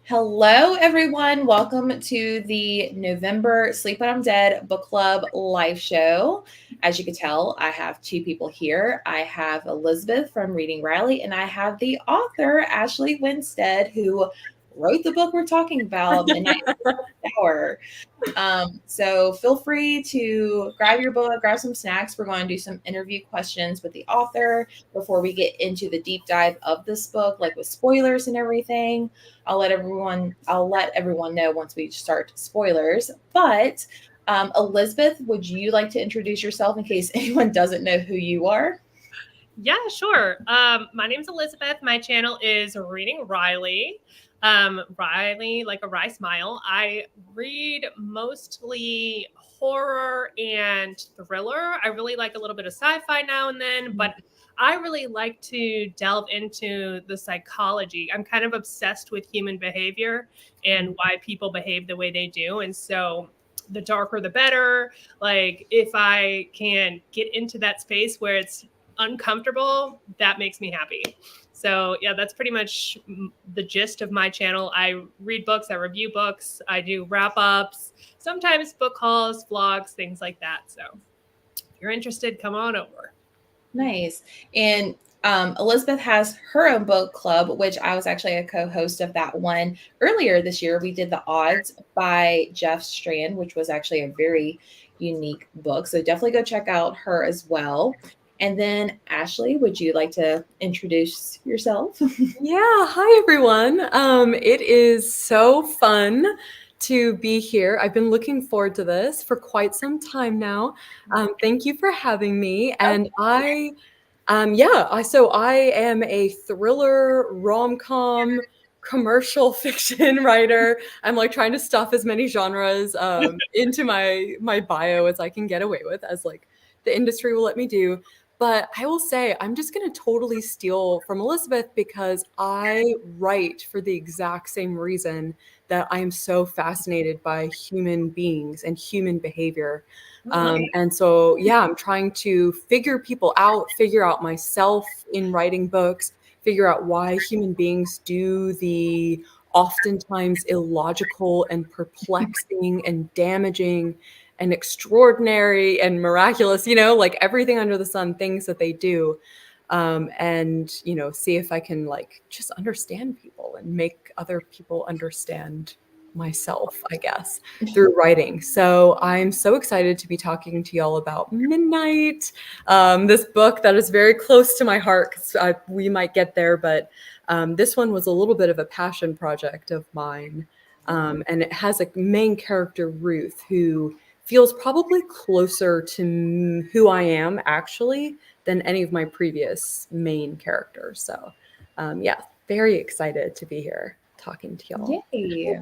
Hello, everyone. Welcome to the November Sleep When I'm Dead Book Club live show. As you can tell, I have two people here. I have Elizabeth from Reading Riley, and I have the author, Ashley Winstead, who wrote the book we're talking about, and hour. So feel free to grab your book, grab some snacks. We're going to do some interview questions with the author before we get into the deep dive of this book, like with spoilers and everything. I'll let everyone know once we start spoilers. But Elizabeth, would you like to introduce yourself in case anyone doesn't know who you are? Yeah, sure. My name's Elizabeth. My channel is Reading Riley. Riley, like a Rye Smile. I read mostly horror and thriller. I really like a little bit of sci-fi now and then, but I really like to delve into the psychology. I'm kind of obsessed with human behavior and why people behave the way they do. And so the darker, the better. Like if I can get into that space where it's uncomfortable, that makes me happy. So yeah, that's pretty much the gist of my channel. I read books, I review books, I do wrap-ups, sometimes book hauls, vlogs, things like that. So if you're interested, come on over. Nice. And Elizabeth has her own book club, which I was actually a co-host of that one earlier this year. We did The Odds by Jeff Strand, which was actually a very unique book. So definitely go check out her as well. And then Ashley, would you like to introduce yourself? Yeah, hi everyone. It is so fun to be here. I've been looking forward to this for quite some time now. Thank you for having me. And I am a thriller, rom-com, commercial fiction writer. I'm like trying to stuff as many genres into my bio as I can get away with, as like the industry will let me do. But I will say, I'm just going to totally steal from Elizabeth because I write for the exact same reason that I am so fascinated by human beings and human behavior. And so, yeah, I'm trying to figure people out, figure out myself in writing books, figure out why human beings do the oftentimes illogical and perplexing and damaging and extraordinary and miraculous, like everything under the sun, things that they do. And, see if I can like just understand people and make other people understand myself, I guess, through writing. So I'm so excited to be talking to y'all about Midnight, this book that is very close to my heart, because we might get there, but this one was a little bit of a passion project of mine. And it has a main character, Ruth, who feels probably closer to who I am actually than any of my previous main characters. So yeah, very excited to be here talking to y'all. Yay.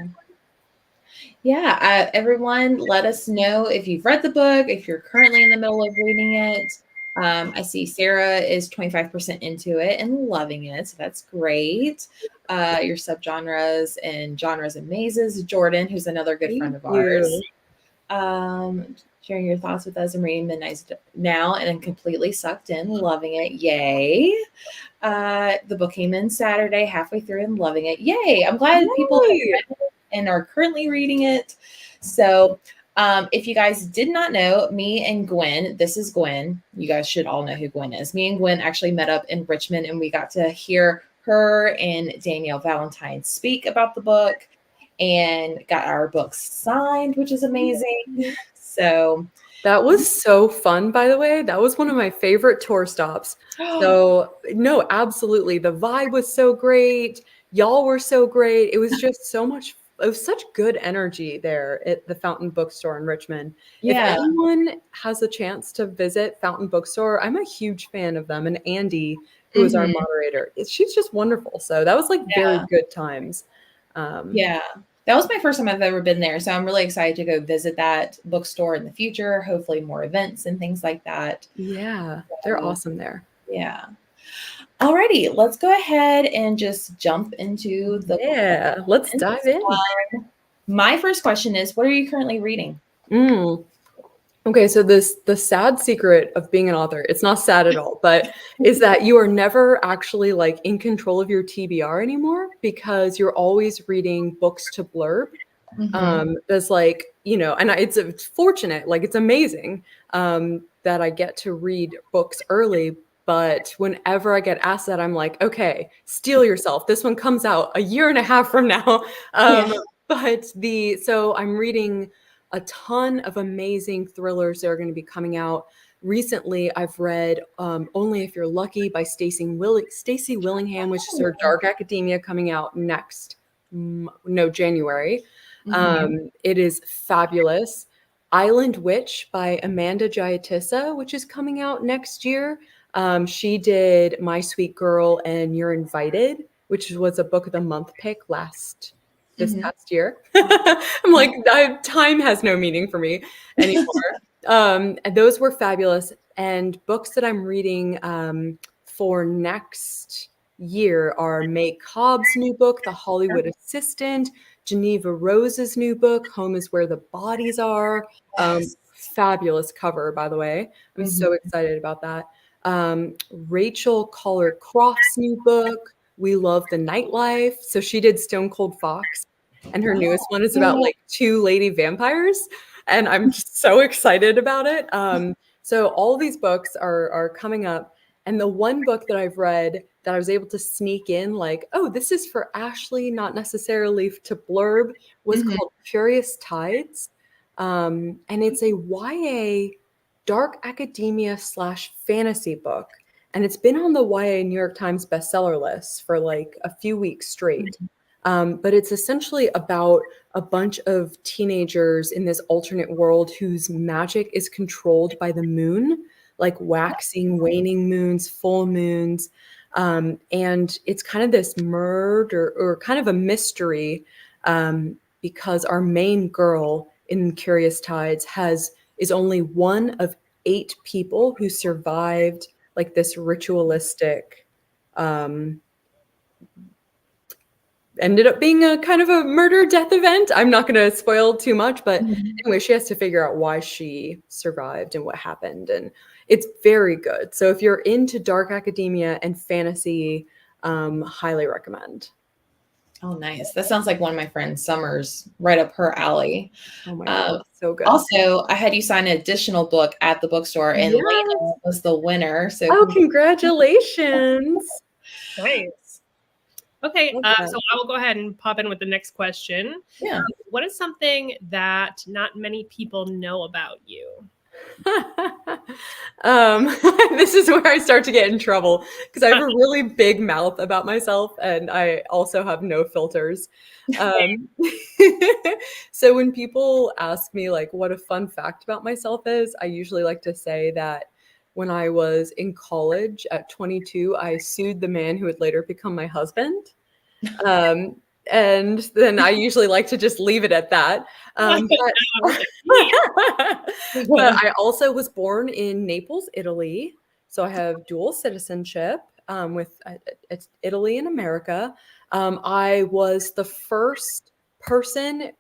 Yeah, everyone, let us know if you've read the book, if you're currently in the middle of reading it. I see Sarah is 25% into it and loving it, so that's great. Your subgenres and genres and mazes. Jordan, who's another good friend of ours, sharing your thoughts with us and reading Midnight now, and I'm completely sucked in, loving it. Yay! The book came in Saturday, halfway through, and loving it. Yay! I'm glad people have read it and are currently reading it. So if you guys did not know, me and Gwen, this is Gwen. You guys should all know who Gwen is. Me and Gwen actually met up in Richmond, and we got to hear her and Danielle Valentine speak about the book and got our books signed, which is amazing. So that was so fun, by the way. That was one of my favorite tour stops. So no, absolutely. The vibe was so great. Y'all were so great. It was just so much. It was such good energy there at the Fountain Bookstore in Richmond. Yeah. If anyone has a chance to visit Fountain Bookstore, I'm a huge fan of them. And Andy, who is our moderator, she's just wonderful. So that was like very good times. Yeah. That was my first time I've ever been there. So I'm really excited to go visit that bookstore in the future, hopefully more events and things like that. Yeah, they're awesome there. Yeah. Alrighty, let's go ahead and just jump into the book. Let's dive in. My first question is, what are you currently reading? Okay, so the sad secret of being an author, it's not sad at all, but is that you are never actually like in control of your TBR anymore, because you're always reading books to blurb. There's like, and it's fortunate, like it's amazing that I get to read books early. But whenever I get asked that, I'm like, okay, steel yourself. This one comes out a year and a half from now. So I'm reading a ton of amazing thrillers that are going to be coming out. Recently, I've read Only If You're Lucky by Stacey Willingham, which is her dark academia coming out January. It is fabulous. Island Witch by Amanda Giatissa, which is coming out next year. She did My Sweet Girl and You're Invited, which was a book of the month pick this past year. I'm like, time has no meaning for me anymore. And those were fabulous. And books that I'm reading for next year are May Cobb's new book, The Hollywood Assistant, Geneva Rose's new book, Home is Where the Bodies Are. Fabulous cover, by the way. I'm so excited about that. Rachel Collar Croft's new book, We Love the Nightlife. So she did Stone Cold Fox, and her newest one is about like 2 lady vampires, and I'm just so excited about it. So all these books are coming up, and the one book that I've read that I was able to sneak in, like, oh, this is for Ashley, not necessarily to blurb, was called Curious Tides, and it's a YA dark academia / fantasy book. And it's been on the YA New York Times bestseller list for like a few weeks straight. But it's essentially about a bunch of teenagers in this alternate world whose magic is controlled by the moon, like waxing, waning moons, full moons. And it's kind of this murder or kind of a mystery because our main girl in Curious Tides is only one of 8 people who survived like this ritualistic, ended up being a kind of a murder death event. I'm not going to spoil too much, but anyway, she has to figure out why she survived and what happened. And it's very good. So if you're into dark academia and fantasy, highly recommend. Oh, nice. That sounds like one of my friends, Summer's, right up her alley. Oh my God, so good. Also, I had you sign an additional book at the bookstore, and Lena was the winner. So congratulations. Nice. Okay, so I will go ahead and pop in with the next question. Yeah. What is something that not many people know about you? This is where I start to get in trouble because I have a really big mouth about myself, and I also have no filters. So when people ask me like what a fun fact about myself is, I usually like to say that when I was in college at 22, I sued the man who would later become my husband. And then I usually like to just leave it at that. But I also was born in Naples, Italy. So I have dual citizenship with Italy and America. I was the first person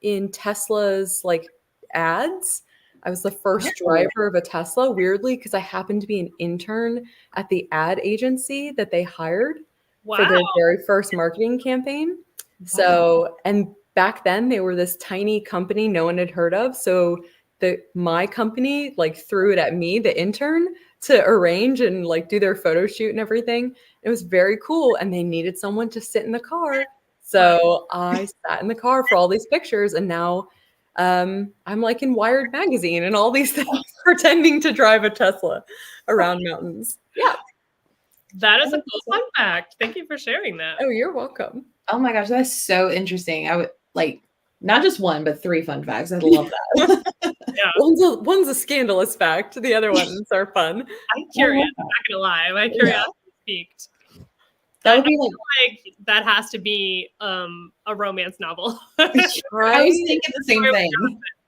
in Tesla's like ads. I was the first driver of a Tesla, weirdly, because I happened to be an intern at the ad agency that they hired for their very first marketing campaign. So, and back then they were this tiny company no one had heard of. So my company like threw it at me, the intern, to arrange and like do their photo shoot and everything. It was very cool. And they needed someone to sit in the car. So I sat in the car for all these pictures, and now I'm like in Wired magazine and all these things, pretending to drive a Tesla around mountains. Yeah. That is a cool fun fact. Thank you for sharing that. Oh, you're welcome. Oh my gosh, that's so interesting. I would like not just one, but 3 fun facts. I love that. Yeah. One's a scandalous fact. The other ones are fun. I'm curious. I'm not gonna lie. My curiosity piqued. That would be like that has to be a romance novel. Right? I was thinking the same thing.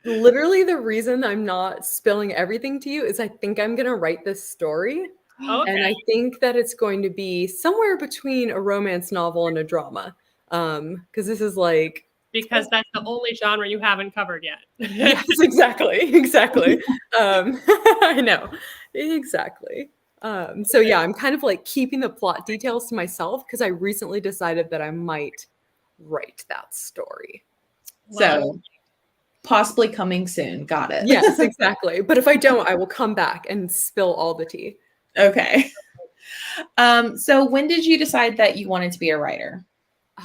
Literally, the reason I'm not spilling everything to you is I think I'm gonna write this story. Okay. And I think that it's going to be somewhere between a romance novel and a drama. Because this is like... Because that's the only genre you haven't covered yet. Yes, exactly. I know. Exactly. So yeah, I'm kind of like keeping the plot details to myself because I recently decided that I might write that story. So possibly coming soon. Got it. Yes, exactly. But if I don't, I will come back and spill all the tea. Okay. So when did you decide that you wanted to be a writer?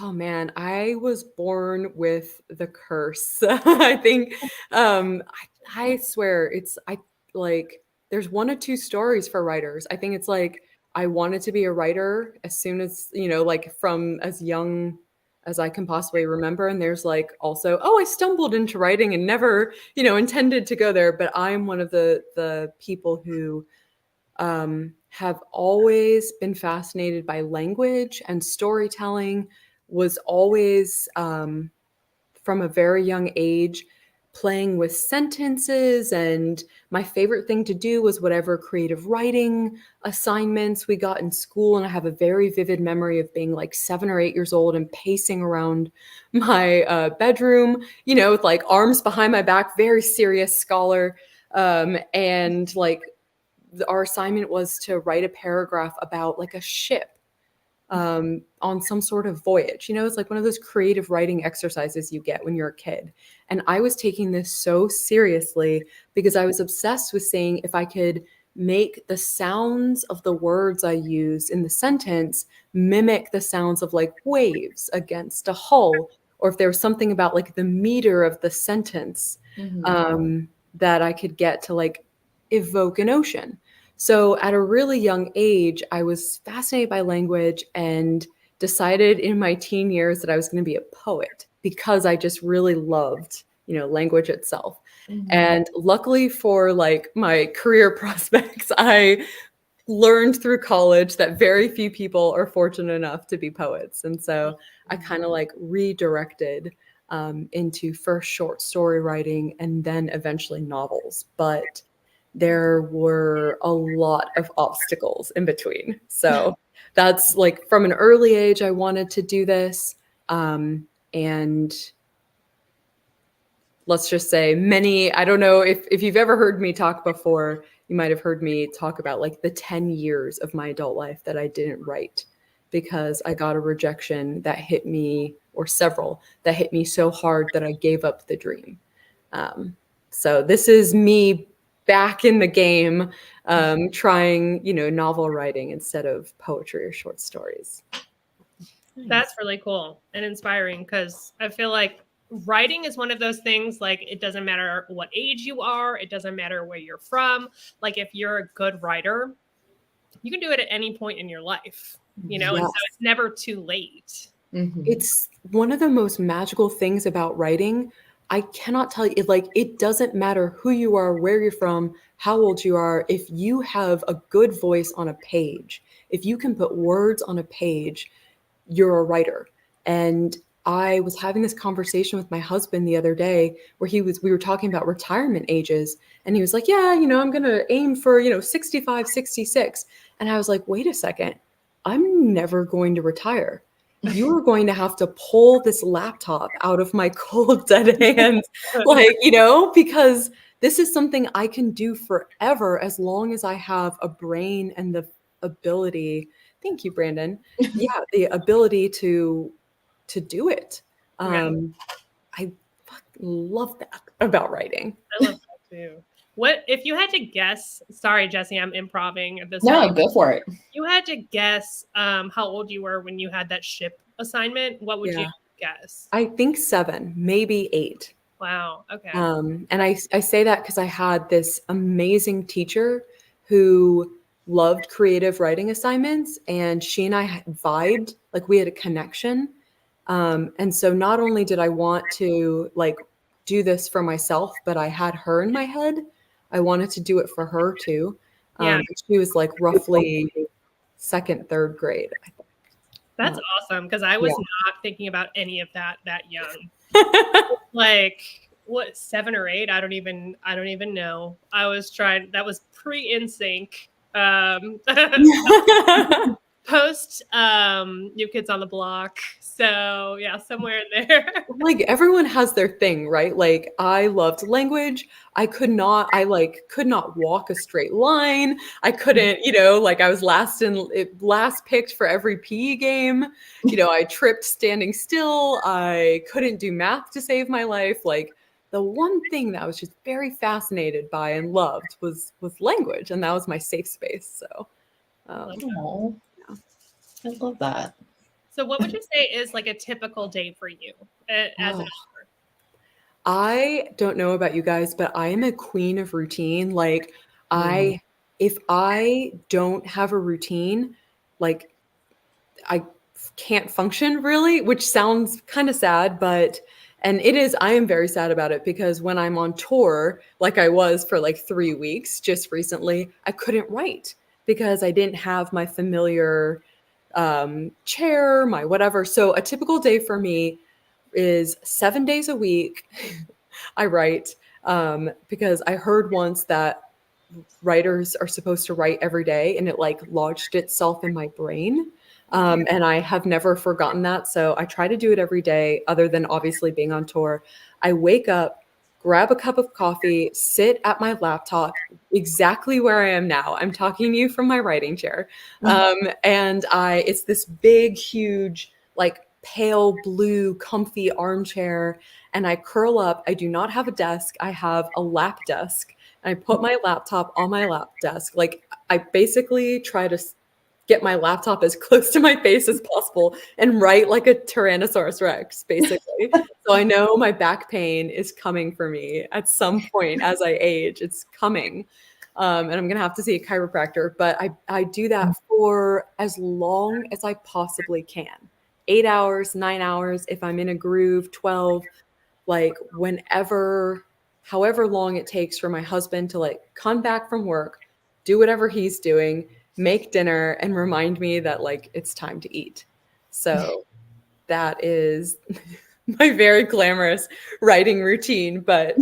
Oh man, I was born with the curse. I think I swear I like there's one or two stories for writers. I think it's like I wanted to be a writer as soon as, like from as young as I can possibly remember. And there's like also, oh, I stumbled into writing and never, intended to go there. But I'm one of the people who have always been fascinated by language and storytelling, was always from a very young age playing with sentences. And my favorite thing to do was whatever creative writing assignments we got in school. And I have a very vivid memory of being like 7 or 8 years old and pacing around my bedroom, with like arms behind my back, very serious scholar. And like our assignment was to write a paragraph about like a ship on some sort of voyage. It's like one of those creative writing exercises you get when you're a kid. And I was taking this so seriously because I was obsessed with saying if I could make the sounds of the words I use in the sentence mimic the sounds of like waves against a hull, or if there was something about like the meter of the sentence that I could get to like evoke an ocean. So at a really young age, I was fascinated by language and decided in my teen years that I was going to be a poet because I just really loved, language itself. And luckily for like my career prospects, I learned through college that very few people are fortunate enough to be poets. And so I kind of like redirected into first short story writing and then eventually novels. But there were a lot of obstacles in between. So that's like from an early age, I wanted to do this. And let's just say I don't know if you've ever heard me talk before, you might have heard me talk about like the 10 years of my adult life that I didn't write because I got a rejection that hit me, or several that hit me so hard that I gave up the dream. So this is me back in the game, trying, novel writing instead of poetry or short stories. That's really cool and inspiring because I feel like writing is one of those things, like it doesn't matter what age you are, it doesn't matter where you're from. Like if you're a good writer, you can do it at any point in your life, and so it's never too late. It's one of the most magical things about writing. I cannot tell you, like, it doesn't matter who you are, where you're from, how old you are. If you have a good voice on a page, if you can put words on a page, you're a writer. And I was having this conversation with my husband the other day where we were talking about retirement ages. And he was like, yeah, I'm going to aim for, 65, 66. And I was like, wait a second, I'm never going to retire. You are going to have to pull this laptop out of my cold, dead hands, like, because this is something I can do forever as long as I have a brain and the ability. Thank you, Brandon. Yeah, the ability to do it. I love that about writing. I love that too. What if you had to guess? Sorry, Jesse, I'm improvising at this No, point. go for it. You had to guess how old you were when you had that ship assignment. What would you guess? I think 7, maybe 8. Wow. Okay. And I say that because I had this amazing teacher who loved creative writing assignments, and she and I vibed, like we had a connection. And so not only did I want to like do this for myself, but I had her in my head. I wanted to do it for her too. She was like roughly 2nd, 3rd grade. That's awesome because I was not thinking about any of that young. Like what, 7 or 8? I don't even know. I was trying. That was pre-NSYNC. post New Kids on the Block. So yeah, somewhere in there. Like everyone has their thing, right? Like I loved language. I could not walk a straight line. I couldn't, like I was last picked for every PE game. I tripped standing still. I couldn't do math to save my life. Like the one thing that I was just very fascinated by and loved was language, and that was my safe space. So Oh, I love that. So what would you say is like a typical day for you as an author? I don't know about you guys, but I am a queen of routine. Like if I don't have a routine, like I can't function really, which sounds kind of sad, and it is, I am very sad about it because when I'm on tour, like I was for like 3 weeks just recently, I couldn't write because I didn't have my familiar chair, my whatever. So a typical day for me is 7 days a week. I write because I heard once that writers are supposed to write every day, and it like lodged itself in my brain. And I have never forgotten that. So I try to do it every day, other than obviously being on tour. I wake up, grab a cup of coffee, sit at my laptop exactly where I am now. I'm talking to you from my writing chair. And it's this big, huge, like pale blue, comfy armchair. And I curl up. I do not have a desk. I have a lap desk. And I put my laptop on my lap desk. Like I basically try to get my laptop as close to my face as possible and write like a Tyrannosaurus Rex, basically. So I know my back pain is coming for me at some point as I age. It's coming. And I'm going to have to see a chiropractor. But I do that for as long as I possibly can. 8 hours, 9 hours, if I'm in a groove, 12, like whenever, however long it takes for my husband to like come back from work, do whatever he's doing, make dinner, and remind me that like it's time to eat. So that is my very glamorous writing routine. But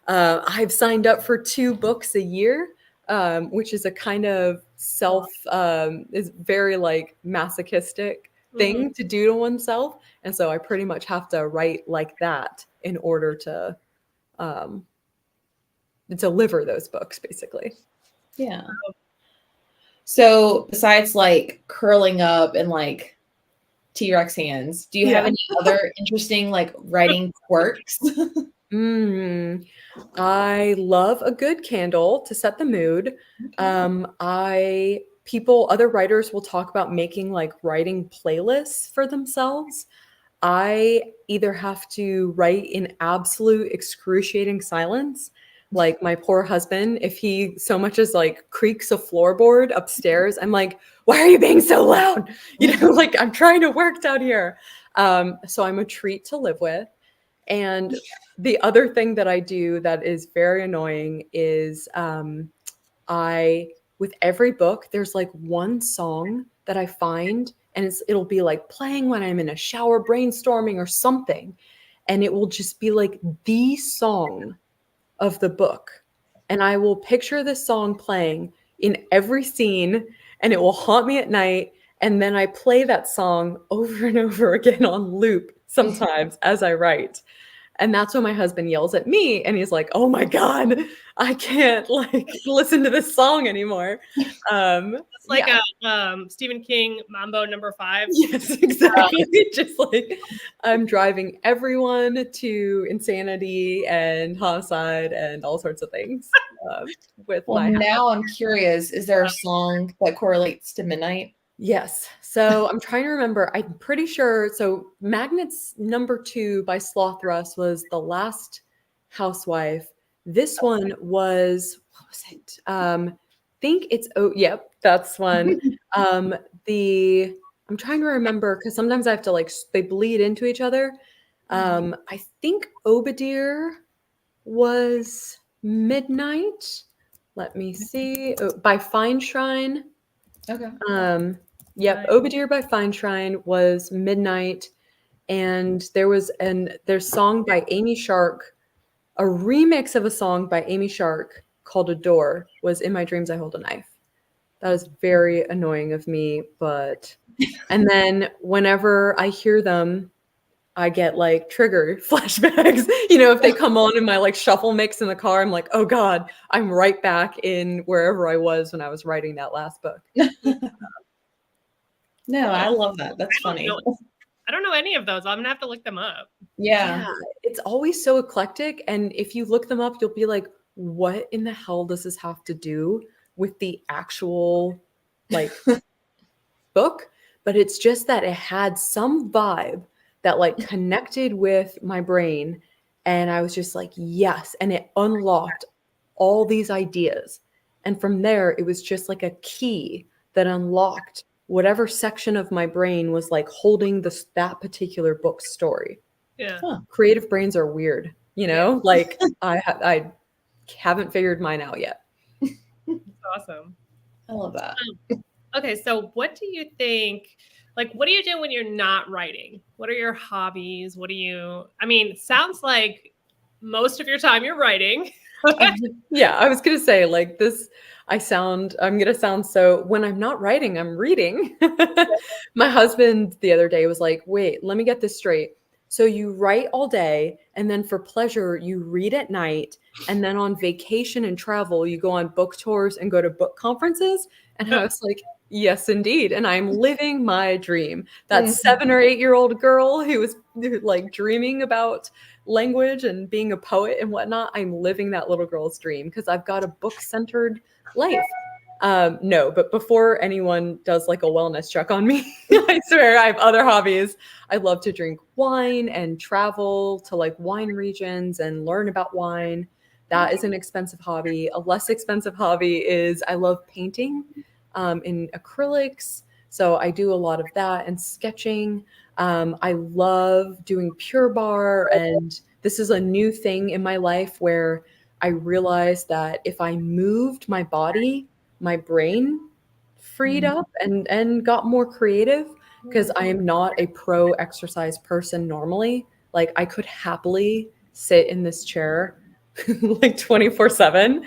I've signed up for 2 books a year, which is a kind of is very like masochistic thing to do to oneself. And so I pretty much have to write like that in order to deliver those books, basically. Yeah. So besides like curling up and like T-Rex hands, do you have any other interesting like writing quirks? I love a good candle to set the mood. Other writers will talk about making like writing playlists for themselves. I either have to write in absolute excruciating silence, like my poor husband, if he so much as like creaks a floorboard upstairs, I'm like, why are you being so loud? Like I'm trying to work down here. So I'm a treat to live with. And the other thing that I do that is very annoying is with every book, there's like one song that I find, and it'll be like playing when I'm in a shower brainstorming or something. And it will just be like the song of the book. And I will picture this song playing in every scene, and it will haunt me at night. And then I play that song over and over again on loop sometimes as I write. And that's when my husband yells at me and he's like, oh my God, I can't like listen to this song anymore. It's like a Stephen King Mambo number 5. Yes, exactly. Just like I'm driving everyone to insanity and homicide and all sorts of things. Now I'm curious, is there a song that correlates to midnight? Yes. So I'm trying to remember. I'm pretty sure. So Magnets number 2 by Slothrus was The Last Housewife. This one was, what was it? Think it's, yep, that's one. I'm trying to remember because sometimes I have to like, they bleed into each other. I think Obadiah was Midnight. Let me see. By Fine Shrine. Okay. Yep, Obadiah by Fine Shrine was Midnight, and there's song by Amy Shark, a remix of a song by Amy Shark called Adore was In My Dreams I Hold a Knife. That is very annoying of me, but and then whenever I hear them, I get like trigger flashbacks. If they come on in my like shuffle mix in the car, I'm like, oh God, I'm right back in wherever I was when I was writing that last book. No, I love that. That's funny. I don't know any of those. I'm gonna have to look them up. Yeah. It's always so eclectic. And if you look them up, you'll be like, what in the hell does this have to do with the actual like book? But it's just that it had some vibe that like connected with my brain. And I was just like, yes. And it unlocked all these ideas. And from there, it was just like a key that unlocked whatever section of my brain was like holding that particular book's story. Yeah. Creative brains are weird, like I haven't figured mine out yet. That's awesome. I love that. Okay, so what do you think, like, what do you do when you're not writing? What are your hobbies? Sounds like most of your time you're writing. Yeah, I was gonna say like this. I'm gonna sound so when I'm not writing, I'm reading. My husband the other day was like, wait, let me get this straight. So you write all day, and then for pleasure, you read at night, and then on vacation and travel, you go on book tours and go to book conferences. And I was like, yes, indeed. And I'm living my dream. That 7 or 8-year-old girl who was like dreaming about language and being a poet and whatnot, I'm living that little girl's dream because I've got a book-centered life. No, but before anyone does like a wellness check on me, I swear I have other hobbies. I love to drink wine and travel to like wine regions and learn about wine. That is an expensive hobby. A less expensive hobby is I love painting in acrylics. So I do a lot of that and sketching. I love doing Pure Bar. And this is a new thing in my life where I realized that if I moved my body, my brain freed up and got more creative because I am not a pro exercise person normally. Like I could happily sit in this chair like 24/7,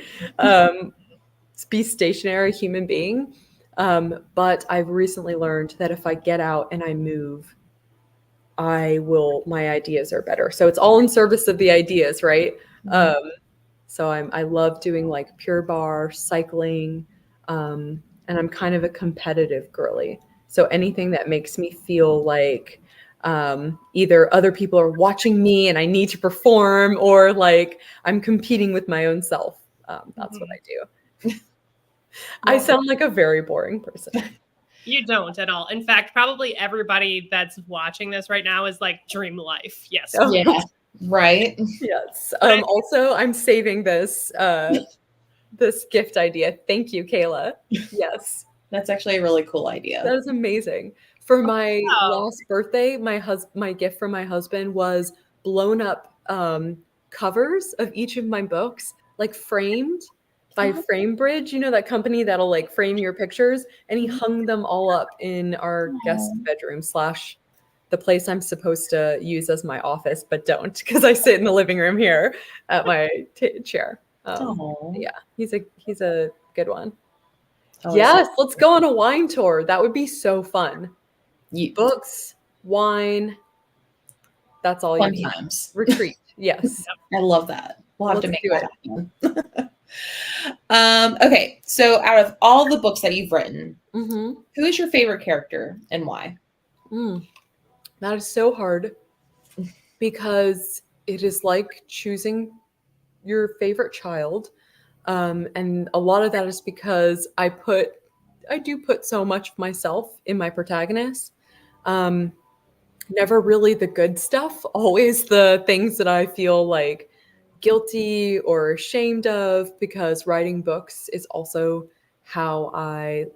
be stationary human being. But I've recently learned that if I get out and I move, my ideas are better. So it's all in service of the ideas, right? So I love doing like Pure Bar, cycling, and I'm kind of a competitive girly. So anything that makes me feel like either other people are watching me and I need to perform, or like I'm competing with my own self. That's what I do. I sound like a very boring person. You don't at all. In fact, probably everybody that's watching this right now is like dream life. Yes. Oh. Yeah. Right. Yes. Also, I'm saving this this gift idea. Thank you, Kayla. Yes. That's actually a really cool idea. That is amazing. For my last birthday, my gift from my husband was blown up covers of each of my books, like framed by FrameBridge, that company that'll like frame your pictures, and he hung them all up in our guest bedroom / the place I'm supposed to use as my office, but don't because I sit in the living room here at my chair. Yeah, he's a good one. Yes, let's go on a wine tour. That would be so fun. Books, wine. That's all you need. Times. Retreat. Yes. I love that. We'll have to make that happen. Okay, so out of all the books that you've written, who is your favorite character and why? That is so hard because it is like choosing your favorite child. And a lot of that is because I do put so much of myself in my protagonist. Never really the good stuff, always the things that I feel like guilty or ashamed of, because writing books is also how I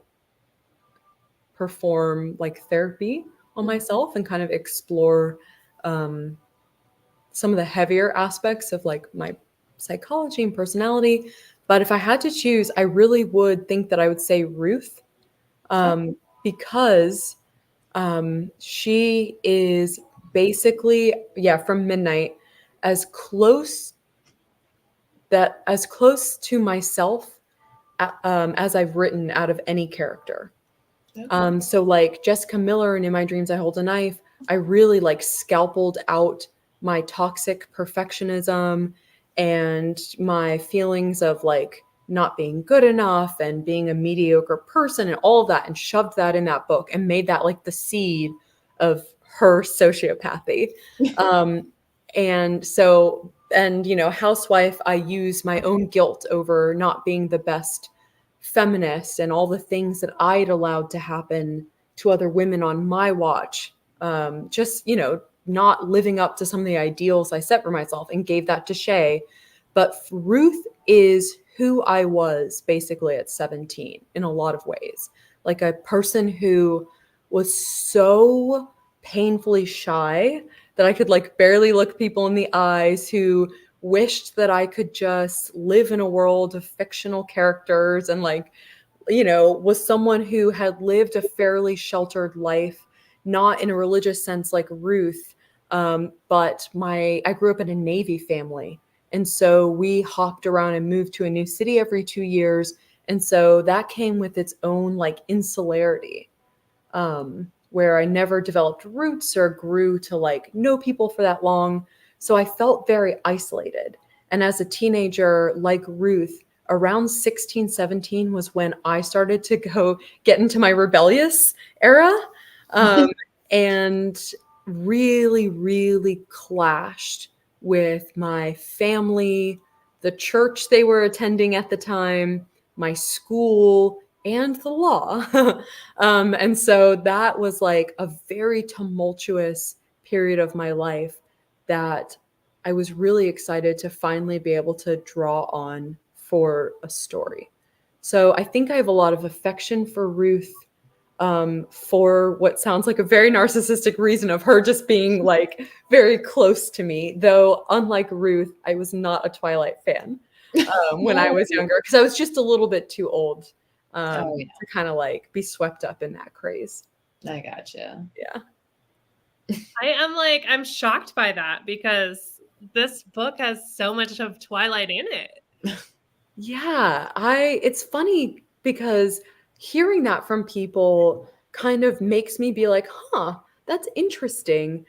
perform like therapy on myself and kind of explore some of the heavier aspects of like my psychology and personality. But if I had to choose, I really would think that I would say Ruth, because she is basically, from Midnight, as close to myself as I've written out of any character. Okay. So like Jessica Miller in In My Dreams I Hold a Knife, I really like scalpeled out my toxic perfectionism and my feelings of like not being good enough and being a mediocre person and all of that, and shoved that in that book and made that like the seed of her sociopathy. Um, and so, and you know, housewife, I use my own guilt over not being the best feminist and all the things that I'd allowed to happen to other women on my watch. Just, you know, not living up to some of the ideals I set for myself, and gave that to Shay. But Ruth is who I was basically at 17 in a lot of ways. Like a person who was so painfully shy that I could like barely look people in the eyes, who wished that I could just live in a world of fictional characters, and like, you know, was someone who had lived a fairly sheltered life, not in a religious sense like Ruth, but I grew up in a Navy family. And so we hopped around and moved to a new city every 2 years. And so that came with its own like insularity, where I never developed roots or grew to like know people for that long. So I felt very isolated. And as a teenager, like Ruth, around 16, 17 was when I started to go get into my rebellious era, and really, really clashed with my family, the church they were attending at the time, my school, and the law. And so that was like a very tumultuous period of my life that I was really excited to finally be able to draw on for a story. So I think I have a lot of affection for Ruth, for what sounds like a very narcissistic reason of her just being like very close to me. Though, unlike Ruth, I was not a Twilight fan when I was younger, because I was just a little bit too old to kind of like be swept up in that craze. I gotcha. Yeah. I'm shocked by that, because this book has so much of Twilight in it. Yeah, it's funny because hearing that from people kind of makes me be like, huh, that's interesting.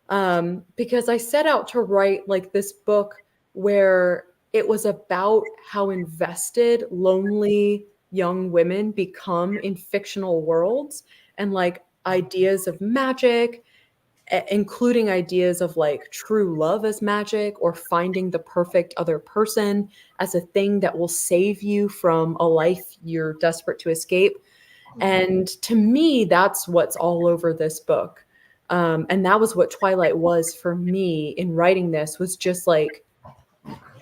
Because I set out to write like this book where it was about how invested lonely young women become in fictional worlds, and like ideas of magic, including ideas of like true love as magic, or finding the perfect other person as a thing that will save you from a life you're desperate to escape. And to me, that's what's all over this book. And that was what Twilight was for me in writing this, was just like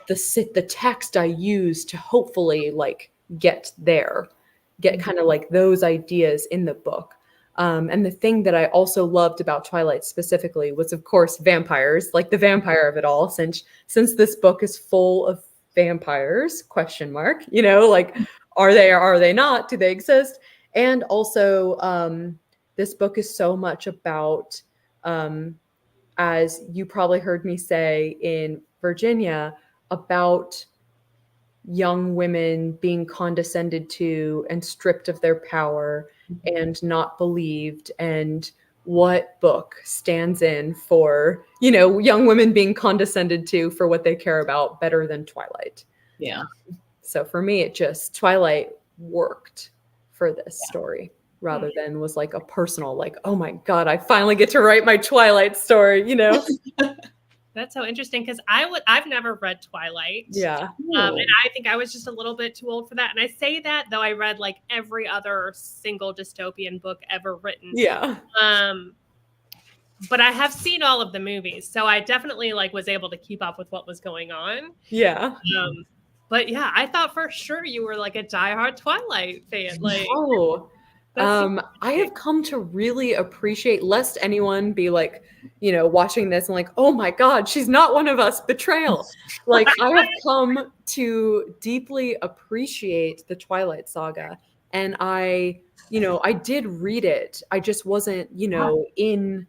the text I used to hopefully like get kind of like those ideas in the book. And the thing that I also loved about Twilight specifically was, of course, vampires, like the vampire of it all, since this book is full of vampires, question mark, you know, like, are they or are they not? Do they exist? And also, this book is so much about, as you probably heard me say in Virginia, about young women being condescended to and stripped of their power and not believed, and what book stands in for, you know, young women being condescended to for what they care about better than Twilight. Yeah. So for me, Twilight worked for this story, rather than was like a personal, like, oh my God, I finally get to write my Twilight story, you know? That's so interesting, because I've never read Twilight. Yeah. And I think I was just a little bit too old for that. And I say that, though I read like every other single dystopian book ever written. Yeah. But I have seen all of the movies, so I definitely like was able to keep up with what was going on. Yeah. But yeah, I thought for sure you were like a diehard Twilight fan. Like, I have come to really appreciate, lest anyone be like, you know, watching this and like, oh my God, she's not one of us, betrayal. Like, I have come to deeply appreciate the Twilight Saga. And I did read it. I just wasn't, you know, in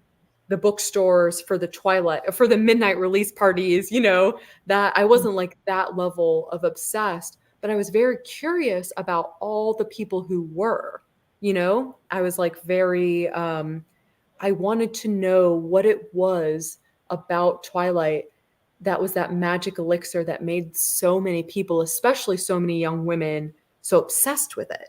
the bookstores for the midnight release parties, you know, that I wasn't like that level of obsessed. but I was very curious about all the people who were, I was like very, I wanted to know what it was about Twilight that was that magic elixir that made so many people, especially so many young women, so obsessed with it.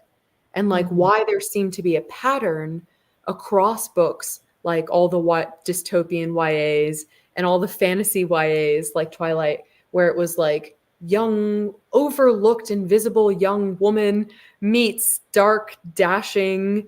And like why there seemed to be a pattern across books, like all the dystopian YAs and all the fantasy YAs like Twilight, where it was like young, overlooked, invisible young woman meets dark, dashing,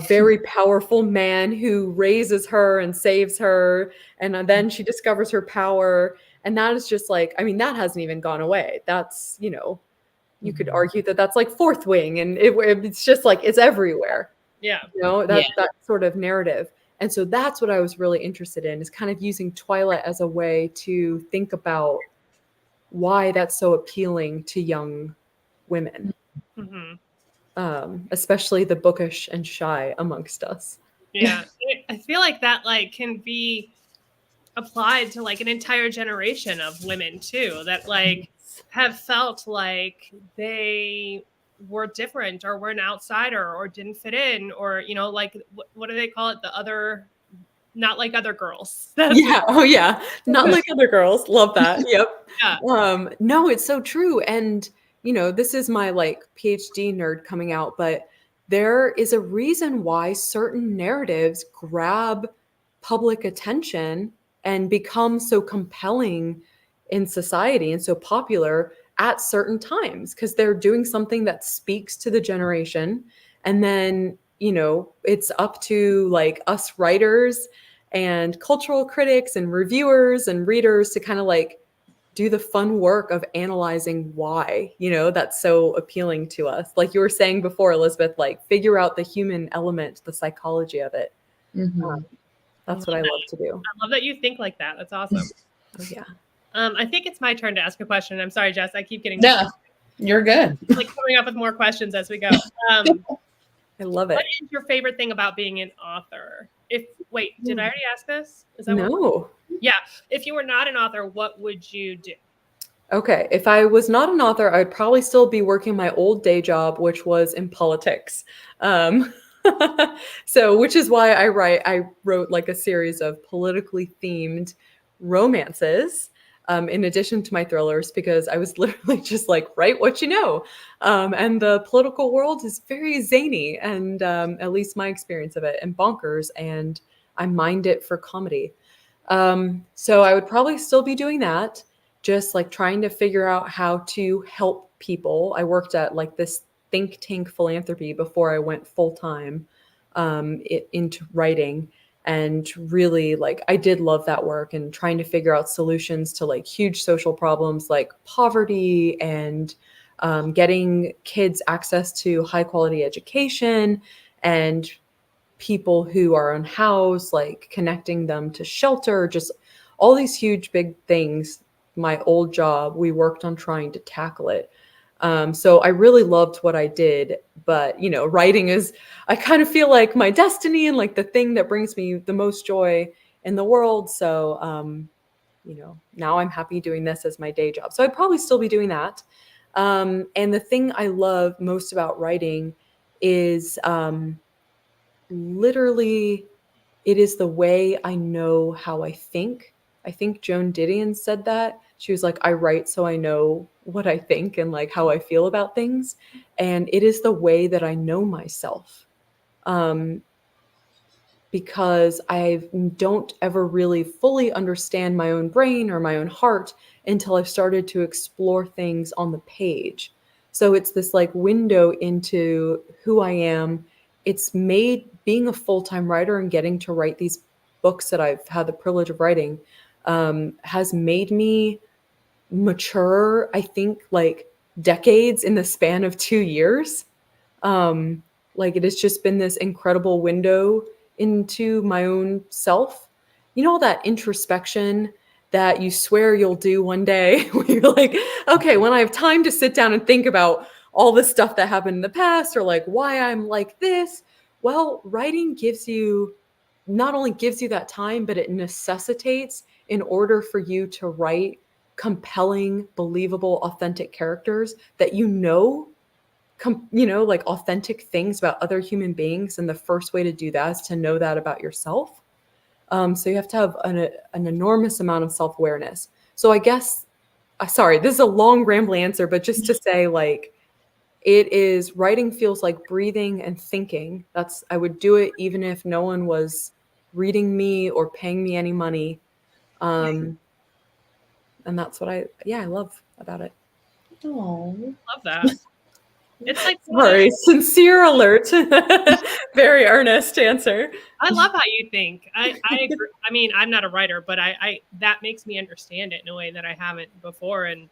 very powerful man who raises her and saves her. And then she discovers her power. And that is just like, I mean, that hasn't even gone away. That's, you could argue that that's like Fourth Wing, and it's just like it's everywhere. Yeah. That sort of narrative. And so that's what I was really interested in, is kind of using Twilight as a way to think about why that's so appealing to young women, especially the bookish and shy amongst us. Yeah, I feel like that like can be applied to like an entire generation of women too, that like have felt like they were different or were an outsider or didn't fit in, or like what do they call it, the other, not like other girls. Yeah. Oh yeah, not like other girls. Love that. Yep. Yeah. No, it's so true. And this is my like PhD nerd coming out, but there is a reason why certain narratives grab public attention and become so compelling in society and so popular at certain times, because they're doing something that speaks to the generation. And then, it's up to like us writers and cultural critics and reviewers and readers to kind of like do the fun work of analyzing why, that's so appealing to us. Like you were saying before, Elizabeth, like figure out the human element, the psychology of it. That's what I love to do. I love that you think like that. That's awesome. Oh, yeah. I think it's my turn to ask a question. I'm sorry, Jess. I keep getting you're good. Like coming up with more questions as we go. I love it. What is your favorite thing about being an author? Did I already ask this? Is that no? Yeah. If you were not an author, what would you do? Okay. If I was not an author, I'd probably still be working my old day job, which was in politics. So, which is why I wrote like a series of politically themed romances, in addition to my thrillers, because I was literally just like, write what you know. And the political world is very zany, and at least my experience of it, and bonkers, and I mind it for comedy. So I would probably still be doing that, just like trying to figure out how to help people. I worked at like this think tank philanthropy before I went full time into writing. And really, like, I did love that work, and trying to figure out solutions to like huge social problems like poverty, and getting kids access to high quality education, and people who are unhoused, like connecting them to shelter, just all these huge, big things. My old job, we worked on trying to tackle it. So I really loved what I did, but writing is, I kind of feel like my destiny and like the thing that brings me the most joy in the world. So, now I'm happy doing this as my day job. So I'd probably still be doing that. And the thing I love most about writing is literally, it is the way I know how I think. I think Joan Didion said that. She was like, I write so I know what I think and like how I feel about things. And it is the way that I know myself. Because I don't ever really fully understand my own brain or my own heart until I've started to explore things on the page. So it's this like window into who I am. It's made being a full-time writer and getting to write these books that I've had the privilege of writing has made me mature, I think, like decades in the span of 2 years. Like it has just been this incredible window into my own self. All that introspection that you swear you'll do one day, where you're like, okay, when I have time to sit down and think about all the stuff that happened in the past, or like why I'm like this. Well, writing not only gives you that time, but it necessitates, in order for you to write compelling, believable, authentic characters that like authentic things about other human beings. And the first way to do that is to know that about yourself. So you have to have an enormous amount of self-awareness. So I guess, sorry, this is a long rambling answer, but just to say, like, writing feels like breathing and thinking. I would do it even if no one was reading me or paying me any money. And that's what I love about it. Oh, Love that. It's like Sorry, sincere alert. Very earnest answer. I love how you think. I agree. I mean, I'm not a writer, but I that makes me understand it in a way that I haven't before. And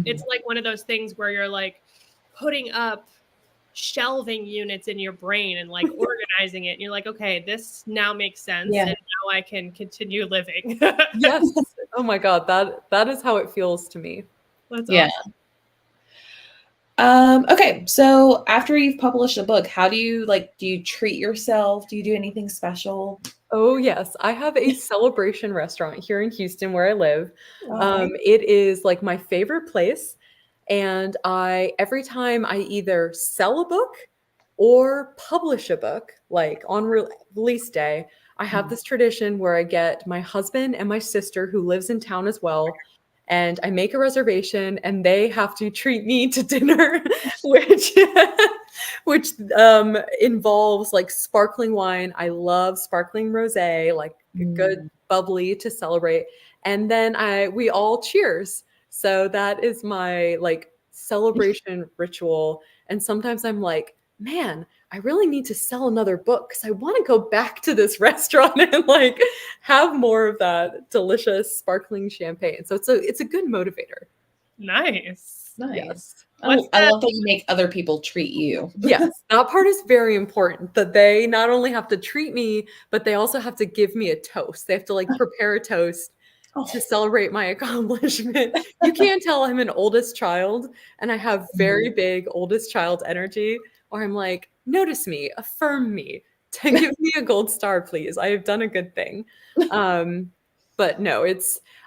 it's like one of those things where you're like putting up shelving units in your brain and like organizing it. And you're like, okay, this now makes sense. Yeah. And now I can continue living. Yes. Oh my God. That is how it feels to me. That's yeah. awesome. Okay, so after you've published a book, how do you treat yourself? Do you do anything special? Oh yes, I have a celebration restaurant here in Houston where I live. It is like my favorite place, and every time I either sell a book or publish a book, like on release day, I have this tradition where I get my husband and my sister, who lives in town as well, and I make a reservation, and they have to treat me to dinner, which involves like sparkling wine. I love sparkling rosé, like a good bubbly to celebrate, and then we all cheers. So that is my like celebration ritual. And sometimes I'm like, man, I really need to sell another book because I want to go back to this restaurant and like have more of that delicious sparkling champagne. So it's a good motivator. Nice. Yes. I love that you make other people treat you. Yes, that part is very important, that they not only have to treat me, but they also have to give me a toast. They have to like prepare a toast to celebrate my accomplishment. You can't tell I'm an oldest child and I have very big oldest child energy, or I'm like, notice me, affirm me, to give me a gold star, please. I have done a good thing. But no,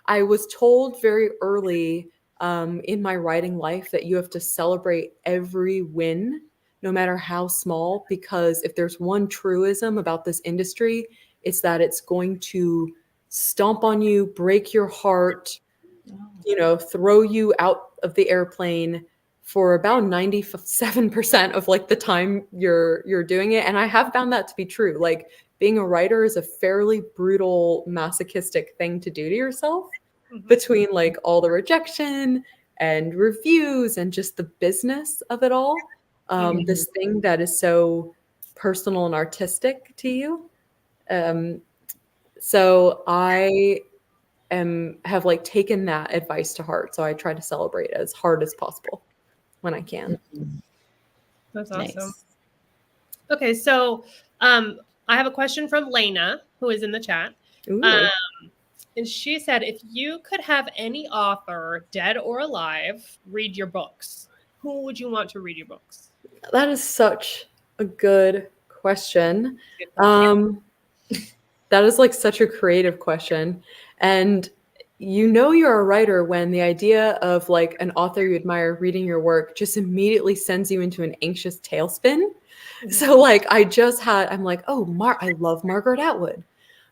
I was told very early in my writing life that you have to celebrate every win, no matter how small, because if there's one truism about this industry, it's that it's going to stomp on you, break your heart, throw you out of the airplane for about 97% of like the time you're doing it. And I have found that to be true. Like, being a writer is a fairly brutal, masochistic thing to do to yourself, between like all the rejection and reviews and just the business of it all. This thing that is so personal and artistic to you. So I have like taken that advice to heart. So I try to celebrate as hard as possible when I can. That's awesome. Nice. Okay, so I have a question from Lena, who is in the chat. And she said, if you could have any author, dead or alive, read your books, who would you want to read your books? That is such a good question. That is like such a creative question. And you're a writer when the idea of like an author you admire reading your work just immediately sends you into an anxious tailspin. So like I'm like, oh, I love Margaret Atwood.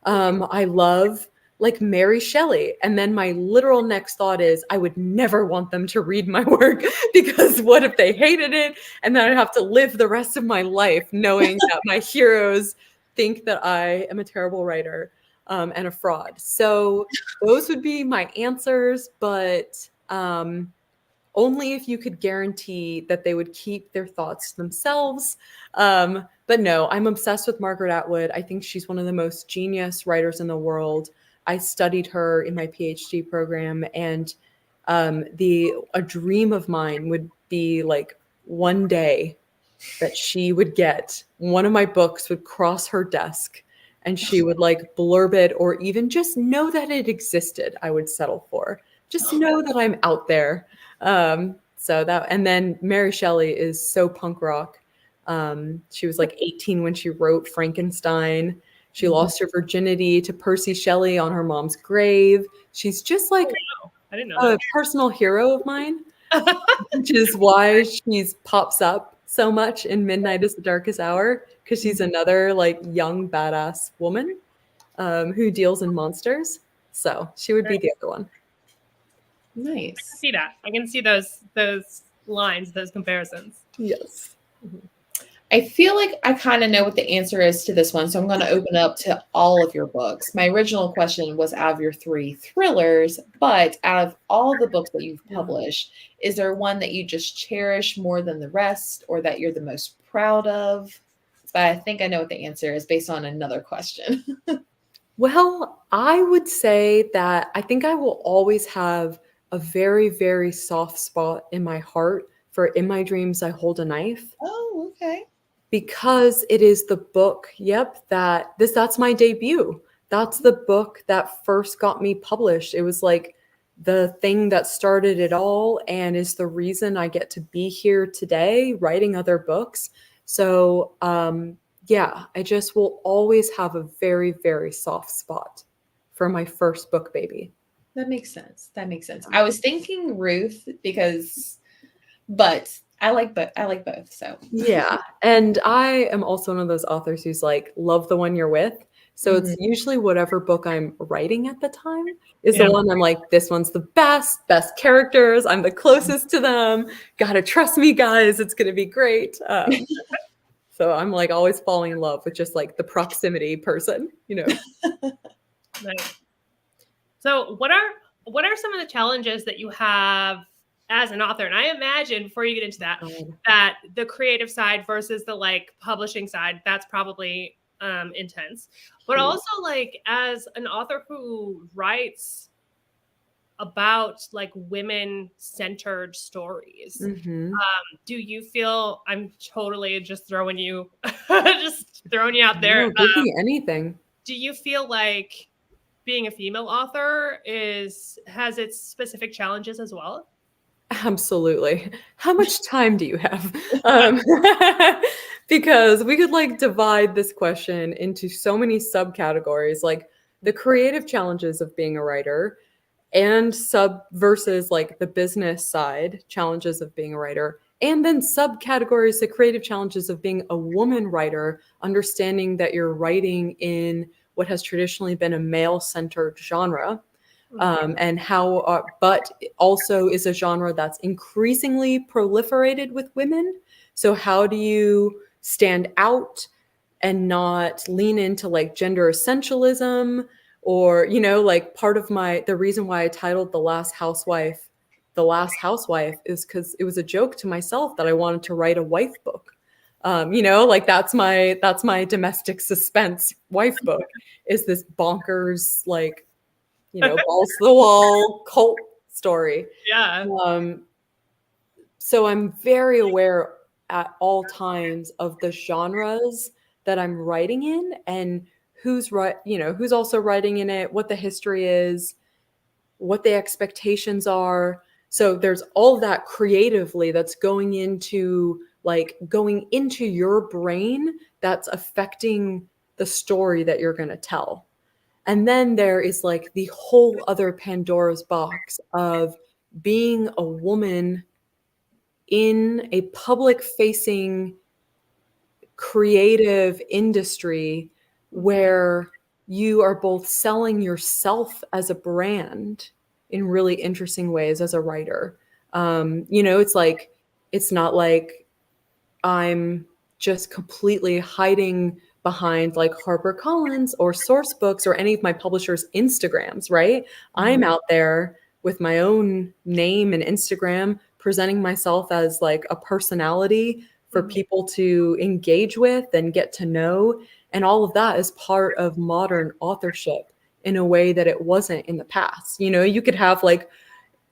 I love like Mary Shelley. And then my literal next thought is, I would never want them to read my work, because what if they hated it? And then I'd have to live the rest of my life knowing that my heroes think that I am a terrible writer and a fraud. So those would be my answers, but only if you could guarantee that they would keep their thoughts to themselves. But no, I'm obsessed with Margaret Atwood. I think she's one of the most genius writers in the world. I studied her in my PhD program, and a dream of mine would be like one day that she would get one of my books would cross her desk and she would like blurb it, or even just know that it existed. I would settle for just know that I'm out there. And then Mary Shelley is so punk rock. She was like 18 when she wrote Frankenstein. She lost her virginity to Percy Shelley on her mom's grave. She's just like I didn't know A that. personal hero of mine, which is why she's pops up so much in Midnight is the Darkest Hour, because she's another like young badass woman who deals in monsters. So she would be the other one. Nice. See that. I can see those lines, those comparisons. Yes. I feel like I kind of know what the answer is to this one, so I'm going to open up to all of your books. My original question was out of your 3 thrillers, but out of all the books that you've published, is there one that you just cherish more than the rest or that you're the most proud of? But I think I know what the answer is based on another question. Well, I would say that I think I will always have a very, very soft spot in my heart for In My Dreams I Hold a Knife. Oh, okay. Because it is the book, that's my debut. That's the book that first got me published. It was like the thing that started it all and is the reason I get to be here today writing other books. So, I just will always have a very, very soft spot for my first book baby. That makes sense. I was thinking Ruth but I like both. So Yeah. And I am also one of those authors who's like, love the one you're with. So it's usually whatever book I'm writing at the time is the one I'm like, this one's the best characters. I'm the closest to them. Gotta trust me, guys. It's going to be great. So I'm like always falling in love with just like the proximity person, Nice. So what are some of the challenges that you have as an author? And I imagine before you get into that, that the creative side versus the like publishing side, that's probably intense. But also like as an author who writes about like women-centered stories, do you feel, I'm totally just throwing you out there. No, could be anything. Do you feel like being a female author has its specific challenges as well? Absolutely. How much time do you have? Because we could like divide this question into so many subcategories, like the creative challenges of being a writer and versus like the business side challenges of being a writer, and then subcategories, the creative challenges of being a woman writer, understanding that you're writing in what has traditionally been a male-centered genre. And how, but also is a genre that's increasingly proliferated with women. So how do you stand out and not lean into like gender essentialism, or like part of the reason why I titled The Last Housewife is because it was a joke to myself that I wanted to write a wife book. Like that's my domestic suspense wife book, is this bonkers like balls to the wall cult story. Yeah. So I'm very aware at all times of the genres that I'm writing in and who's also writing in it, what the history is, what the expectations are. So there's all that creatively that's going into your brain that's affecting the story that you're going to tell. And then there is like the whole other Pandora's box of being a woman in a public facing creative industry where you are both selling yourself as a brand in really interesting ways as a writer. It's not like I'm just completely hiding behind like HarperCollins or Sourcebooks or any of my publishers' Instagrams, right? I'm out there with my own name and Instagram, presenting myself as like a personality for people to engage with and get to know. And all of that is part of modern authorship in a way that it wasn't in the past. You could have like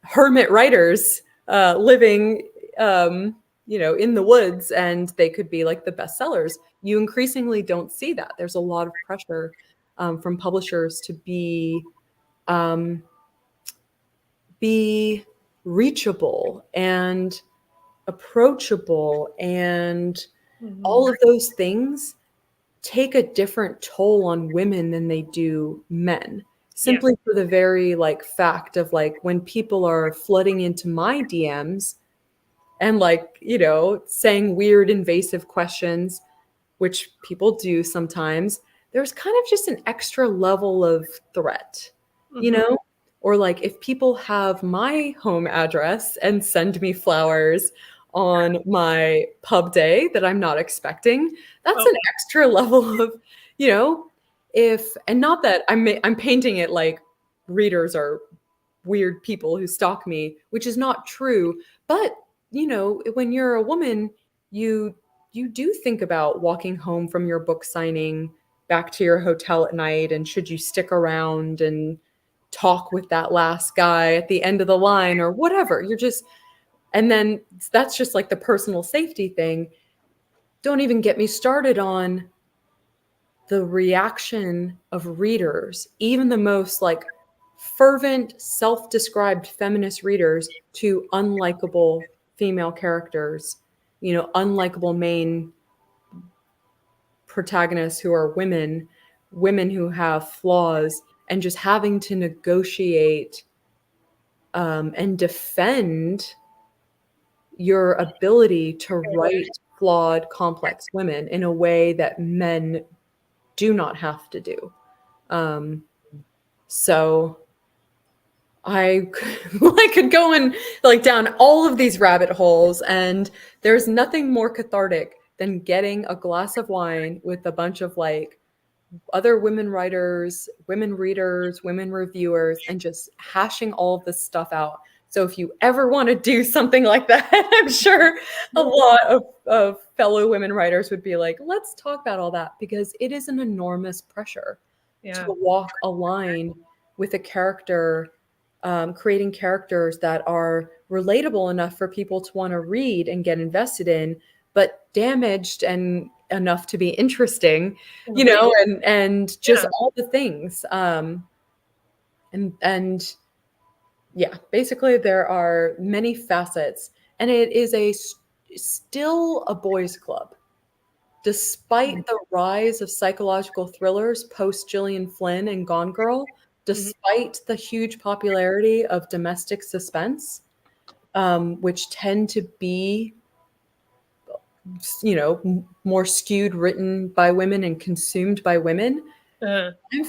hermit writers living in the woods, and they could be like the bestsellers. You increasingly don't see that. There's a lot of pressure from publishers to be reachable and approachable, and all of those things take a different toll on women than they do men. simply for the very like fact of like when people are flooding into my DMs and like, you know, saying weird invasive questions, which people do sometimes, there's kind of just an extra level of threat, you know? Or like if people have my home address and send me flowers on my pub day that I'm not expecting, that's an extra level of, you know, and not that I'm painting it like readers are weird people who stalk me, which is not true, but you know, when you're a woman, you do think about walking home from your book signing back to your hotel at night, and should you stick around and talk with that last guy at the end of the line or whatever. And then that's just like the personal safety thing. Don't even get me started on the reaction of readers, even the most like fervent, self-described feminist readers, to unlikable female characters, you know, unlikable main protagonists who are women, women who have flaws, and just having to negotiate and defend your ability to write flawed, complex women in a way that men do not have to do. So I could go in like down all of these rabbit holes, and there's nothing more cathartic than getting a glass of wine with a bunch of like other women writers, women readers, women reviewers, and just hashing all of this stuff out. So if you ever want to do something like that, I'm sure a lot of fellow women writers would be like, let's talk about all that, because it is an enormous pressure to walk a line with a character, creating characters that are relatable enough for people to want to read and get invested in, but damaged and enough to be interesting, you know, and just all the things. And yeah, basically there are many facets, and it is still a boys' club. Despite the rise of psychological thrillers post Gillian Flynn and Gone Girl, despite the huge popularity of domestic suspense, which tend to be, you know, more skewed written by women and consumed by women,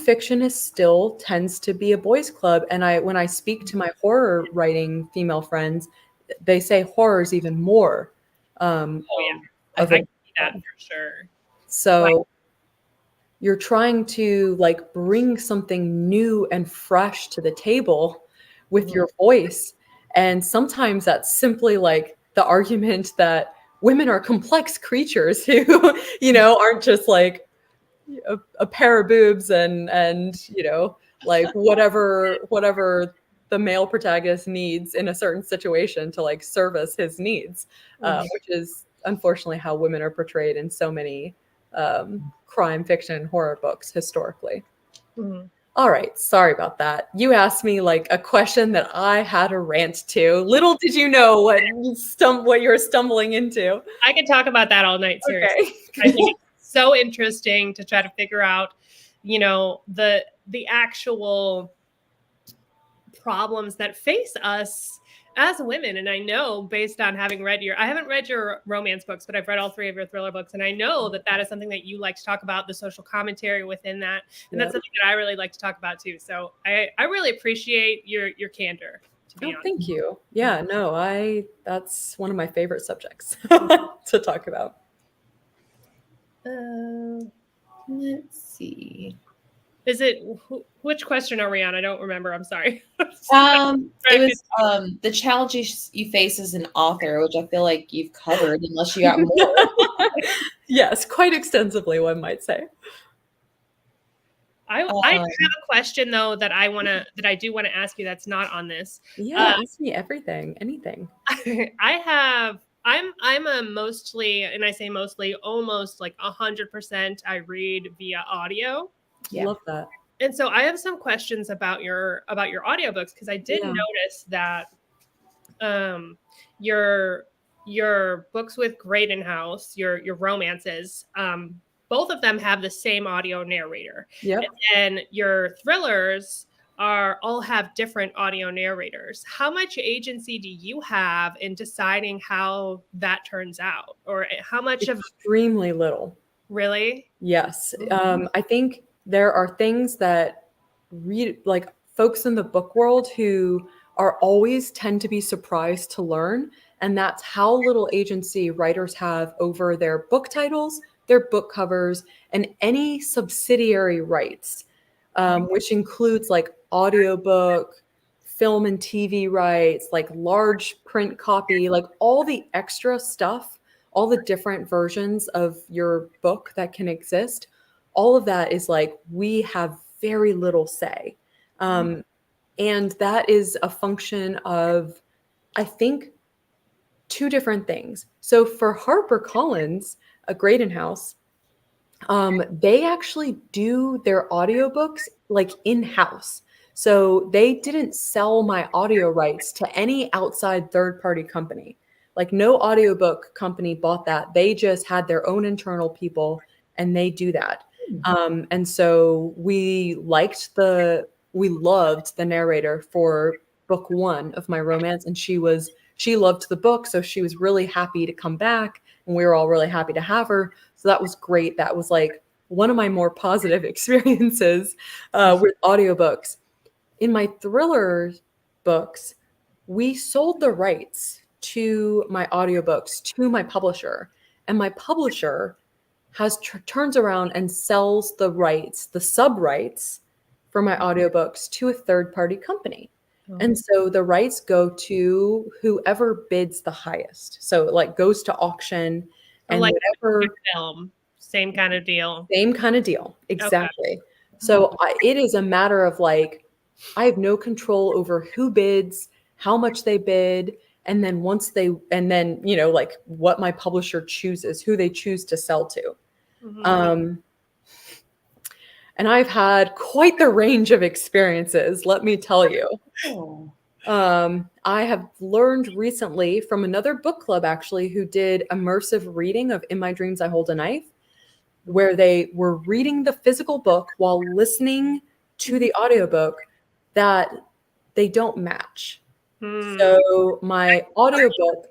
fiction still tends to be a boys' club. And when I speak to my horror writing female friends, they say horror is even more. I can see that for sure. So you're trying to like bring something new and fresh to the table with your voice. And sometimes that's simply like the argument that women are complex creatures who, you know, aren't just like a pair of boobs and you know, like whatever the male protagonist needs in a certain situation to like service his needs, which is unfortunately how women are portrayed in so many crime fiction and horror books historically. All right, sorry about that. You asked me like a question that I had a rant to. Little did you know what you're stumbling into. I could talk about that all night, seriously. Okay. I think it's so interesting to try to figure out, you know, the actual problems that face us as women. And I know, based on having read I haven't read your romance books, but I've read all 3 of your thriller books. And I know that is something that you like to talk about, the social commentary within that. And that's something that I really like to talk about too. So I really appreciate your candor, to be honest. Thank you. Yeah, no, that's one of my favorite subjects to talk about. Let's see. Is it, which question are we on? I don't remember. I'm sorry. It was the challenges you face as an author, which I feel like you've covered, unless you got more. Yes, quite extensively, one might say. I have a question though that I do want to ask you that's not on this. Yeah, ask me everything, anything. I'm a mostly, and I say mostly, almost like 100% I read via audio. Yeah. Love that. And so I have some questions about your audiobooks, because I did notice that your books with Graydon House, your romances, both of them have the same audio narrator. Yep. And your thrillers are all have different audio narrators. How much agency do you have in deciding how that turns out, or how much of Extremely little. really? Yes. Mhm. I think there are things that like folks in the book world who are always tend to be surprised to learn. And that's how little agency writers have over their book titles, their book covers, and any subsidiary rights, which includes like audiobook, film and TV rights, like large print copy, like all the extra stuff, all the different versions of your book that can exist. All of that is like we have very little say. Um, and that is a function of, I think, two different things. So for HarperCollins, a Graydon House, they actually do their audiobooks like in-house. So they didn't sell my audio rights to any outside third-party company. Like no audiobook company bought that. They just had their own internal people and they do that. And so we loved the narrator for book one of my romance. And she loved the book. So she was really happy to come back and we were all really happy to have her. So that was great. That was like one of my more positive experiences with audiobooks. In my thriller books, we sold the rights to my audiobooks to my publisher, and my publisher turns around and sells the rights, the sub rights for my audiobooks to a third party company. And so the rights go to whoever bids the highest. So it like goes to auction So and like whatever. film, same kind of deal. Same kind of deal. Exactly. So it is a matter of like, I have no control over who bids, how much they bid, and then like what my publisher chooses, who they choose to sell to. Mhm. And I've had quite the range of experiences, let me tell you. Oh. I have learned recently from another book club actually who did immersive reading of In My Dreams I Hold a Knife, where they were reading the physical book while listening to the audiobook, that they don't match. Hmm. So my audiobook, That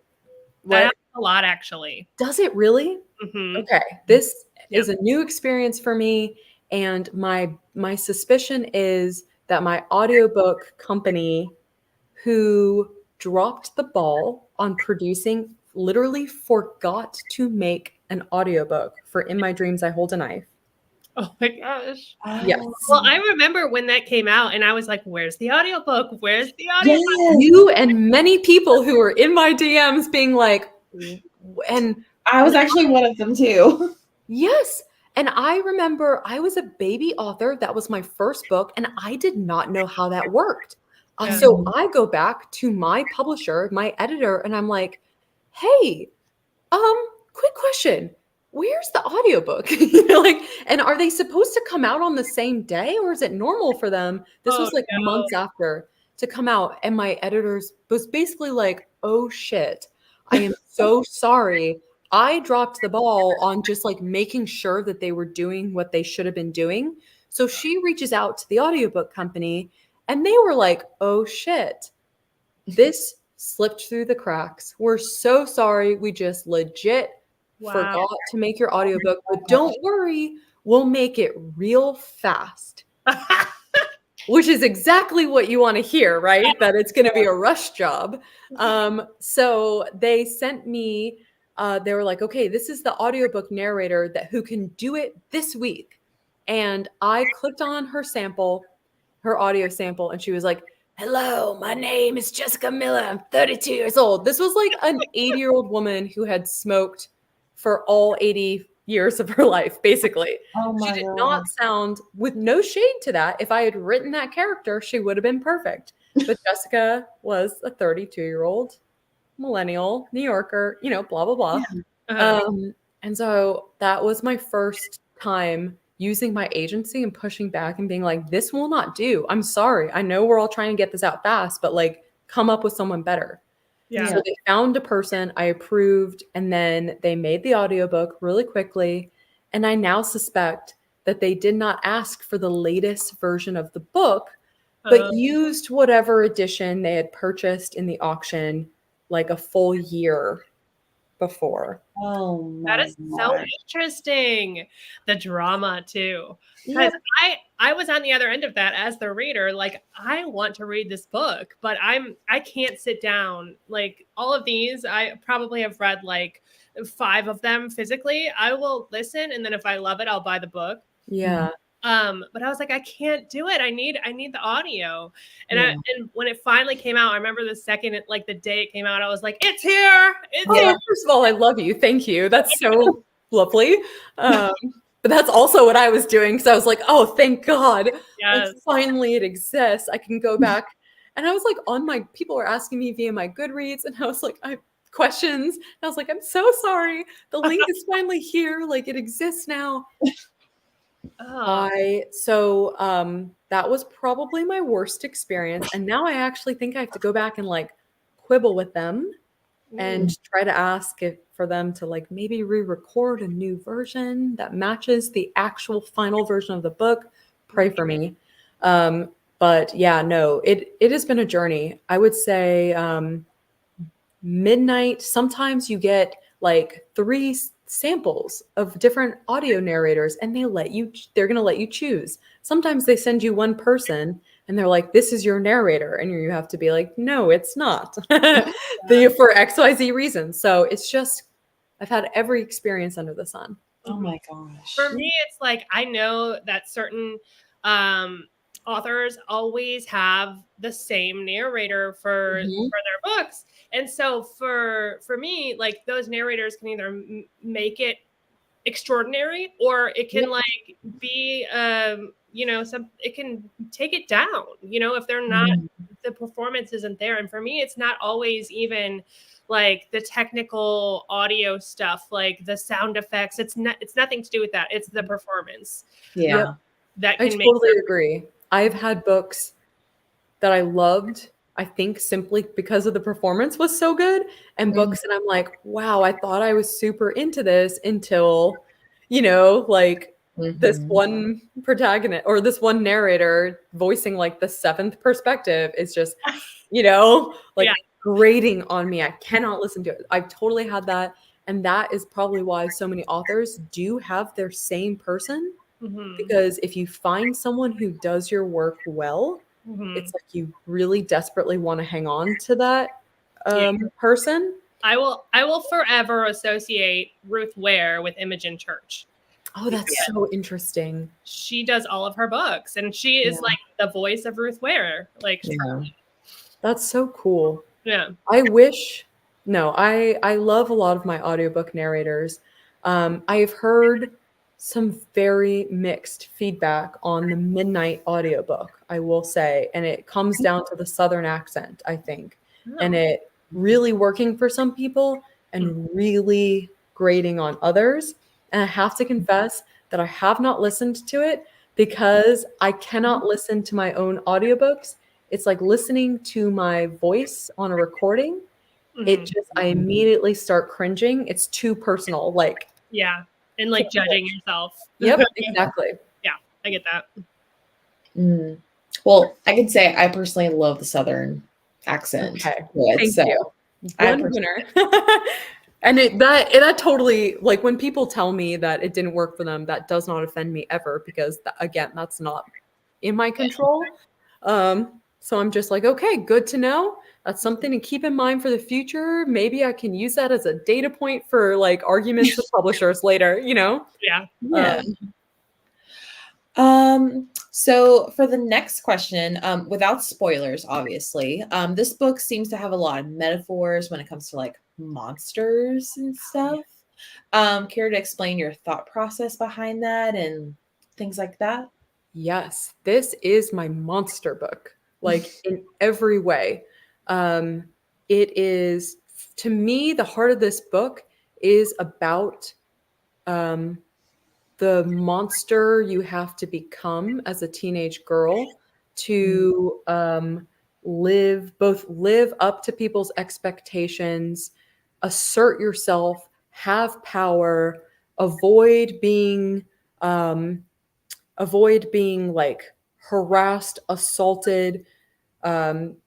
what happens a lot, actually. does it really? Mhm. Okay, this Yep. is a new experience for me, and my suspicion is that my audiobook company, who dropped the ball on producing, literally forgot to make an audiobook for In My Dreams I Hold a Knife. Oh my gosh. Yes. Well, I remember when that came out, and I was like, "Where's the audiobook? Where's the audiobook?" Yes. You and many people who were in my DMs being like, and I was actually one of them too. yes. And I remember I was a baby author. That was my first book, and I did not know how that worked. Yeah. So I go back to my publisher, my editor, and I'm like, hey, quick question. Where's the audiobook? Like, and are they supposed to come out on the same day, or is it normal for them? This Oh, was like no. months after to come out. And my editors was basically like, oh shit, I am so sorry. I dropped the ball on just like making sure that they were doing what they should have been doing. So she reaches out to the audiobook company and they were like, oh shit, this slipped through the cracks. We're so sorry. We just legit forgot to make your audiobook, but don't worry, we'll make it real fast. Which is exactly what you want to hear, right? That it's going to be a rush job. So they sent me, they were like, okay, this is the audiobook narrator who can do it this week. And I clicked on her sample, her audio sample, and she was like, hello, my name is Jessica Miller. I'm 32 years old. This was like an 80-year-old woman who had smoked for all 80 years of her life, basically. Oh She my did God. not sound, with no shade to that, if I had written that character, she would have been perfect. But Jessica was a 32-year-old millennial New Yorker, blah, blah, blah. And so that was my first time using my agency and pushing back and being like, this will not do. I'm sorry. I know we're all trying to get this out fast, but like, come up with someone better. Yeah. So they found a person, I approved, and then they made the audiobook really quickly. And I now suspect that they did not ask for the latest version of the book but used whatever edition they had purchased in the auction like a full year before. Oh my That is so interesting. The drama too. Because Yep. I was on the other end of that as the reader. Like, I want to read this book, but I can't sit down. Like, all of these, I probably have read like 5 of them physically. I will listen, and then if I love it, I'll buy the book. Yeah. But I was like, I can't do it. I need the audio. And Yeah. and when it finally came out, I remember the second like the day it came out, I was like, it's here. It's Oh, here. first of all, I love you. Thank you. That's so lovely. But that's also what I was doing because I was like, oh, thank God. Yes. Like, finally it exists. I can go back. And I was like, people were asking me via my Goodreads, and I was like, I have questions. And I was like, I'm so sorry. The link is finally here. Like, it exists now. Oh. That was probably my worst experience. And now I actually think I have to go back and like quibble with them and try to ask for them to like maybe re-record a new version that matches the actual final version of the book. Pray for me. But yeah, no, it has been a journey. I would say midnight, sometimes you get like 3 samples of different audio narrators and they're going to let you choose. Sometimes they send you one person and they're like, this is your narrator. And you have to be like, no, it's not. For XYZ reasons. So it's just, I've had every experience under the sun. Oh my gosh. For me, it's like, I know that certain authors always have the same narrator for their books. And so for me, like, those narrators can either make it extraordinary, or it can like be it can take it down, if they're not, the performance isn't there. And for me, it's not always even like the technical audio stuff, like the sound effects. It's nothing to do with that. It's the performance. Yeah. That I can totally agree. I've had books that I loved, I think simply because of the performance was so good, and books that I'm like, wow, I thought I was super into this until, this one protagonist or this one narrator voicing like the 7th perspective is just, grating on me. I cannot listen to it. I've totally had that. And that is probably why so many authors do have their same person. Because if you find someone who does your work well, it's like you really desperately want to hang on to that person. I will forever associate Ruth Ware with Imogen Church. Oh, that's so interesting. She does all of her books, and she is like the voice of Ruth Ware. Like, that's so cool. Yeah. I love a lot of my audiobook narrators. I've heard some very mixed feedback on the Midnight audiobook, I will say. And it comes down to the Southern accent, I think. And it really working for some people and really grating on others. And I have to confess that I have not listened to it because I cannot listen to my own audiobooks. It's like listening to my voice on a recording. I immediately start cringing. It's too personal. Like, and like judging yourself. Yep, exactly. Yeah, I get that. Well, I could say I personally love the Southern accent. Okay, thank you. One winner. And that totally, like, when people tell me that it didn't work for them, that does not offend me ever, because again, that's not in my control. So I'm just like, okay, good to know. That's something to keep in mind for the future. Maybe I can use that as a data point for like arguments with publishers later, Yeah. So for the next question, without spoilers, obviously, this book seems to have a lot of metaphors when it comes to like monsters and stuff. Care to explain your thought process behind that and things like that? Yes, this is my monster book, like in every way. It is, to me, the heart of this book is about the monster you have to become as a teenage girl to live up to people's expectations, assert yourself, have power, avoid being like harassed, assaulted,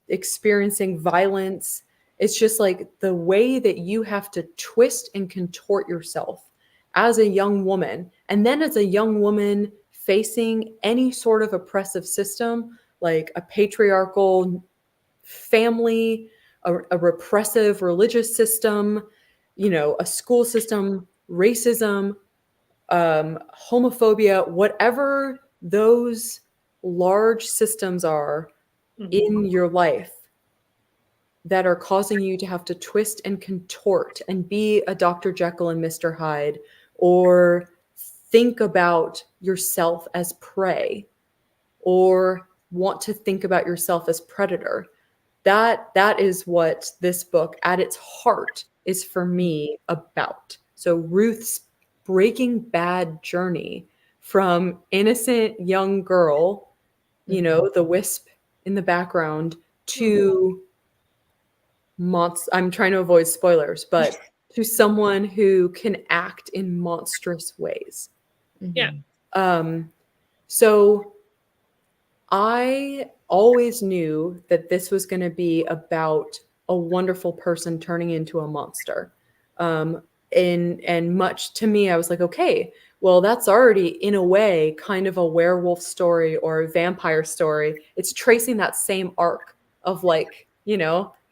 experiencing violence. It's just like the way that you have to twist and contort yourself as a young woman. And then as a young woman facing any sort of oppressive system, like a patriarchal family, a repressive religious system, a school system, racism, homophobia, whatever those large systems are in your life that are causing you to have to twist and contort and be a Dr. Jekyll and Mr. Hyde, or think about yourself as prey, or want to think about yourself as predator. That is what this book at its heart is for me about. So Ruth's Breaking Bad journey from innocent young girl, the wisp in the background, to I'm trying to avoid spoilers, but to someone who can act in monstrous ways. Yeah. So I always knew that this was going to be about a wonderful person turning into a monster. And much to me, I was like, okay, well, that's already in a way kind of a werewolf story or a vampire story. It's tracing that same arc of like,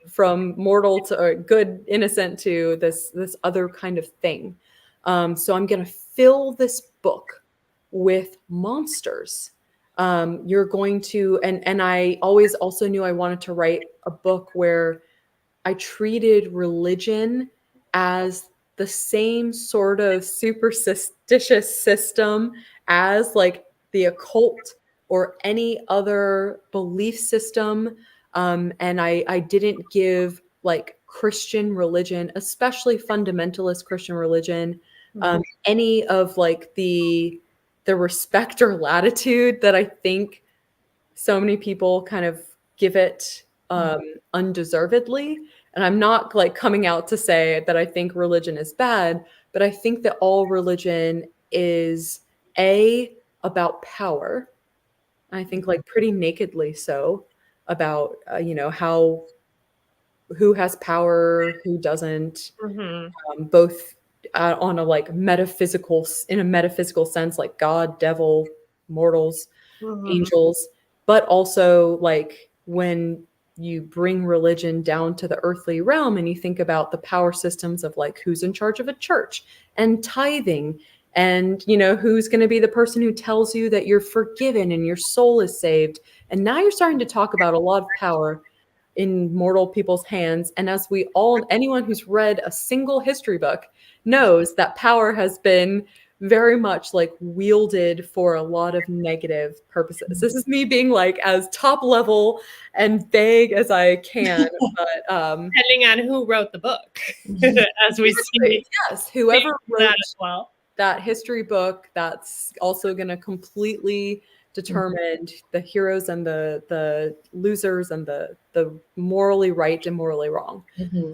from mortal to good, innocent to this other kind of thing. So I'm going to fill this book with monsters. You're going to, and I always also knew I wanted to write a book where I treated religion as the same sort of superstitious system as like the occult or any other belief system. And I didn't give like Christian religion, especially fundamentalist Christian religion, any of like the respect or latitude that I think so many people kind of give it undeservedly. And I'm not like coming out to say that I think religion is bad, but I think that all religion is about power. I think like pretty nakedly so, about who has power, who doesn't, both on a like in a metaphysical sense, like God, devil, mortals, angels, but also like when you bring religion down to the earthly realm and you think about the power systems of like who's in charge of a church and tithing, and who's going to be the person who tells you that you're forgiven and your soul is saved. And now you're starting to talk about a lot of power in mortal people's hands. And as anyone who's read a single history book knows, that power has been very much like wielded for a lot of negative purposes. This is me being like as top level and vague as I can, but depending on who wrote the book, as we see. Yes, whoever wrote that as well. That history book, that's also going to completely determine the heroes and the losers and the morally right and morally wrong.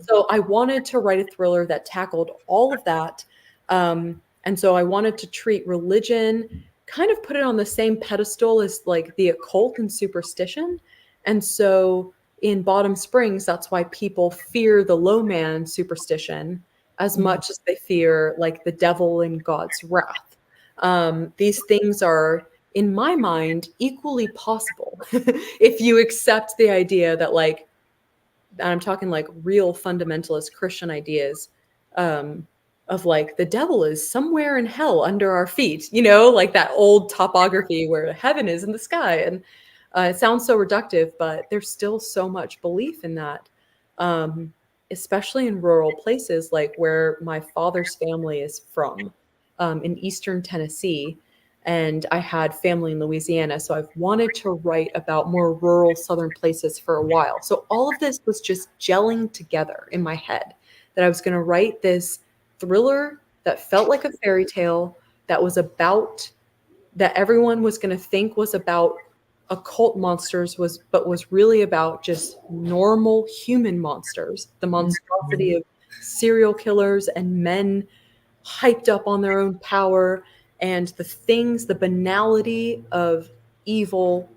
So I wanted to write a thriller that tackled all of that. And so I wanted to treat religion, kind of put it on the same pedestal as like the occult and superstition. And so in Bottom Springs, that's why people fear the low man superstition as much as they fear like the devil and God's wrath. These things are, in my mind, equally possible if you accept the idea that like, and I'm talking like real fundamentalist Christian ideas, of like the devil is somewhere in hell under our feet, like that old topography where heaven is in the sky. And it sounds so reductive, but there's still so much belief in that, especially in rural places like where my father's family is from, in eastern Tennessee. And I had family in Louisiana. So I've wanted to write about more rural southern places for a while. So all of this was just gelling together in my head, that I was going to write this thriller that felt like a fairy tale, that was about, that everyone was going to think was about occult monsters, but was really about just normal human monsters, the monstrosity of serial killers and men hyped up on their own power, and the banality of evil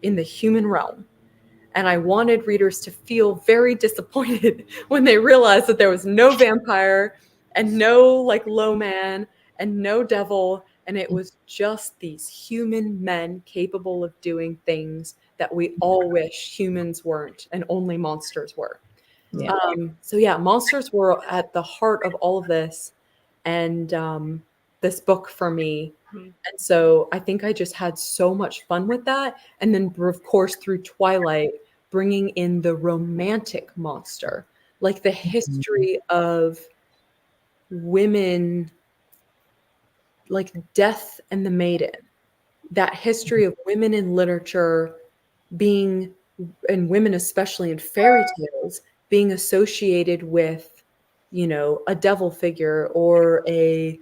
in the human realm. And I wanted readers to feel very disappointed when they realized that there was no vampire and no like low man and no devil. And it was just these human men capable of doing things that we all wish humans weren't and only monsters were. Yeah. So yeah, monsters were at the heart of all of this. And this book for me. Mhm. And so I think I just had so much fun with that. And then, of course, through Twilight, bringing in the romantic monster, like the history of women, like Death and the Maiden, that history of women in literature being, and women especially in fairy tales, being associated with, you know, a devil figure or a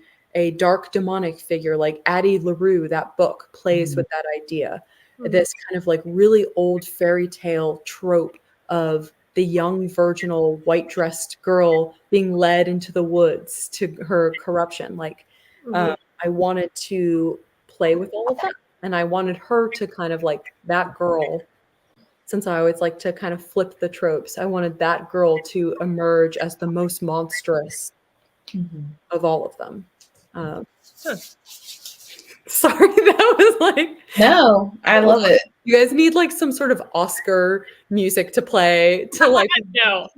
dark demonic figure. Like Addie LaRue, that book plays with that idea. This kind of like really old fairy tale trope of the young virginal white dressed girl being led into the woods to her corruption. Like I wanted to play with all of that. And I wanted her to kind of like that girl, since I always like to kind of flip the tropes, I wanted that girl to emerge as the most monstrous of all of them. Sorry, that was like, No, I love it. you guys need like some sort of Oscar music to play to like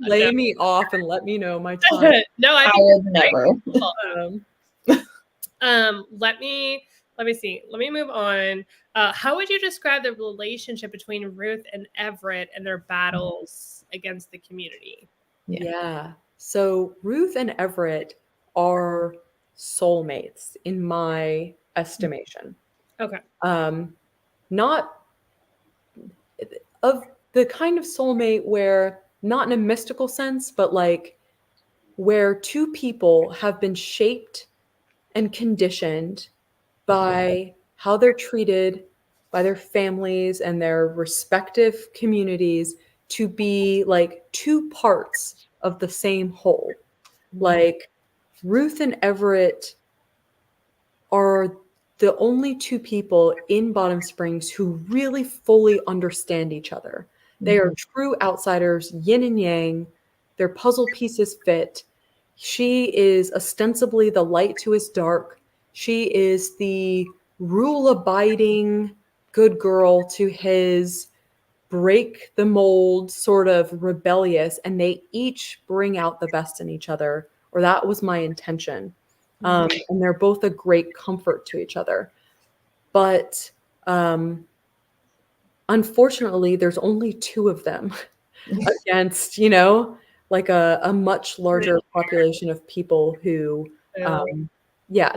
lay No. me off and let me know my time. No, I Higher think than ever. let me see. Let me move on. How would you describe the relationship between Ruth and Everett and their battles against the community? Yeah. So Ruth and Everett are soulmates in my estimation. Okay. Not of the kind of soulmate where, not in a mystical sense, but like where two people have been shaped and conditioned by how they're treated by their families and their respective communities to be like two parts of the same whole. Like Ruth and Everett are the only two people in Bottom Springs who really fully understand each other. They are true outsiders, yin and yang. Their puzzle pieces fit. She is ostensibly the light to his dark. She is the rule-abiding good girl to his break the mold, sort of rebellious, and they each bring out the best in each other, or that was my intention. And they're both a great comfort to each other. But unfortunately, there's only two of them against, you know, like a much larger population of people who,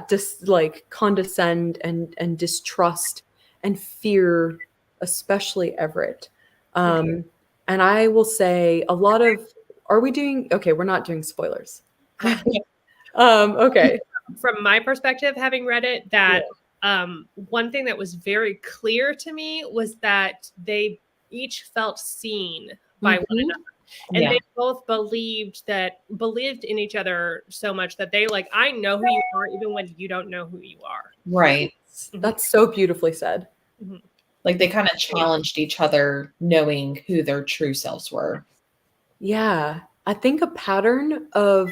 just like condescend and distrust and fear, especially Everett. And I will say a lot of, are we doing, okay, we're not doing spoilers. Okay. From my perspective, having read it, that one thing that was very clear to me was that they each felt seen by one another. And they both believed in each other so much that they like, I know who you are, even when you don't know who you are. Right. That's so beautifully said. Like they kind of challenged each other, knowing who their true selves were. Yeah. I think a pattern of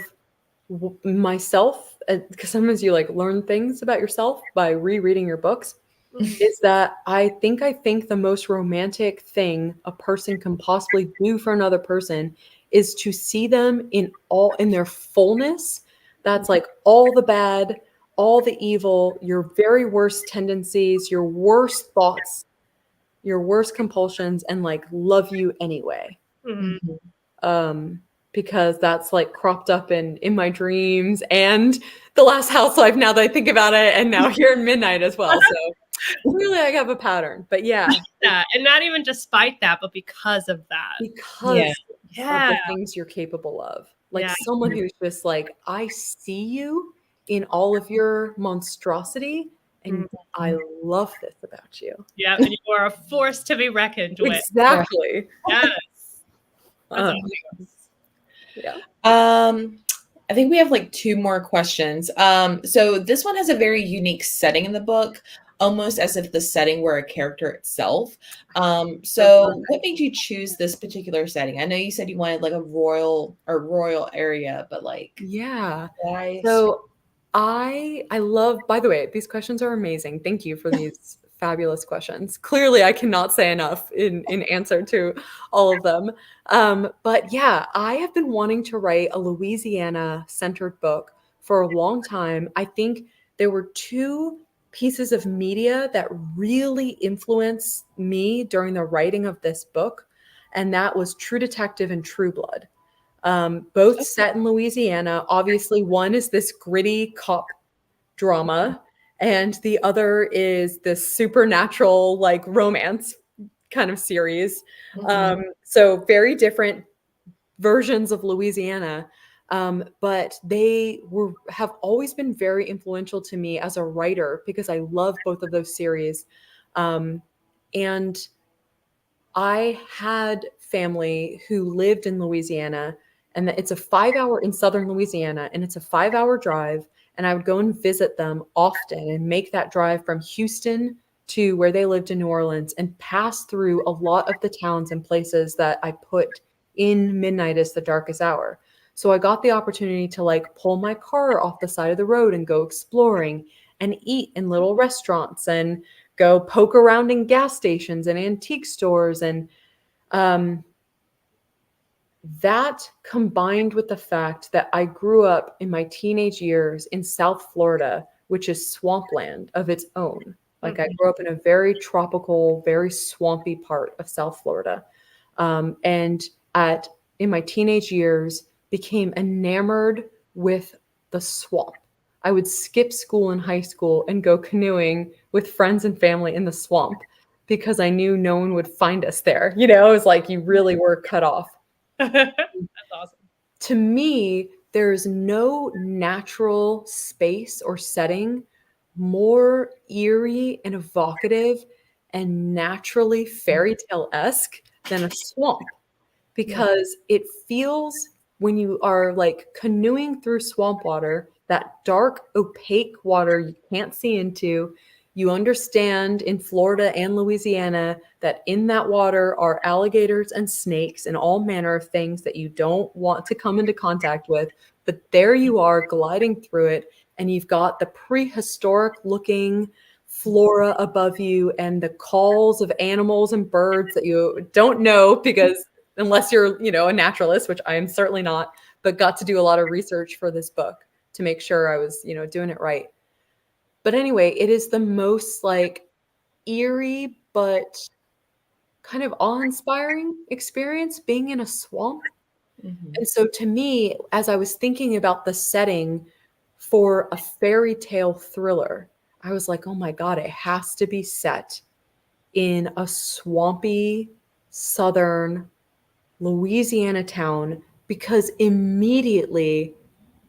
myself, because sometimes you like learn things about yourself by rereading your books, is that I think the most romantic thing a person can possibly do for another person is to see them in their fullness. That's like all the bad, all the evil, your very worst tendencies, your worst thoughts, your worst compulsions, and like love you anyway. Because that's like cropped up in my dreams and The Last Housewife, now that I think about it, and now here in Midnight as well. So really I have a pattern, but yeah. And not even despite that, but because of that. Because of the things you're capable of. Like someone who's just like, I see you in all of your monstrosity, and I love this about you. Yeah, and you are a force to be reckoned with. Exactly. Yes. Yeah. I think we have like two more questions. So this one has a very unique setting in the book. almost as if the setting were a character itself. So what made you choose this particular setting? I know you said you wanted like a royal area, but like, Yeah. why? So I love, by the way, these questions are amazing. Thank you for these fabulous questions. Clearly, I cannot say enough in answer to all of them. But yeah, I have been wanting to write a Louisiana centered book for a long time. I think there were two pieces of media that really influenced me during the writing of this book, and that was True Detective and True Blood. Both set in Louisiana. Obviously, one is this gritty cop drama, and the other is this supernatural, like romance kind of series. So very different versions of Louisiana. But they have always been very influential to me as a writer because I love both of those series. And I had family who lived in Louisiana, and it's a 5 hour in southern Louisiana, and it's a 5 hour drive. And I would go and visit them often and make that drive from Houston to where they lived in New Orleans and pass through a lot of the towns and places that I put in Midnight is the Darkest Hour. So I got the opportunity to like pull my car off the side of the road and go exploring and eat in little restaurants and go poke around in gas stations and antique stores. And that combined with the fact that I grew up in my teenage years in South Florida, which is swampland of its own. Like I grew up in a very tropical, very swampy part of South Florida. And in my teenage years became enamored with the swamp. I would skip school in high school and go canoeing with friends and family in the swamp because I knew no one would find us there. You know, it was like you really were cut off. That's awesome. To me, there's no natural space or setting more eerie and evocative and naturally fairy tale-esque than a swamp, because it feels, when you are like canoeing through swamp water, that dark, opaque water you can't see into. You understand in Florida and Louisiana that in that water are alligators and snakes and all manner of things that you don't want to come into contact with. But there you are gliding through it, and you've got the prehistoric looking flora above you and the calls of animals and birds that you don't know because unless you're, a naturalist, which I am certainly not, but got to do a lot of research for this book to make sure I was, doing it right. But anyway, it is the most like eerie but kind of awe-inspiring experience being in a swamp. And so to me, as I was thinking about the setting for a fairy tale thriller, I was like, oh my God, it has to be set in a swampy southern Louisiana town, because immediately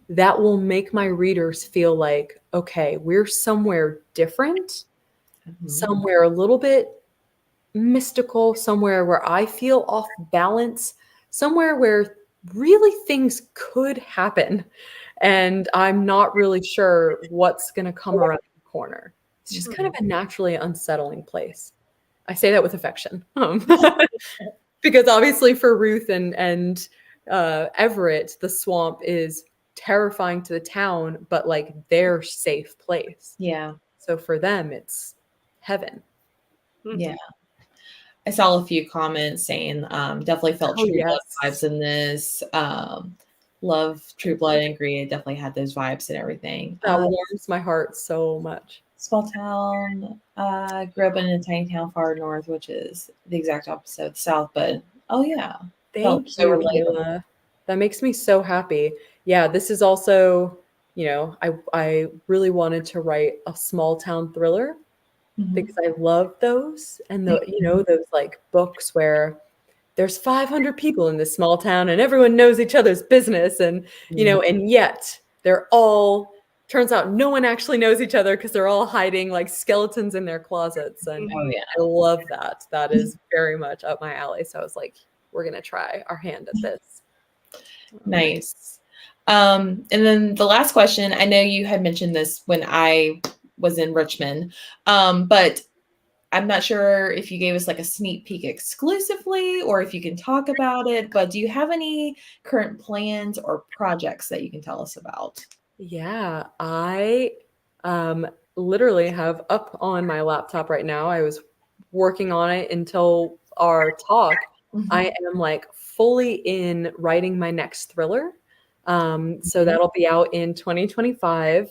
that will make my readers feel like, okay, we're somewhere different, somewhere a little bit mystical, somewhere where I feel off balance, somewhere where really things could happen. And I'm not really sure what's going to come around the corner. It's just kind of a naturally unsettling place. I say that with affection. Because obviously for Ruth and Everett, the swamp is terrifying to the town, but like their safe place. Yeah. So for them, it's heaven. Yeah. I saw a few comments saying definitely felt True Blood vibes in this. Love True Blood and agree. It definitely had those vibes and everything. That warms my heart so much. Small town. Grew up in a tiny town far north, which is the exact opposite of the south. But Thank you, Layla. That makes me so happy. Yeah, this is also, I really wanted to write a small town thriller because I love those, and those like books where there's 500 people in this small town and everyone knows each other's business, and and yet they're all, turns out no one actually knows each other because they're all hiding like skeletons in their closets. And I love that. That is very much up my alley. So I was like, we're gonna try our hand at this. Nice. And then the last question, I know you had mentioned this when I was in Richmond. But I'm not sure if you gave us like a sneak peek exclusively or if you can talk about it, but do you have any current plans or projects that you can tell us about? Yeah, I literally have up on my laptop right now. I was working on it until our talk. I am like fully in writing my next thriller. So that'll be out in 2025.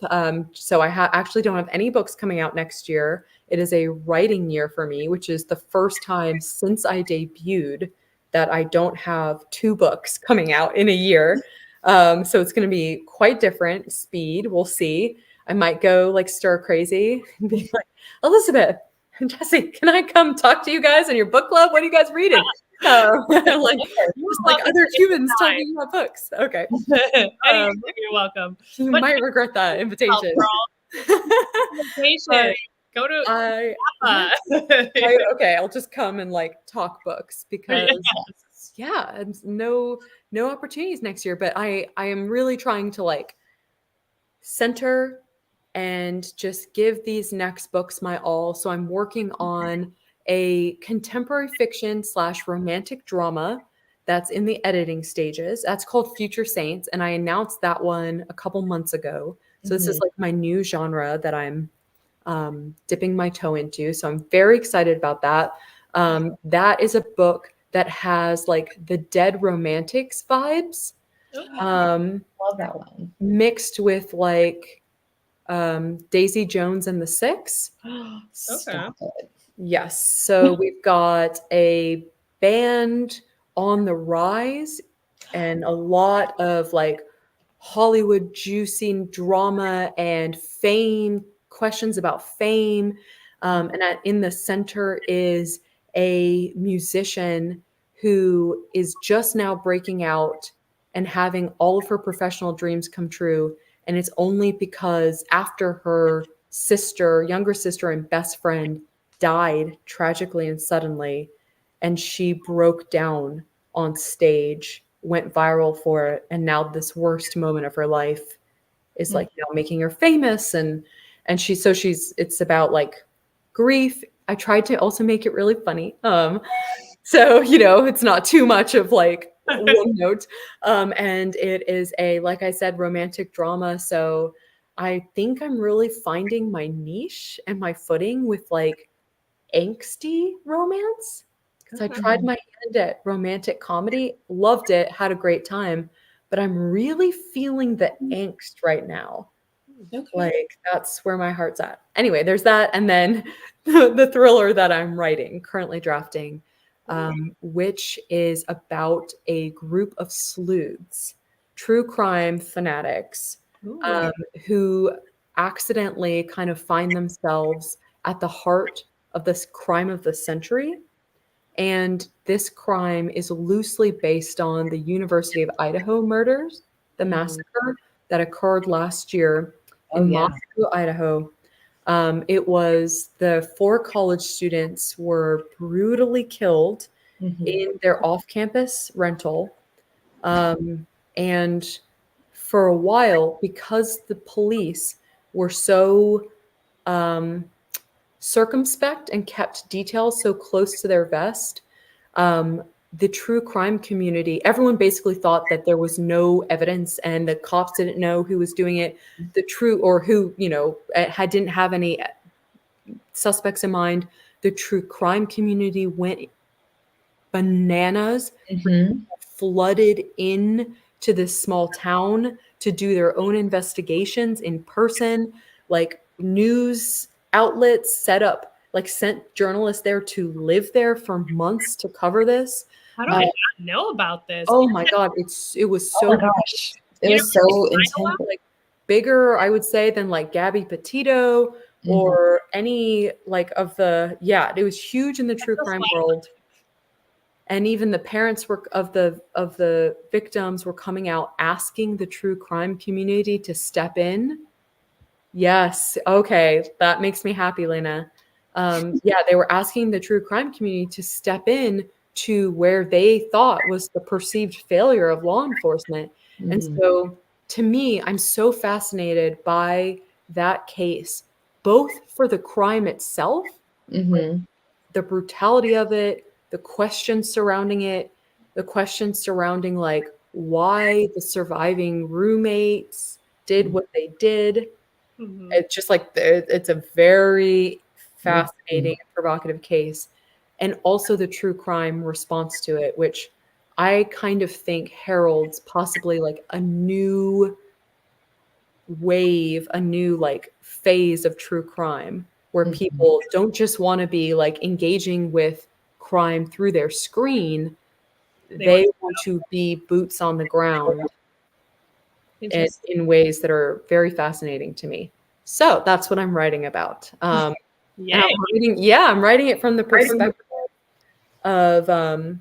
So I actually don't have any books coming out next year. It is a writing year for me, which is the first time since I debuted that I don't have 2 books coming out in a year. So it's going to be quite different speed. We'll see. I might go like stir crazy and be like, Elizabeth and Jesse, can I come talk to you guys in your book club? What are you guys reading? Like, just like other humans talking about books. Okay. You're welcome. You might regret that invitation. Go to okay, I'll just come and like talk books because and no opportunities next year. But I am really trying to like center and just give these next books my all. So I'm working on a contemporary fiction / romantic drama that's in the editing stages. That's called Future Saints, and I announced that one a couple months ago. So this is like my new genre that I'm dipping my toe into. So I'm very excited about that. That is a book that has like the Dead Romantics vibes. Love that one. Mixed with like Daisy Jones and the Six. Stop it. Yes. So we've got a band on the rise and a lot of like Hollywood juicing drama and fame, questions about fame. In the center is a musician who is just now breaking out and having all of her professional dreams come true. And it's only because after her younger sister and best friend died tragically and suddenly, and she broke down on stage, went viral for it, and now this worst moment of her life is like making her famous, and it's about like grief. I tried to also make it really funny, so it's not too much of like one note, and it is like I said, romantic drama. So I think I'm really finding my niche and my footing with like angsty romance, because I tried my hand at romantic comedy, loved it, had a great time, but I'm really feeling the angst right now. Okay. Like that's where my heart's at. Anyway, there's that, and then the thriller that I'm writing, currently drafting, which is about a group of sleuths, true crime fanatics, who accidentally kind of find themselves at the heart of this crime of the century. And this crime is loosely based on the University of Idaho murders, the massacre that occurred last year in Moscow, Idaho. It was the 4 college students were brutally killed in their off-campus rental. And for a while, because the police were so circumspect and kept details so close to their vest, the true crime community, everyone basically thought that there was no evidence and the cops didn't know who was doing it, who didn't have any suspects in mind. The true crime community went bananas, flooded in to this small town to do their own investigations in person. Like news outlets sent journalists there to live there for months to cover this. How do I not know about this? Oh my God, it was so gosh. It was so intense. Like bigger, I would say, than like Gabby Petito or any like of the it was huge in the true crime world. And even the parents of the victims were coming out asking the true crime community to step in. Yes. Okay. That makes me happy, Lena. They were asking the true crime community to step in to where they thought was the perceived failure of law enforcement. And so to me, I'm so fascinated by that case both for the crime itself, Mm-hmm. the brutality of it, the questions surrounding it, the questions surrounding like why the surviving roommates did what they did. Mhm. It's just like it's a very fascinating Mhm. and provocative case. And also the true crime response to it, which I kind of think heralds possibly like a new wave, a new like phase of true crime where Mhm. people don't just want to be like engaging with crime through their screen. They want They want to be boots on the ground Interesting. in ways that are very fascinating to me. So that's what I'm writing about. And Yay. I'm writing it from the perspective of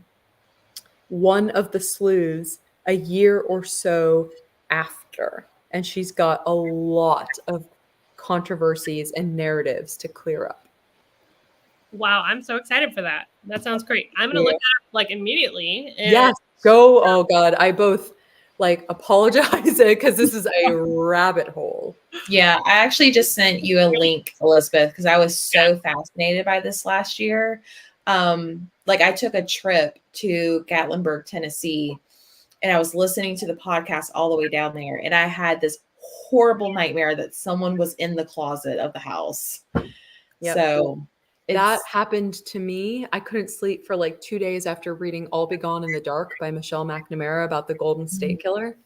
one of the sleuths a year or so after. And she's got a lot of controversies and narratives to clear up. Wow, I'm so excited for that. That sounds great. I'm gonna look that up like immediately. And Yes, go. Oh God, I both like apologize because this is a rabbit hole. Yeah, I actually just sent you a link, Elizabeth, because I was so fascinated by this last year. Like I took a trip to Gatlinburg, Tennessee, and I was listening to the podcast all the way down there, and I had this horrible nightmare that someone was in the closet of the house. Yep. So That it's happened to me. I couldn't sleep for like 2 days after reading All Be Gone in the Dark by Michelle McNamara about the Golden State Killer.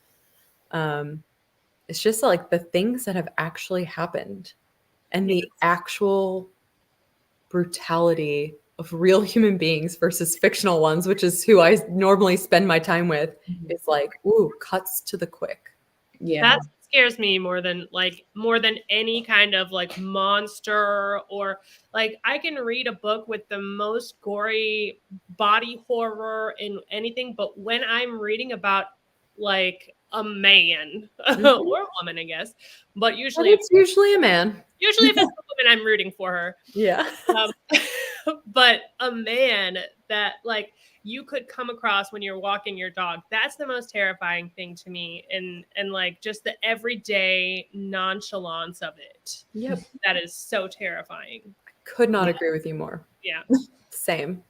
It's just like the things that have actually happened and the actual brutality of real human beings versus fictional ones, which is who I normally spend my time with, is like, ooh, cuts to the quick. yeah. that scares me more than any kind of like monster, or like I can read a book with the most gory body horror in anything, but when I'm reading about like a man or a woman, I guess, but But usually it's usually a man. if it's a woman, I'm rooting for her. Yeah. But a man that like you could come across when you're walking your dog, that's the most terrifying thing to me, and like just the everyday nonchalance of it. Yep. That is so terrifying. Could not agree with you more. Yeah. Same.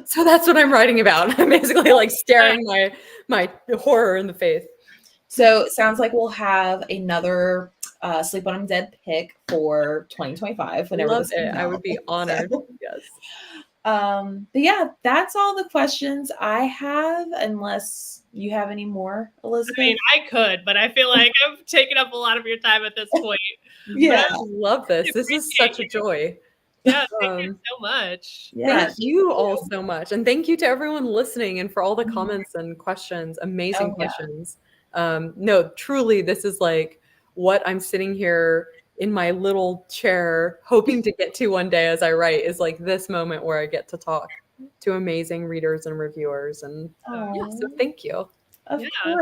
So that's what I'm writing about. I'm basically like staring my horror in the face. So it sounds like we'll have another Sleep When I'm Dead pick for 2025 whenever Love this it. comes I out. would be honored. So, Yes. but yeah, that's all the questions I have, unless you have any more, Elizabeth. I mean, I could, but I feel like I've taken up a lot of your time at this point. Yeah. I love this. This is such a joy. Yeah, thank you so much. Yeah. Thank you all so much. And thank you to everyone listening and for all the comments and questions. Amazing Oh, yeah. questions. No, truly, this is like what I'm sitting here in my little chair hoping to get to one day as I write, is like this moment where I get to talk to amazing readers and reviewers. And yeah, so thank you. Of Yeah, course.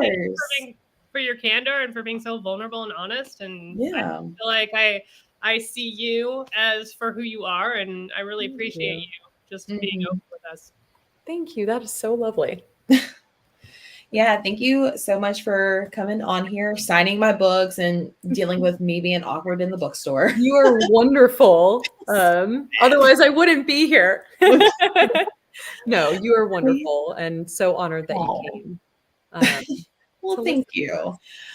thank you for your candor and for being so vulnerable and honest. And Yeah. I feel like I see you as for who you are, and I really appreciate you just being open with us. Thank you. That is so lovely. Yeah, thank you so much for coming on here, signing my books, and dealing with me being awkward in the bookstore. You are wonderful. Otherwise, I wouldn't be here. No, you are wonderful, and so honored that you came. Well, thank you.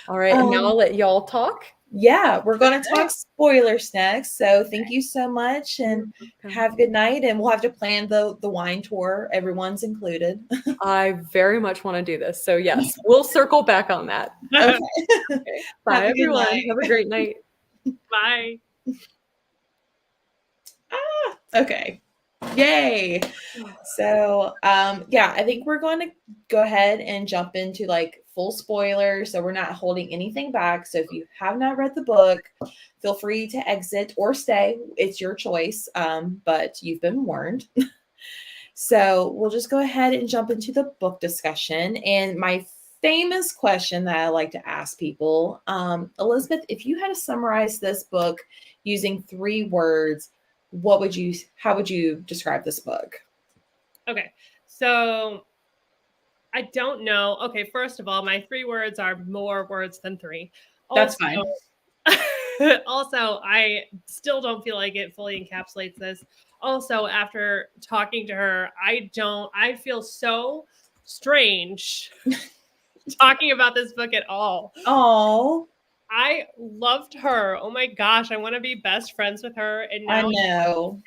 All right, and now I'll let y'all talk. Yeah, we're going to talk spoilers next. So thank you so much, and have a good night. And we'll have to plan the wine tour. Everyone's included. I very much want to do this. So yes, we'll circle back on that. Okay. Bye, Have a good everyone. night. Have a great night. Bye. Okay. Yay. So yeah, I think we're going to go ahead and jump into like full spoilers. So we're not holding anything back. So if you have not read the book, feel free to exit or stay. It's your choice. But you've been warned. So we'll just go ahead and jump into the book discussion. And my famous question that I like to ask people, Elizabeth, if you had to summarize this book using 3 words, how would you describe this book? Okay, so I don't know. Okay, first of all, my 3 words are more words than 3. That's Also, fine. Also, I still don't feel like it fully encapsulates this. Also, after talking to her, I feel so strange talking about this book at all. Oh, I loved her. Oh my gosh, I want to be best friends with her. And I now know.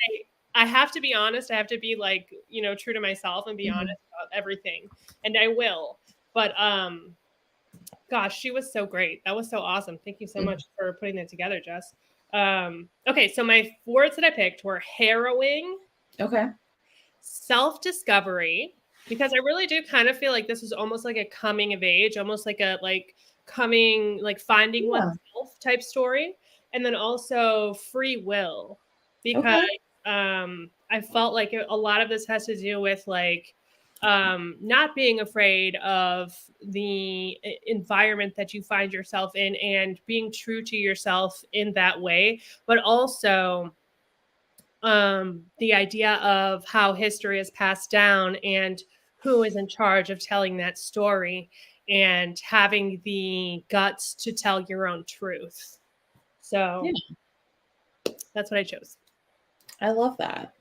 I have to be honest. I have to be like, true to myself and be Mhm. honest about everything. And I will. But gosh, she was so great. That was so awesome. Thank you so much for putting that together, Jess. Okay, so my words that I picked were harrowing, Okay. self-discovery, because I really do kind of feel like this is almost like a coming of age, almost like a coming, like finding Yeah. oneself type story. And then also free will, because Okay. I felt like a lot of this has to do with like not being afraid of the environment that you find yourself in and being true to yourself in that way, but also the idea of how history is passed down and who is in charge of telling that story and having the guts to tell your own truth. So that's what I chose. I love that.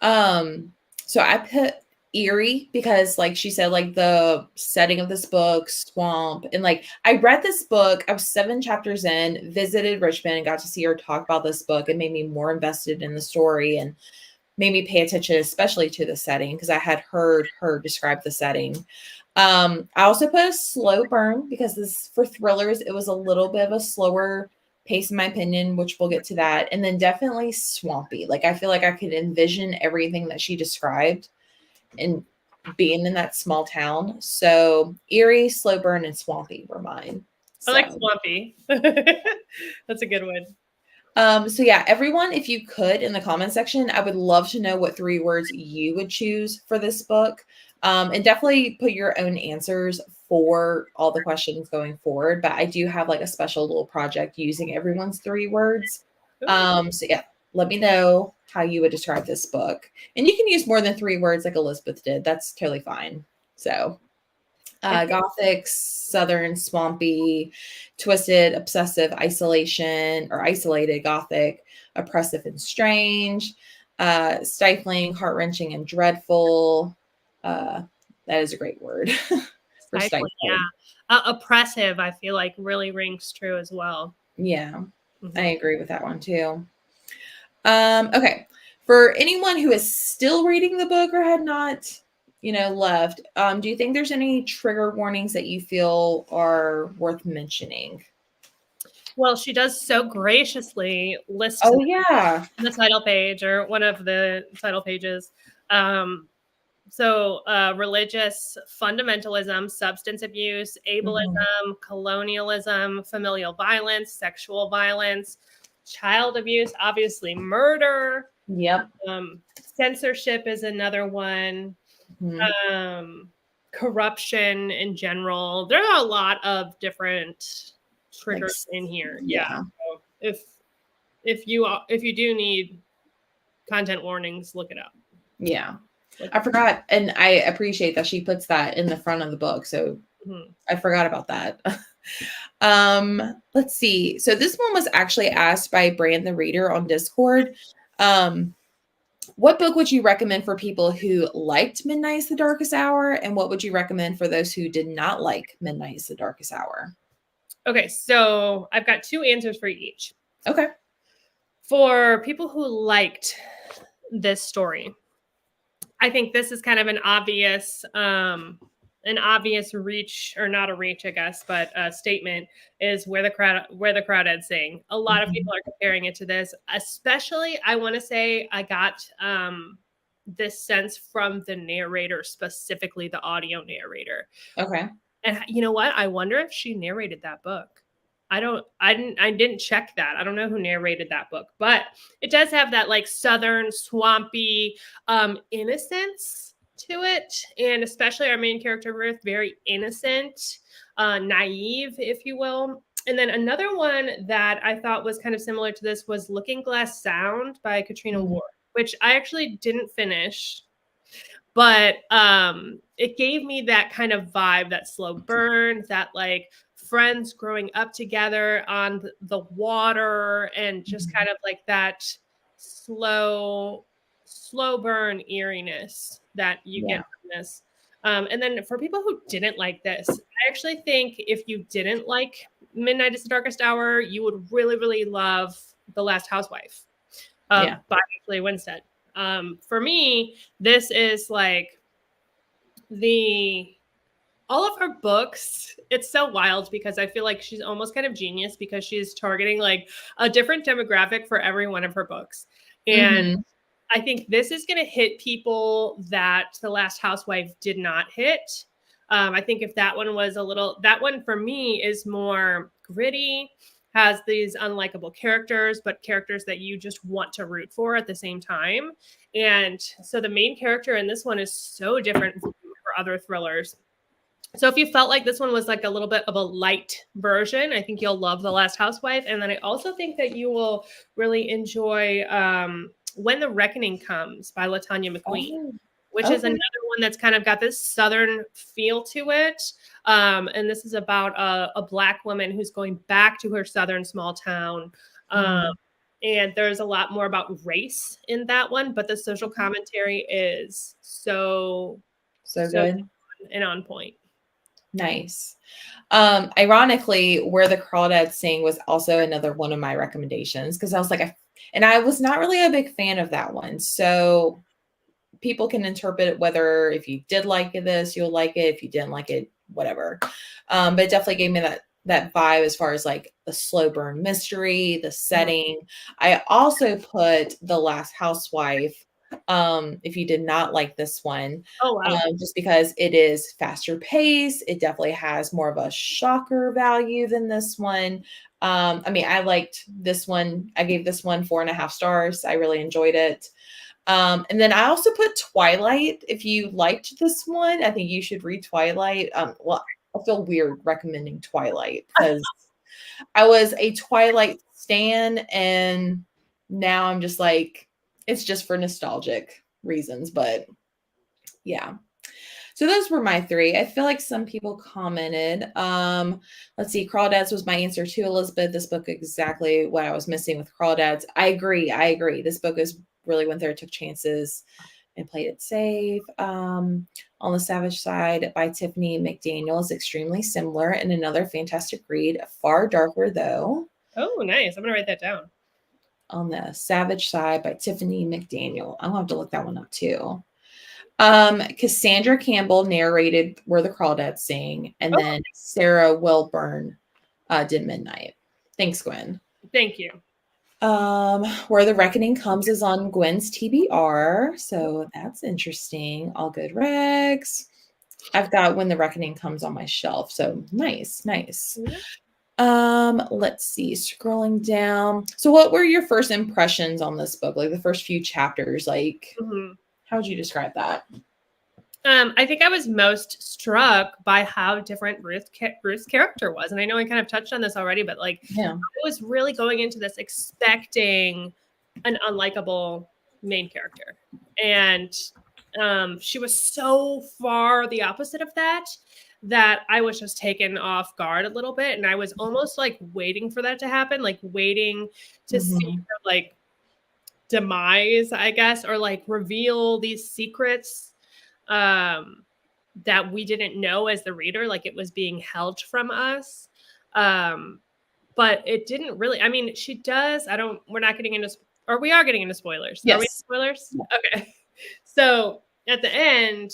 So I put eerie because like she said, like the setting of this book, swamp, and like I read this book, I was 7 chapters in, visited Richmond and got to see her talk about this book and made me more invested in the story and made me pay attention, especially to the setting, because I had heard her describe the setting. I also put a slow burn because this for thrillers, it was a little bit of a slower pace in my opinion, which we'll get to that. And then definitely swampy. Like I feel like I could envision everything that she described and being in that small town. So eerie, slow burn, and swampy were mine. I like So. swampy. That's a good one. So yeah, everyone, if you could in the comment section, I would love to know what 3 words you would choose for this book. And definitely put your own answers for all the questions going forward. But I do have like a special little project using everyone's 3 words. So yeah, let me know how you would describe this book. And you can use more than 3 words like Elizabeth did. That's totally fine. So Gothic, Southern, swampy, twisted, obsessive, isolation, or isolated, Gothic, oppressive and strange, stifling, heart wrenching, and dreadful. That is a great word for stifling. Yeah. Oppressive, I feel like really rings true as well. Yeah, I agree with that one too. Okay, for anyone who is still reading the book or had not left, do you think there's any trigger warnings that you feel are worth mentioning? Well, she does so graciously list the title page or one of the title pages. So religious fundamentalism, substance abuse, ableism, colonialism, familial violence, sexual violence, child abuse, obviously murder. Yep. Censorship is another one. Corruption in general. There are a lot of different triggers in here. Yeah. So if you do need content warnings, look it up. Yeah. I forgot, and I appreciate that she puts that in the front of the book. So I forgot about that. Let's see. So this one was actually asked by Brand the Reader on Discord. What book would you recommend for people who liked Midnight's the Darkest Hour? And what would you recommend for those who did not like Midnight's the Darkest Hour? Okay, so I've got 2 answers for each. Okay. For people who liked this story, I think this is kind of an obvious reach, or not a reach, I guess, but a statement is where the crawdads sing. A lot of people are comparing it to this, especially I want to say I got this sense from the narrator, specifically the audio narrator. Okay. And you know what? I wonder if she narrated that book. I didn't check that. I don't know who narrated that book, but it does have that like southern swampy innocence to it, and especially our main character Ruth, very innocent, naive, if you will. And then another one that I thought was kind of similar to this was Looking Glass Sound by Katrina Ward, which I actually didn't finish. But it gave me that kind of vibe, that slow burn, that like friends growing up together on the water, and just kind of like that slow burn eeriness that you get from this. And then for people who didn't like this, I actually think if you didn't like Midnight is the Darkest Hour, you would really, really love The Last Housewife by Ashley Winstead. For me, this is like all of her books. It's so wild because I feel like she's almost kind of genius because she's targeting like a different demographic for every one of her books. And I think this is going to hit people that The Last Housewife did not hit. I think if that one was that one for me is more gritty, has these unlikable characters, but characters that you just want to root for at the same time. And so the main character in this one is so different from her other thrillers. So if you felt like this one was like a little bit of a light version, I think you'll love The Last Housewife. And then I also think that you will really enjoy When the Reckoning Comes by LaTanya McQueen, which is another one that's kind of got this Southern feel to it. And this is about a Black woman who's going back to her Southern small town. And there's a lot more about race in that one, but the social commentary is so good and on point. Nice. Ironically, Where the Crawdads Sing was also another one of my recommendations because I was like, and I was not really a big fan of that one. So people can interpret it whether if you did like this, you'll like it. If you didn't like it, whatever. But it definitely gave me that vibe as far as like the slow burn mystery, the setting. I also put The Last Housewife. If you did not like this one, just because it is faster paced, it definitely has more of a shocker value than this one. I mean, I liked this one. I gave this one 4.5 stars. I really enjoyed it. And then I also put Twilight. If you liked this one, I think you should read Twilight. Well, I feel weird recommending Twilight because I was a Twilight stan, and now I'm just like, it's just for nostalgic reasons, but yeah. So those were my 3. I feel like some people commented. Let's see. Crawdads was my answer too, Elizabeth. This book exactly what I was missing with Crawdads. I agree. This book is really went there, took chances, and played it safe. On the Savage Side by Tiffany McDaniel is extremely similar and another fantastic read. Far darker though. Oh, nice. I'm gonna write that down. On the Savage Side by Tiffany McDaniel. I'll have to look that one up too. Cassandra Campbell narrated Where the Crawdads Sing, and then Sarah Wilburn did Midnight. Thanks, Gwen. Thank you. Where the Reckoning Comes is on Gwen's TBR, so that's interesting. All good regs. I've got When the Reckoning Comes on my shelf, so nice. Yeah. Let's see, scrolling down. So what were your first impressions on this book? Like the first few chapters, like how would you describe that? I think I was most struck by how different Ruth's character was. And I know I kind of touched on this already, but like I was really going into this expecting an unlikable main character. And she was so far the opposite of that I was just taken off guard a little bit. And I was almost like waiting for that to happen, like waiting to see her like demise, I guess, or like reveal these secrets that we didn't know as the reader, like it was being held from us. But it didn't really, I mean, she does, we're not getting into, or we are getting into spoilers. Yes. Are we spoilers? Okay. So at the end,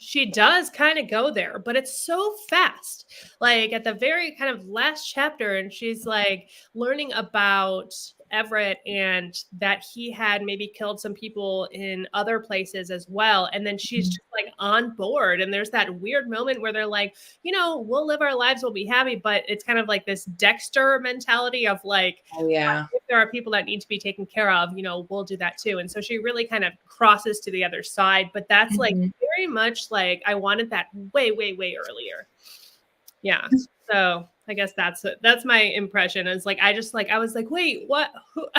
she does kind of go there, but it's so fast. Like at the very kind of last chapter, and she's like learning about Everett and that he had maybe killed some people in other places as well. And then she's just like on board. And there's that weird moment where they're like, we'll live our lives, we'll be happy. But it's kind of like this Dexter mentality of like, if there are people that need to be taken care of, we'll do that too. And so she really kind of crosses to the other side. But that's like very much like I wanted that way, way, way earlier. Yeah. So I guess that's my impression. It's like I was like, wait, what?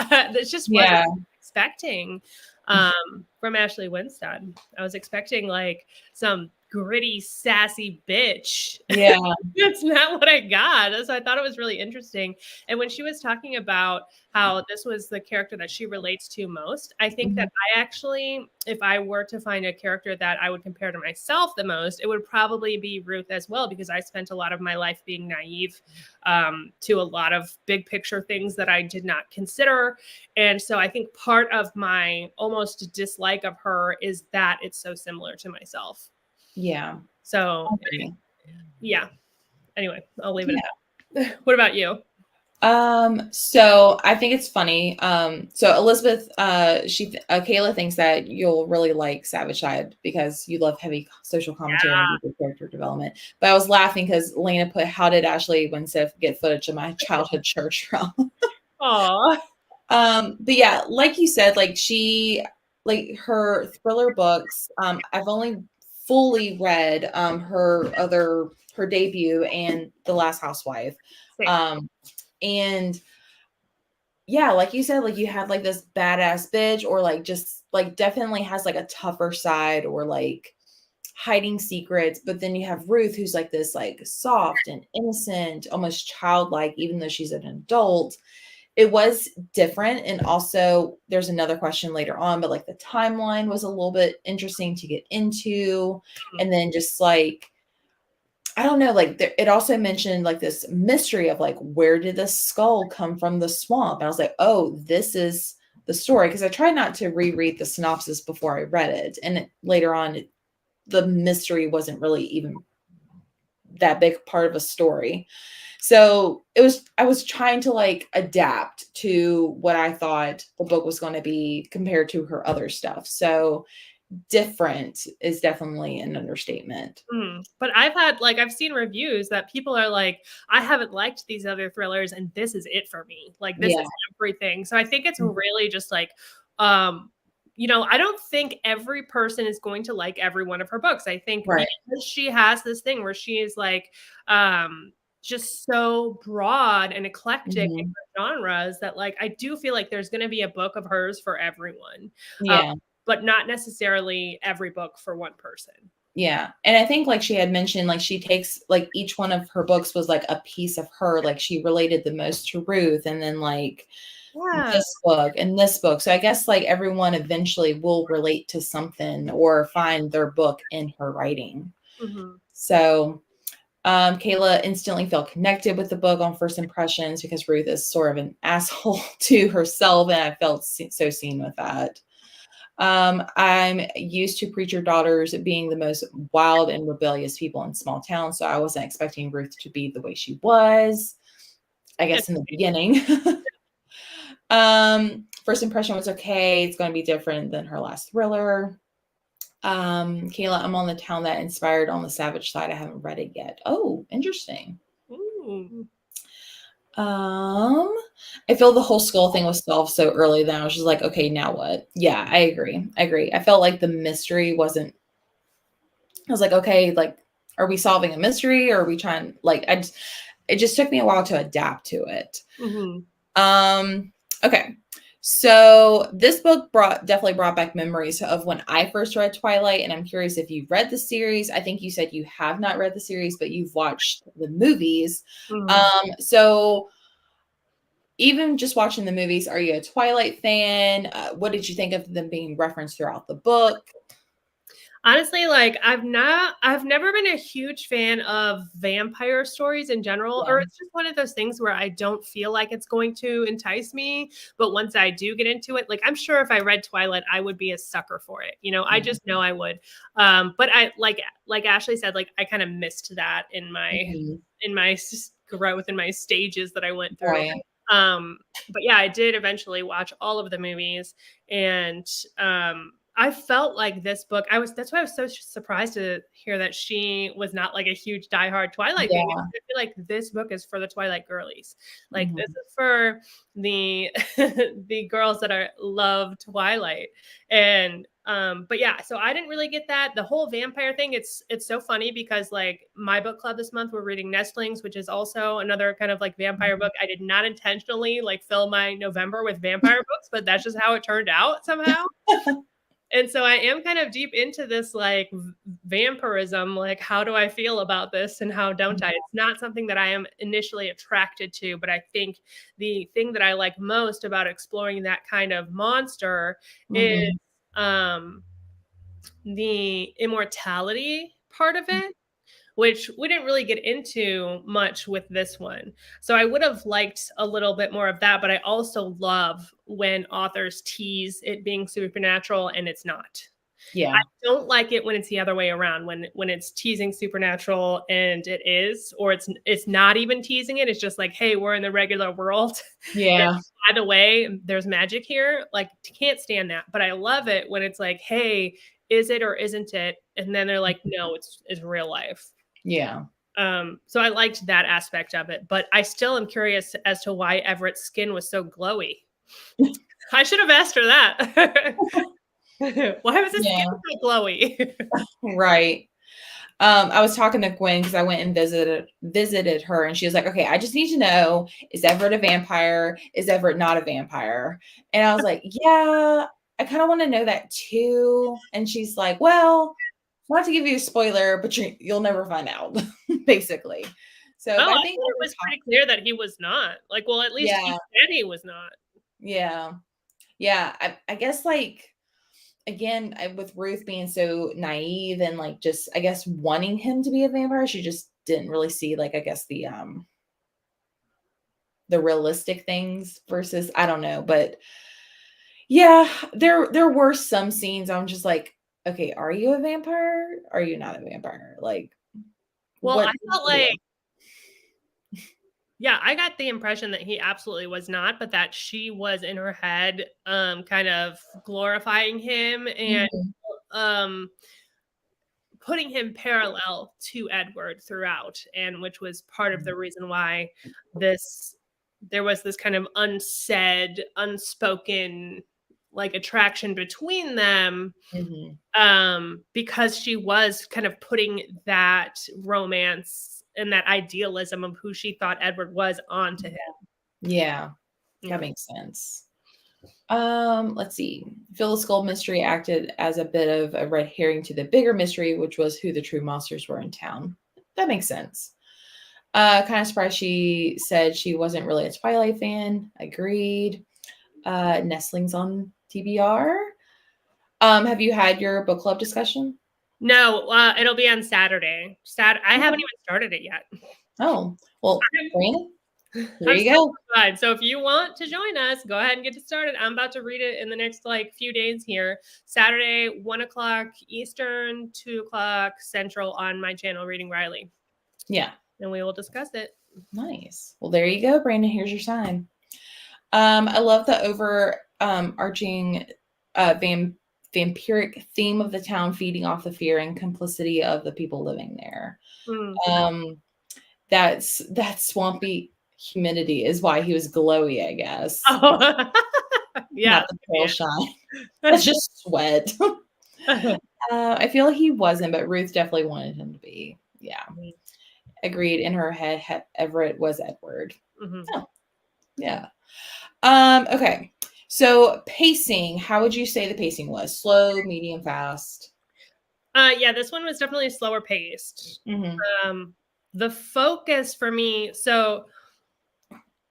That's just what I was expecting from Ashley Winstead. I was expecting like some gritty, sassy bitch. Yeah. That's not what I got. So I thought it was really interesting. And when she was talking about how this was the character that she relates to most, I think that I actually, if I were to find a character that I would compare to myself the most, it would probably be Ruth as well, because I spent a lot of my life being naive to a lot of big picture things that I did not consider. And so I think part of my almost dislike of her is that it's so similar to myself. Yeah. So yeah. Anyway, I'll leave it at that. What about you? So I think it's funny. So Elizabeth, Kayla thinks that you'll really like Savage Side because you love heavy social commentary and deeper character development. But I was laughing because Lena put, "How did Ashley Winstead get footage of my childhood church drum?" Aww. But yeah, like you said, like her thriller books, I've only fully read her debut and The Last Housewife. And yeah, like you said, like you have like this badass bitch, or like just like definitely has like a tougher side, or like hiding secrets. But then you have Ruth, who's like this like soft and innocent, almost childlike, even though she's an adult. It was different. And also there's another question later on, but like the timeline was a little bit interesting to get into. And then just like, I don't know, like it also mentioned like this mystery of like, where did the skull come from the swamp? And I was like, oh, this is the story. Cause I tried not to reread the synopsis before I read it. And later on, the mystery wasn't really even that big part of a story. So I was trying to like adapt to what I thought the book was going to be compared to her other stuff. So different is definitely an understatement. But I've seen reviews that people are like, I haven't liked these other thrillers and this is it for me. Like this is everything. So I think it's really just like, you know, I don't think every person is going to like every one of her books. I think because she has this thing where she is like, just so broad and eclectic in her genres that like, I do feel like there's going to be a book of hers for everyone. But not necessarily every book for one person. Yeah. And I think like she had mentioned, like she takes like each one of her books was like a piece of her, like she related the most to Ruth, and then like this book and this book. So I guess like everyone eventually will relate to something or find their book in her writing. So Kayla instantly felt connected with the book on first impressions because Ruth is sort of an asshole to herself, and I felt so seen with that. I'm used to preacher daughters being the most wild and rebellious people in small towns, so I wasn't expecting Ruth to be the way she was, I guess, in the beginning. First impression was okay. It's going to be different than her last thriller. Kayla, I'm on the town that inspired On the Savage Side. I haven't read it yet. Oh, interesting. I feel the whole skull thing was solved so early that I was just like, okay, now what? Yeah, I agree. I felt like the mystery wasn't, I was like, okay, like, are we solving a mystery, or are we trying, like, it just took me a while to adapt to it. Okay. So this book definitely brought back memories of when I first read Twilight, and I'm curious if you've read the series. I think you said you have not read the series, but you've watched the movies. So even just watching the movies, are you a Twilight fan? What did you think of them being referenced throughout the book? Honestly, like I've never been a huge fan of vampire stories in general, or it's just one of those things where I don't feel like it's going to entice me. But once I do get into it, like I'm sure if I read Twilight, I would be a sucker for it. You know, I just know I would. But I like Ashley said, like I kind of missed that in my growth, in my stages that I went through. But yeah, I did eventually watch all of the movies, and I felt like this book, that's why I was so surprised to hear that she was not like a huge diehard Twilight fan. I feel like this book is for the Twilight girlies. Like this is for the the girls that love Twilight. And but yeah, so I didn't really get that. The whole vampire thing, it's so funny because like my book club this month, we're reading Nestlings, which is also another kind of like vampire book. I did not intentionally like fill my November with vampire books, but that's just how it turned out somehow. And so I am kind of deep into this like vampirism. Like, how do I feel about this and how don't I? It's not something that I am initially attracted to, but I think the thing that I like most about exploring that kind of monster is the immortality part of it, which we didn't really get into much with this one. So I would have liked a little bit more of that, but I also love when authors tease it being supernatural and it's not. Yeah. I don't like it when it's the other way around, when it's teasing supernatural and it is, or it's not even teasing it. It's just like, hey, we're in the regular world. Yeah. By the way, there's magic here. Like, can't stand that. But I love it when it's like, hey, is it or isn't it? And then they're like, no, it's real life. Yeah. So I liked that aspect of it, but I still am curious as to why Everett's skin was so glowy. I should have asked her that. Why was his skin so glowy? Right. I was talking to Gwen because I went and visited her, and she was like, okay, I just need to know, is Everett a vampire? Is Everett not a vampire? And I was like, yeah, I kind of want to know that too. And she's like, well, not to give you a spoiler, but you'll never find out, basically. So I I think think it was pretty clear that he was not. Like, well, at least he said he was not. Yeah. Yeah. I guess, like, again, with Ruth being so naive and like just, I guess, wanting him to be a vampire, she just didn't really see, like, I guess the realistic things versus, I don't know, but yeah, there were some scenes I'm just like, okay, are you a vampire? Are you not a vampire? Like, well, I felt like, yeah, I got the impression that he absolutely was not, but that she was in her head, kind of glorifying him and putting him parallel to Edward throughout, and which was part of the reason why there was this kind of unsaid, unspoken, like, attraction between them, because she was kind of putting that romance and that idealism of who she thought Edward was onto him. Yeah, that makes sense. Let's see. Phyllis Gold mystery acted as a bit of a red herring to the bigger mystery, which was who the true monsters were in town. That makes sense. Kind of surprised she said she wasn't really a Twilight fan. Agreed. Nestlings on TBR. Have you had your book club discussion? No, it'll be on Saturday. I haven't even started it yet. Oh, well, Brandon, there you go. So if you want to join us, go ahead and get started. I'm about to read it in the next few days here. Saturday, 1:00 Eastern, 2:00 Central on my channel, Reading Riley. Yeah. And we will discuss it. Nice. Well, there you go, Brandon. Here's your sign. I love the overarching vampiric theme of the town, feeding off the fear and complicity of the people living there. That swampy humidity is why he was glowy, I guess. Oh. Yeah. Not the pearl shine. That's just sweat. I feel like he wasn't, but Ruth definitely wanted him to be. Yeah. Agreed. In her head, Everett was Edward. Oh, yeah. Okay. So pacing, how would you say the pacing was? Slow, medium, fast? Yeah, this one was definitely slower paced. The focus for me, so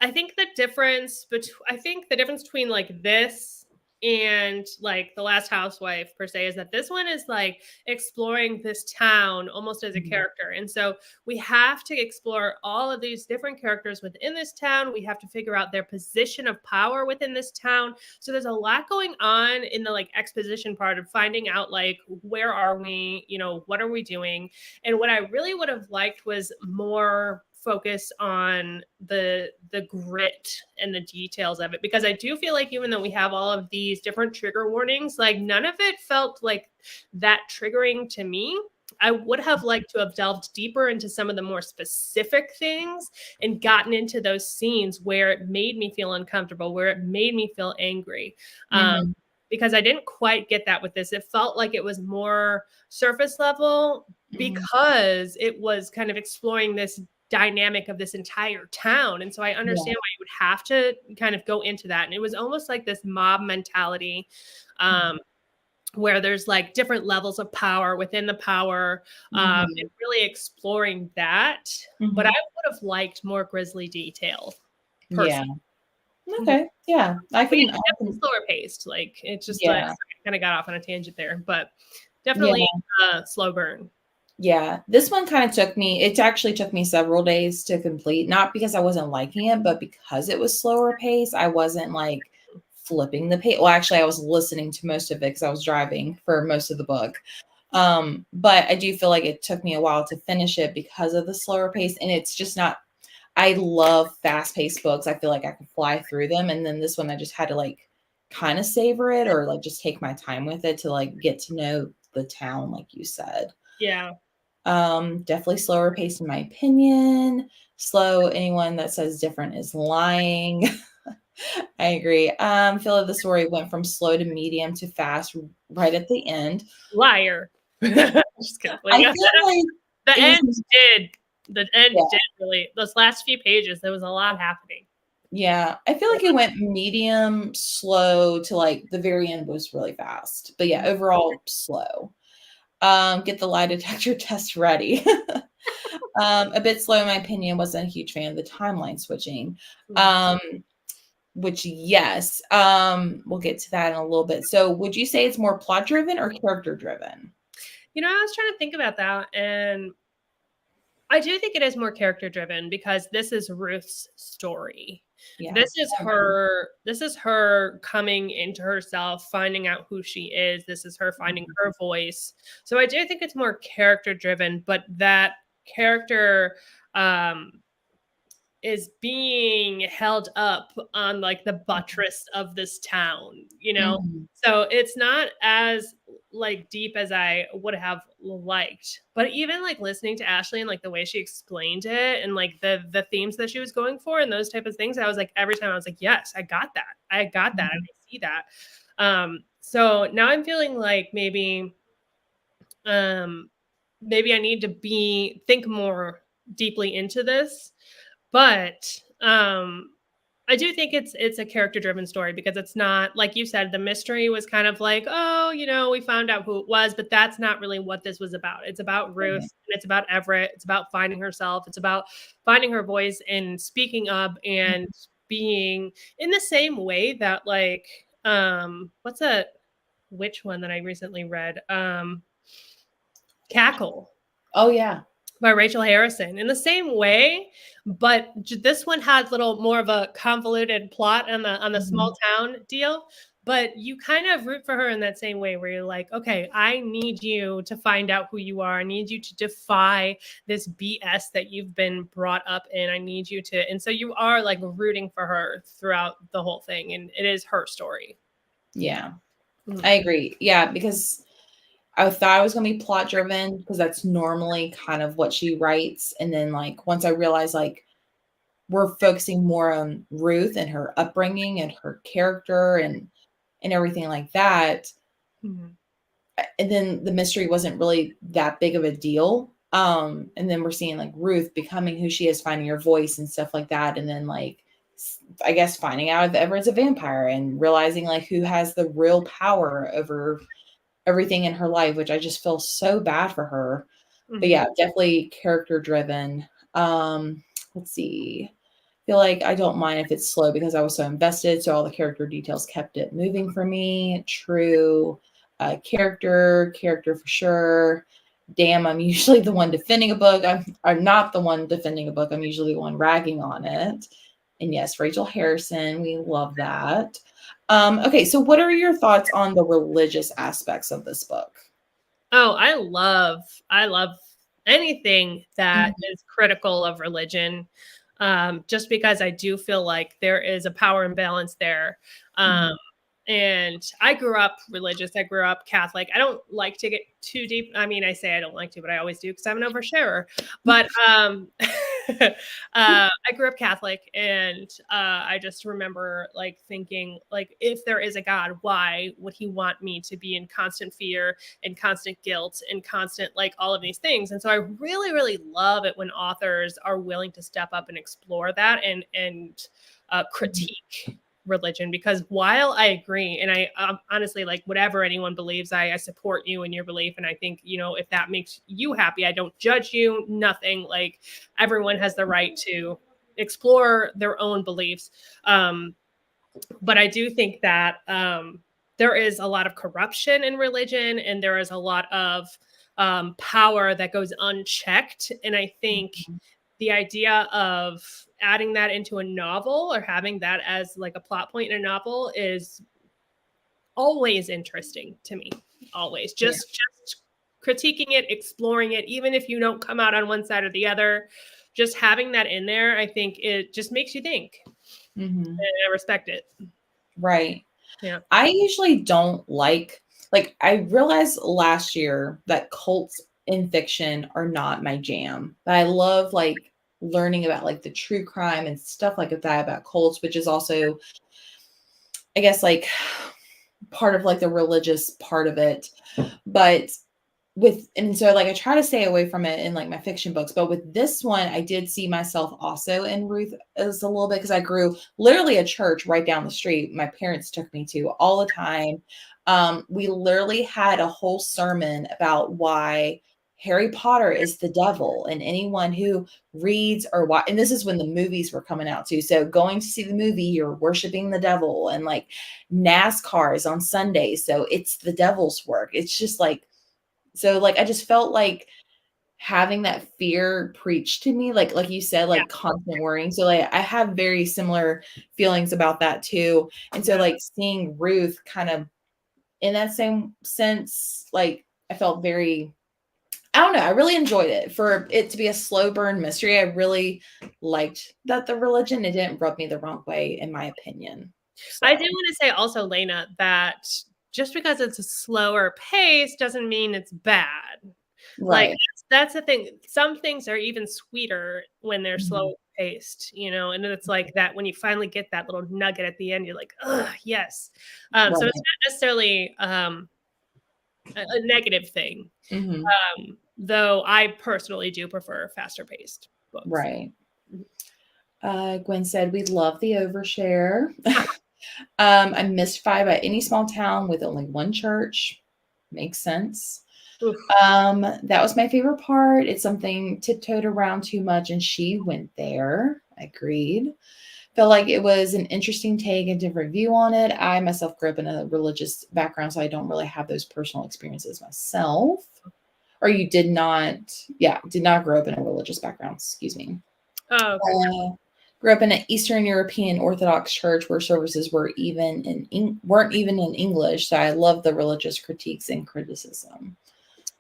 I think the difference between like this and like The Last Housewife per se is that this one is like exploring this town almost as a character. And so we have to explore all of these different characters within this town. We have to figure out their position of power within this town. So there's a lot going on in the like exposition part of finding out like, where are we, what are we doing? And what I really would have liked was more focus on the grit and the details of it, because I do feel like even though we have all of these different trigger warnings, like none of it felt like that triggering to me. I would have liked to have delved deeper into some of the more specific things and gotten into those scenes where it made me feel uncomfortable, where it made me feel angry. Because I didn't quite get that with this. It felt like it was more surface level because it was kind of exploring this dynamic of this entire town. And so I understand why you would have to kind of go into that. And it was almost like this mob mentality where there's like different levels of power within the power, and really exploring that. But I would have liked more grisly detail. Yeah. Personally. Okay. Yeah. I But yeah, can, definitely slower paced. Like it's just like yeah. I kind of got off on a tangent there, but Yeah. definitely slow burn. Yeah. This one kind of it actually took me several days to complete, not because I wasn't liking it, but because it was slower pace. I wasn't like flipping the page. Well, actually, I was listening to most of it because I was driving for most of the book. But I do feel like it took me a while to finish it because of the slower pace. And it's just not, I love fast paced books. I feel like I could fly through them. And then this one, I just had to like kind of savor it or like just take my time with it to like get to know the town, like you said. Yeah. Definitely slower pace in my opinion. Slow, anyone that says different is lying. I agree. Feel like the story went from slow to medium to fast right at the end. Liar. Just kidding. I feel like the it end was, did. The end yeah, did really. Those last few pages, there was a lot happening. yeah. I feel like it went medium, slow to like the very end was really fast. But yeah, overall slow. Get the lie detector test ready. A bit slow in my opinion. Wasn't a huge fan of the timeline switching. Which yes, we'll get to that in a little bit. So would you say it's more plot driven or character driven? You know, I was trying to think about that, and I do think it is more character driven because this is Ruth's story. Yeah. This is her coming into herself, finding out who she is. This is her finding her voice. So I do think it's more character driven, but that character is being held up on like the buttress of this town, you know? Mhm. So it's not as like deep as I would have liked. But even like listening to Ashley and like the way she explained it and like the themes that she was going for and those type of things, I was like every time I was like, yes, I got that. I got that. I see that. So now I'm feeling like um maybe I need to think more deeply into this, but I do think it's a character driven story because it's not like you said, the mystery was kind of like, oh, you know, we found out who it was, but that's not really what this was about. It's about Ruth Right. and it's about Everett. It's about finding herself. It's about finding her voice and speaking up and being in the same way that like what's a which one that I recently read? Cackle Oh yeah. by Rachel Harrison in the same way, but this one had little more of a convoluted plot on the small town deal. But you kind of root for her in that same way, where you're like, okay, I need you to find out who you are. I need you to defy this BS that you've been brought up in. I need you to, and so you are like rooting for her throughout the whole thing, and it is her story. Yeah. I agree. Yeah, because I thought I was going to be plot driven because that's normally kind of what she writes. And then like once I realized like we're focusing more on Ruth and her upbringing and her character and everything like that. Mm-hmm. And then the mystery wasn't really that big of a deal. And then we're seeing like Ruth becoming who she is, finding her voice and stuff like that. And then like I guess finding out if Everett's a vampire and realizing like who has the real power over everything in her life, which I just feel so bad for her. But yeah, definitely character driven. Let's see. I feel like I don't mind if it's slow because I was so invested. So all the character details kept it moving for me. True. Character for sure. Damn, I'm usually the one defending a book. I'm not the one defending a book. I'm usually the one ragging on it. And yes, Rachel Harrison, we love that. Okay, so what are your thoughts on the religious aspects of this book? Oh, I love anything that is critical of religion. Just because I do feel like there is a power imbalance there. And I grew up religious. I grew up Catholic. I don't like to get too deep. I mean, I say I don't like to, but I always do because I'm an oversharer. But I grew up Catholic, and I just remember like thinking, like, if there is a God, why would He want me to be in constant fear and constant guilt and constant like all of these things? And so I really, really love it when authors are willing to step up and explore that and critique religion, because while I agree, and I honestly, like, whatever anyone believes, I support you in your belief. And I think, if that makes you happy, I don't judge you, nothing. Like, everyone has the right to explore their own beliefs. But I do think that there is a lot of corruption in religion, and there is a lot of power that goes unchecked. And I think the idea of adding that into a novel, or having that as like a plot point in a novel, is always interesting to me. Always. Just critiquing it, exploring it, even if you don't come out on one side or the other, just having that in there, I think it just makes you think. And I respect it. Right. Yeah. I usually don't like I realized last year that cults in fiction are not my jam. But I love like learning about like the true crime and stuff like that about cults, which is also, I guess, like part of like the religious part of it. But so like I try to stay away from it in like my fiction books, but with this one I did see myself also in Ruth as a little bit, because I grew literally a church right down the street my parents took me to all the time. We literally had a whole sermon about why Harry Potter is the devil, and anyone who reads or watch, and this is when the movies were coming out too, so going to see the movie, you're worshiping the devil, and like NASCAR is on Sundays, so it's the devil's work. It's just like, so like I just felt like having that fear preached to me, like you said, like constant worrying. So like I have very similar feelings about that too. And so like seeing Ruth kind of in that same sense, like I felt very, I don't know, I really enjoyed it. For it to be a slow burn mystery, I really liked that the religion, it didn't rub me the wrong way, in my opinion. So. I do want to say also, Lena, that just because it's a slower pace doesn't mean it's bad. Right. Like, that's the thing. Some things are even sweeter when they're slow paced, and it's like that when you finally get that little nugget at the end, you're like, oh, yes. So it's not necessarily a negative thing. Though I personally do prefer faster paced books. Right. Gwen said, we love the overshare. I'm mystified by any small town with only one church. Makes sense. That was my favorite part. It's something tiptoed around too much, and she went there. Agreed. Felt like it was an interesting take and different view on it. I myself grew up in a religious background, so I don't really have those personal experiences myself. Or you did not grow up in a religious background. Excuse me. Oh, okay. Grew up in an Eastern European Orthodox church where services weren't even in English. So I love the religious critiques and criticism.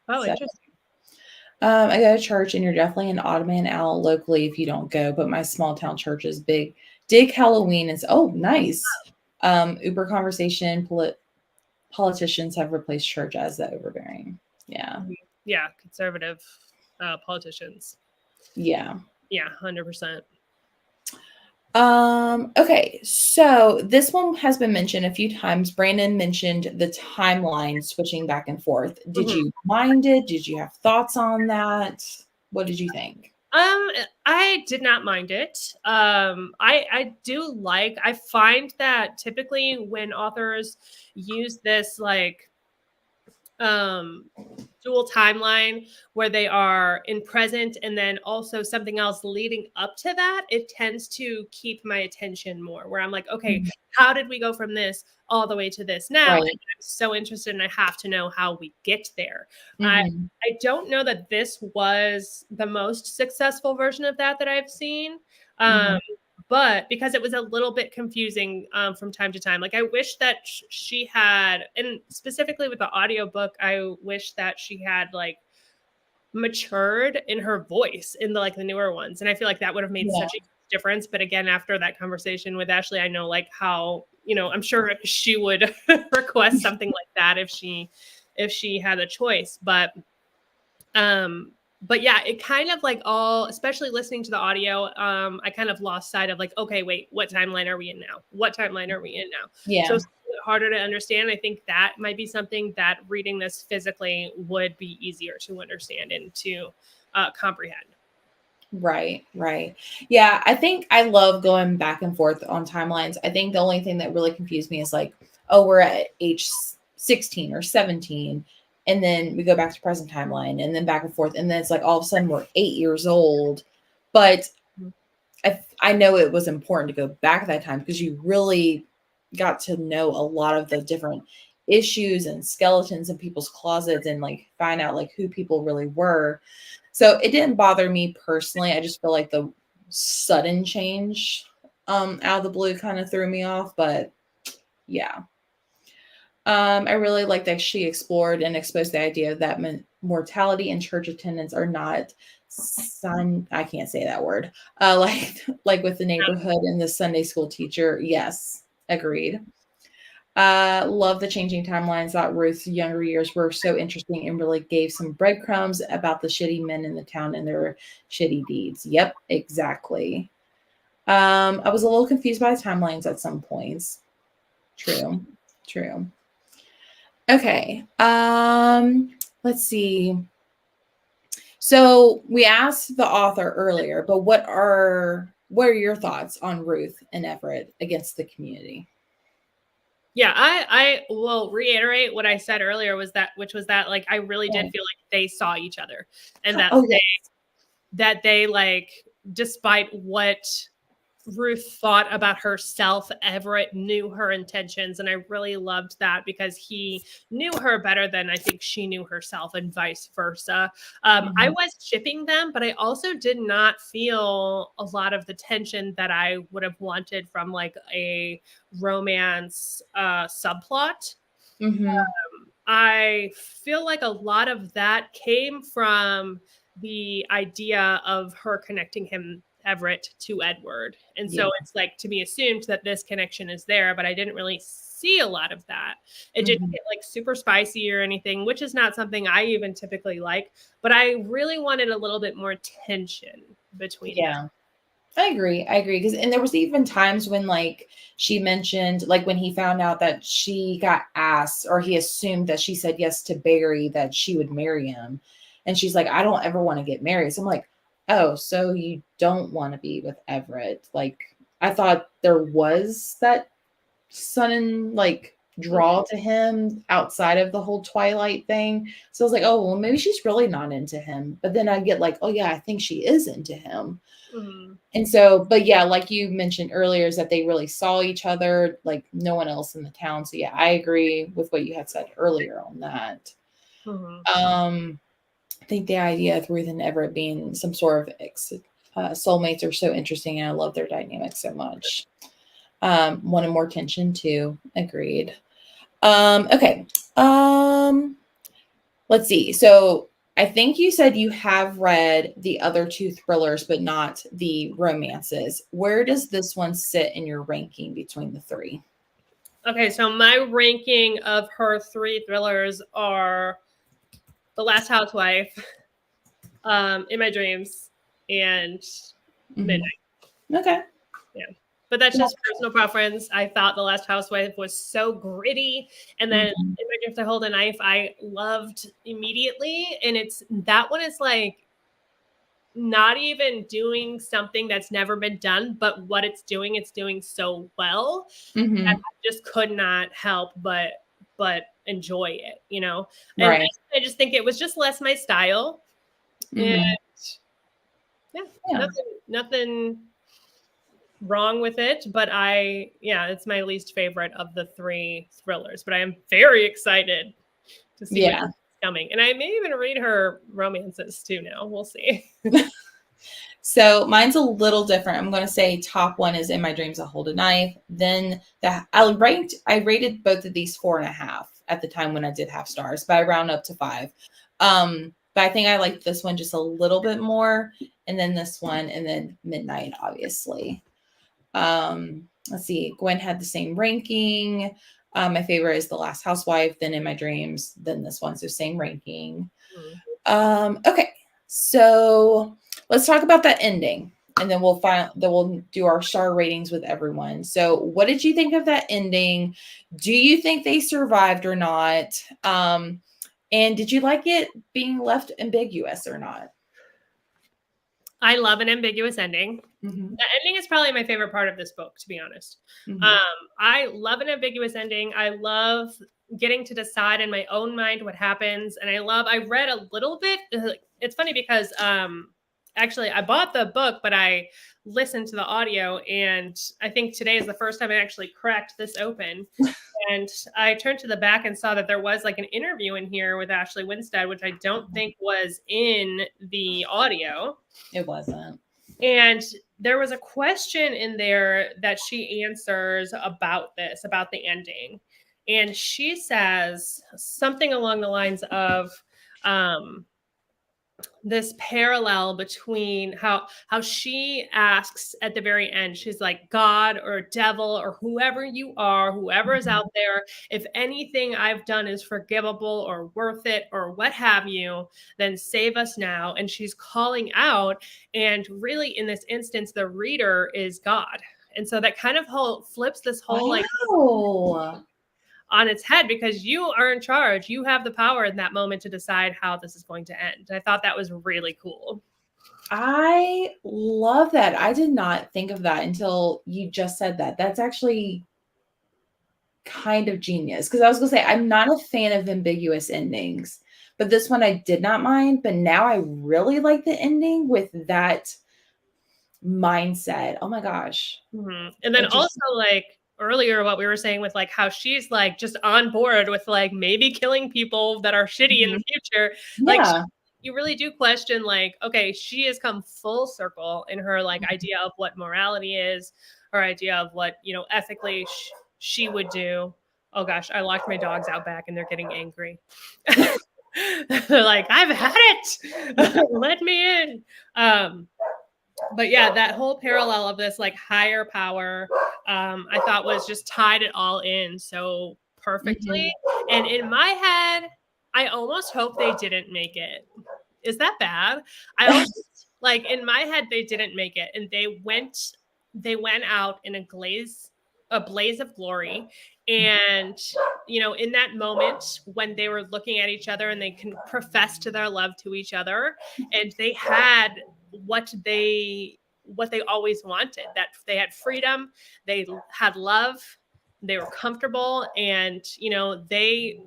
Oh, interesting. I go to church, and you're definitely an odd man out locally if you don't go. But my small town church is big. Dig Halloween is nice. Uber conversation. Politicians have replaced church as the overbearing. Yeah. Yeah, conservative politicians. Yeah. Yeah, 100%. Okay, so this one has been mentioned a few times. Brandon mentioned the timeline switching back and forth. Did you mind it? Did you have thoughts on that? What did you think? I did not mind it. I find that typically when authors use this like dual timeline where they are in present and then also something else leading up to that, it tends to keep my attention more, where I'm like, okay, how did we go from this all the way to this now? And I'm so interested, and I have to know how we get there. I don't know that this was the most successful version of that I've seen. But because it was a little bit confusing from time to time, like I wish that she had, and specifically with the audiobook, I wish that she had like matured in her voice in the newer ones. And I feel like that would have made such a difference. But again, after that conversation with Ashley, I know like how, I'm sure she would request something like that if she had a choice. But yeah, it kind of like especially listening to the audio, I kind of lost sight of like, okay, wait, what timeline are we in now? What timeline are we in now? Yeah. So it's harder to understand. I think that might be something that reading this physically would be easier to understand and to comprehend. Right, right. Yeah, I think I love going back and forth on timelines. I think the only thing that really confused me is like, oh, we're at age 16 or 17, and then we go back to present timeline, and then back and forth, and then it's like all of a sudden we're 8 years old. But I know it was important to go back at that time because you really got to know a lot of the different issues and skeletons in people's closets and like find out like who people really were. So it didn't bother me personally. I just feel like the sudden change out of the blue kind of threw me off, but yeah. I really like that she explored and exposed the idea that mortality and church attendance are not I can't say that word. Like with the neighborhood and the Sunday school teacher. Yes, agreed. Love the changing timelines. Thought Ruth's younger years were so interesting and really gave some breadcrumbs about the shitty men in the town and their shitty deeds. Yep, exactly. I was a little confused by the timelines at some points. True, true. Okay. Let's see. So we asked the author earlier, but what are your thoughts on Ruth and Everett against the community? Yeah, I will reiterate what I said earlier which was that like I really did feel like they saw each other and Oh, yeah. that they like, despite what Ruth thought about herself, Everett knew her intentions. And I really loved that because he knew her better than I think she knew herself and vice versa. I was shipping them, but I also did not feel a lot of the tension that I would have wanted from like a romance subplot. I feel like a lot of that came from the idea of her connecting Everett to Edward. And so it's like to be assumed that this connection is there, but I didn't really see a lot of that. It didn't get like super spicy or anything, which is not something I even typically like, but I really wanted a little bit more tension between them. I agree. Because, and there was even times when like she mentioned, like when he found out that she got asked, or he assumed that she said yes to Barry, that she would marry him. And she's like, I don't ever want to get married. So I'm like, oh, so you don't want to be with Everett. Like, I thought there was that sudden like draw to him outside of the whole Twilight thing. So I was like, oh, well, maybe she's really not into him. But then I get like, oh yeah, I think she is into him. And so, but yeah, like you mentioned earlier, is that they really saw each other, like no one else in the town. So yeah, I agree with what you had said earlier on that. I think the idea of Ruth and Everett being some sort of soulmates are so interesting, and I love their dynamic so much. Wanted more tension too. Agreed. Okay. Let's see. So I think you said you have read the other two thrillers, but not the romances. Where does this one sit in your ranking between the three? Okay, so my ranking of her three thrillers are The Last Housewife, In My Dreams, and Midnight. Okay. Yeah. But that's just personal preference. I thought The Last Housewife was so gritty. And then In My Dreams I Hold a Knife, I loved immediately. And that one is like not even doing something that's never been done, but what it's doing so well that I just could not help but enjoy it, you know? And Right. I just think it was just less my style. And nothing wrong with it, but it's my least favorite of the three thrillers, but I am very excited to see what's coming. And I may even read her romances too now. We'll see. So mine's a little different. I'm going to say top one is In My Dreams I Hold a Knife. Then I rated both of these 4.5 at the time when I did have stars, but I round up to 5. But I think I liked this one just a little bit more, and then this one, and then Midnight, obviously. Let's see. Gwen had the same ranking. My favorite is The Last Housewife, then In My Dreams, then this one. So same ranking. Okay. So let's talk about that ending, and then we'll do our star ratings with everyone. So what did you think of that ending? Do you think they survived or not? And did you like it being left ambiguous or not? I love an ambiguous ending. Mm-hmm. The ending is probably my favorite part of this book, to be honest. Mm-hmm. I love an ambiguous ending. I love getting to decide in my own mind what happens. And I read a little bit. It's funny because actually I bought the book, but I listened to the audio. And I think today is the first time I actually cracked this open. And I turned to the back and saw that there was like an interview in here with Ashley Winstead, which I don't think was in the audio. It wasn't. And there was a question in there that she answers about this, about the ending. And she says something along the lines of this parallel between how she asks at the very end, she's like, God or devil or whoever you are, whoever is out there, if anything I've done is forgivable or worth it or what have you, then save us now. And she's calling out, and really in this instance the reader is God. And so that kind of flips this whole like on its head, because you are in charge. You have the power in that moment to decide how this is going to end. I thought that was really cool. I love that. I did not think of that until you just said that. That's actually kind of genius, because I was going to say I'm not a fan of ambiguous endings, but this one I did not mind. But now I really like the ending with that mindset. Oh my gosh. Mm-hmm. And then also like earlier what we were saying with like how she's like just on board with like maybe killing people that are shitty in the future. Like you really do question like, okay, she has come full circle in her like idea of what morality is, her idea of what, you know, ethically she would do. Oh gosh, I locked my dogs out back and they're getting angry. They're like, I've had it. Let me in. But yeah, that whole parallel of this like higher power, I thought was just tied it all in so perfectly. And in my head, I almost hope they didn't make it. Is that bad? I almost like in my head they didn't make it, and they went out in a blaze of glory. And you know, in that moment when they were looking at each other and they can profess to their love to each other, and they had what they always wanted, that they had freedom, they had love, they were comfortable, and you know, they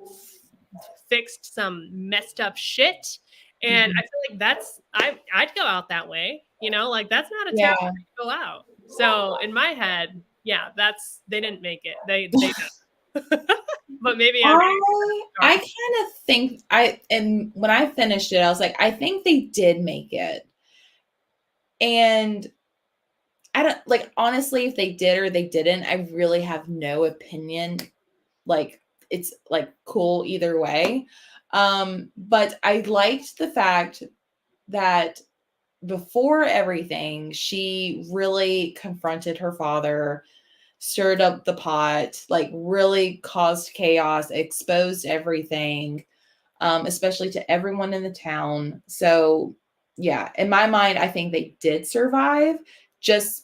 fixed some messed up shit. And I feel like that's I'd go out that way, you know, like that's not a terrible way to go out. So in my head, yeah, they didn't make it. They but maybe I kind of think and when I finished it, I was like, I think they did make it. And I don't like, honestly, if they did or they didn't, I really have no opinion. Like, it's like cool either way. But I liked the fact that before everything, she really confronted her father, stirred up the pot, like really caused chaos, exposed everything, especially to everyone in the town. So yeah, in my mind, I think they did survive,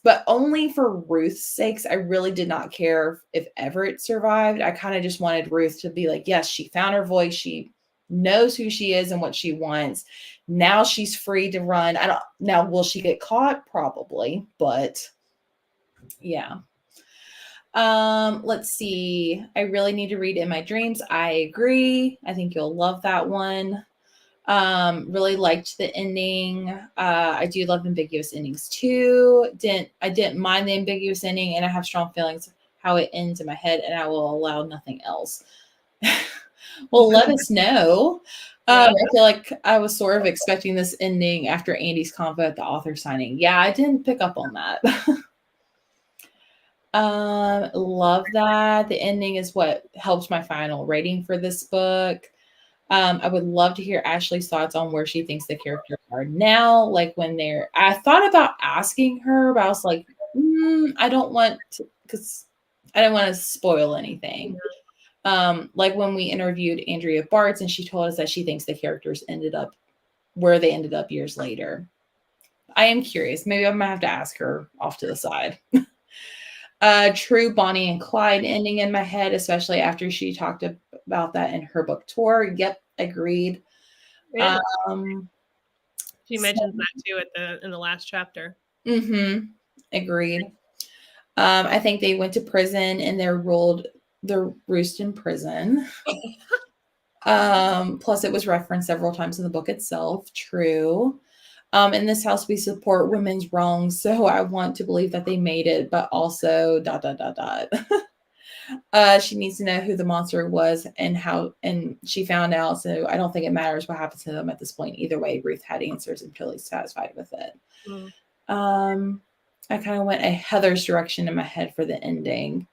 but only for Ruth's sakes. I really did not care if Everett survived. I kind of just wanted Ruth to be like, yes, she found her voice. She knows who she is and what she wants. Now she's free to run. Now, will she get caught? Probably, but yeah. Let's see. I really need to read In My Dreams. I agree. I think you'll love that one. Really liked the ending. I do love ambiguous endings too. I didn't mind the ambiguous ending, and I have strong feelings how it ends in my head, and I will allow nothing else. Well, let us know. I feel like I was sort of expecting this ending after Andy's convo at the author signing. Yeah, I didn't pick up on that. Love that. The ending is what helped my final rating for this book. I would love to hear Ashley's thoughts on where she thinks the characters are now. Like I thought about asking her, but I was like, I don't want to, because I didn't want to spoil anything. Like when we interviewed Andrea Bartz, and she told us that she thinks the characters ended up where they ended up years later. I am curious. Maybe I'm gonna have to ask her off to the side. True Bonnie and Clyde ending in my head, especially after she talked about that in her book tour. Yep, agreed. She mentions that too in the last chapter. Mm-hmm. Agreed. I think they went to prison and they're ruled the roost in prison. Plus it was referenced several times in the book itself. True. In this house, we support women's wrongs, so I want to believe that they made it, but also ... She needs to know who the monster was and how, and she found out. So I don't think it matters what happens to them at this point. Either way, Ruth had answers and totally satisfied with it. I kind of went a Heather's direction in my head for the ending.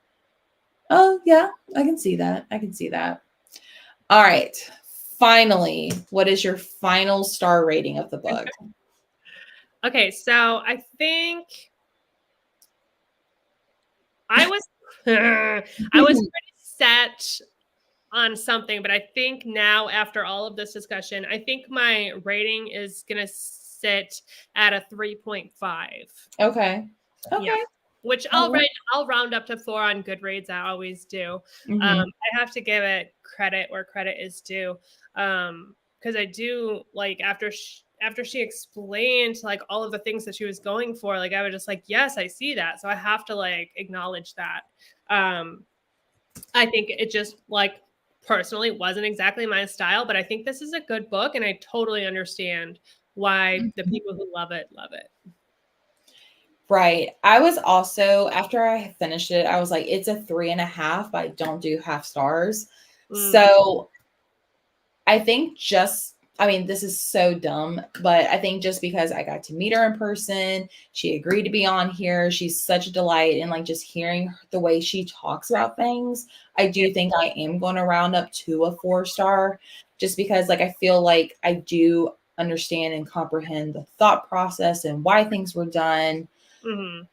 Oh yeah, I can see that. All right. Finally, what is your final star rating of the book? Okay, so I think I was pretty set on something, but I think now after all of this discussion, I think my rating is gonna sit at a 3.5. Okay. Yeah. Which I'll round up to 4 on Goodreads. I always do. I have to give it credit where credit is due. Because I do like after she explained like all of the things that she was going for, like I was just like, yes, I see that. So I have to like acknowledge that. I think it just like personally wasn't exactly my style, but I think this is a good book and I totally understand why the people who love it love it. Right. I was also, after I finished it, I was like, it's a 3.5, but I don't do half stars. So I think this is so dumb, but I think just because I got to meet her in person, she agreed to be on here. She's such a delight. And like just hearing the way she talks about things, I do think I am going to round up to a 4-star just because like, I feel like I do understand and comprehend the thought process and why things were done.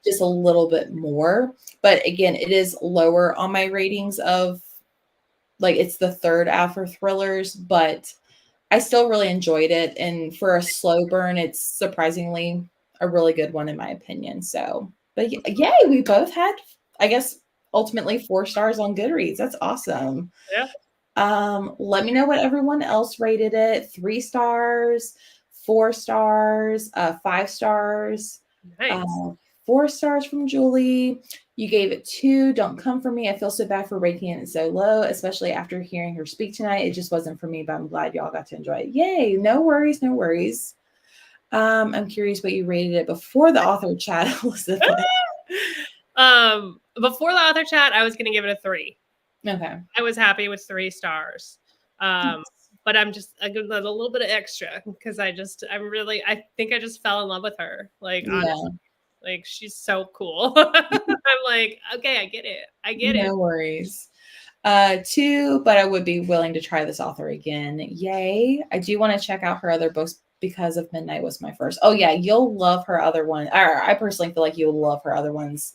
Just a little bit more. But again, it is lower on my ratings of like it's the third after thrillers, but I still really enjoyed it. And for a slow burn, it's surprisingly a really good one in my opinion. So, but yay, we both had, I guess, ultimately 4 stars on Goodreads. That's awesome. Yeah. Let me know what everyone else rated it. 3 stars, 4 stars, 5 stars. Nice. 4 stars from Julie. You gave it 2. Don't come for me. I feel so bad for rating it so low, especially after hearing her speak tonight. It just wasn't for me, but I'm glad y'all got to enjoy it. Yay. No worries. I'm curious what you rated it before the author chat, Elizabeth. Before the author chat, I was going to give it a 3. Okay. I was happy with 3 stars. But I'm just a little bit of extra because I think I just fell in love with her. Like, honestly. Like, she's so cool. I'm like, okay, I get it. No worries. 2, but I would be willing to try this author again. Yay. I do want to check out her other books because of Midnight was my first. Oh yeah, you'll love her other one. Or I personally feel like you'll love her other ones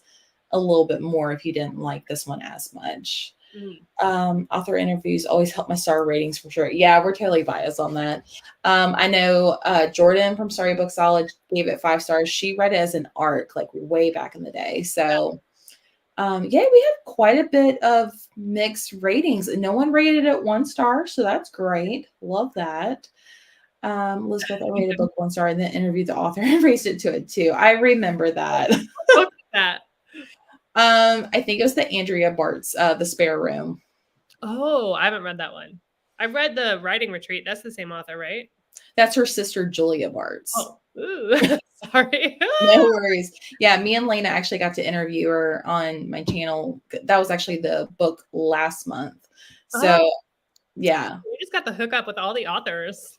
a little bit more if you didn't like this one as much. Author interviews always help my star ratings for sure. Yeah, we're totally biased on that. I know Jordan from Storybook Solid gave it 5 stars. She read it as an arc like way back in the day. So yeah, we had quite a bit of mixed ratings. No one rated it 1 star, so that's great. Love that. Elizabeth, I rated book 1 star and then interviewed the author and raised it to a 2. I remember that. Look at that. I think it was the Andrea Bart's The Spare Room. Oh, I haven't read that one. I've read The Writing Retreat. That's the same author, right? That's her sister, Julia Bart's. Oh, ooh. Sorry. No worries. Yeah, me and Lena actually got to interview her on my channel. That was actually the book last month. So, yeah. We just got the hookup with all the authors.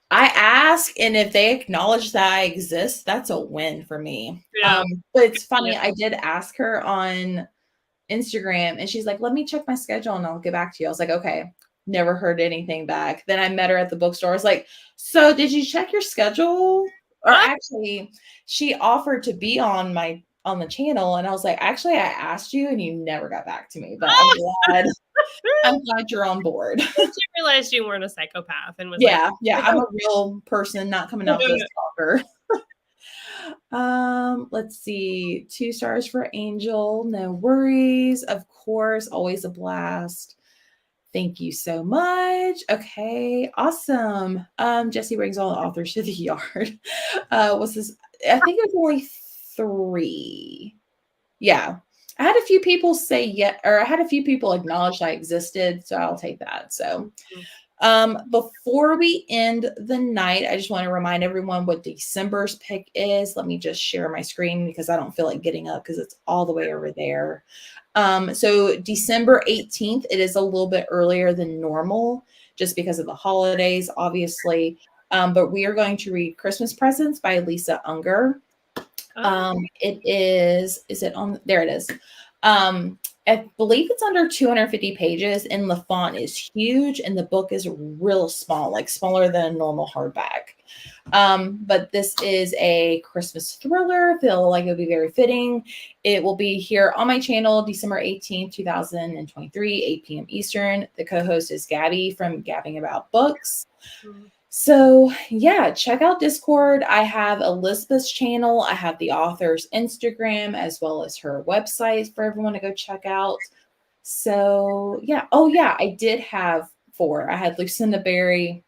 I ask, and if they acknowledge that I exist, that's a win for me. Yeah. But it's funny. I did ask her on Instagram, and she's like, "Let me check my schedule, and I'll get back to you." I was like, "Okay." Never heard anything back. Then I met her at the bookstore. I was like, "So did you check your schedule?" Or actually, she offered to be on the channel, and I was like, "Actually, I asked you, and you never got back to me." But I'm glad you're on board. She realized you weren't a psychopath and was yeah, I'm a real person, not coming off this talker. Let's see. 2 stars for Angel. No worries. Of course, always a blast. Thank you so much. Okay, awesome. Jesse brings all the authors to the yard. What's this? I think it was only 3. Yeah. I had a few people say or I had a few people acknowledge I existed, so I'll take that. So before we end the night, I just want to remind everyone what December's pick is. Let me just share my screen because I don't feel like getting up because it's all the way over there. So December 18th, it is a little bit earlier than normal just because of the holidays, obviously. But we are going to read Christmas Presents by Lisa Unger. It is it on? There it is. I believe it's under 250 pages and the font is huge and the book is real small, like smaller than a normal hardback. But this is a Christmas thriller. I feel like it would be very fitting. It will be here on my channel, December 18th, 2023, 8 p.m. Eastern. The co-host is Gabby from Gabbing About Books. So yeah, check out Discord. I have Elizabeth's channel. I have the author's Instagram as well as her website for everyone to go check out. So yeah. Oh yeah, I did have 4. I had Lucinda Berry,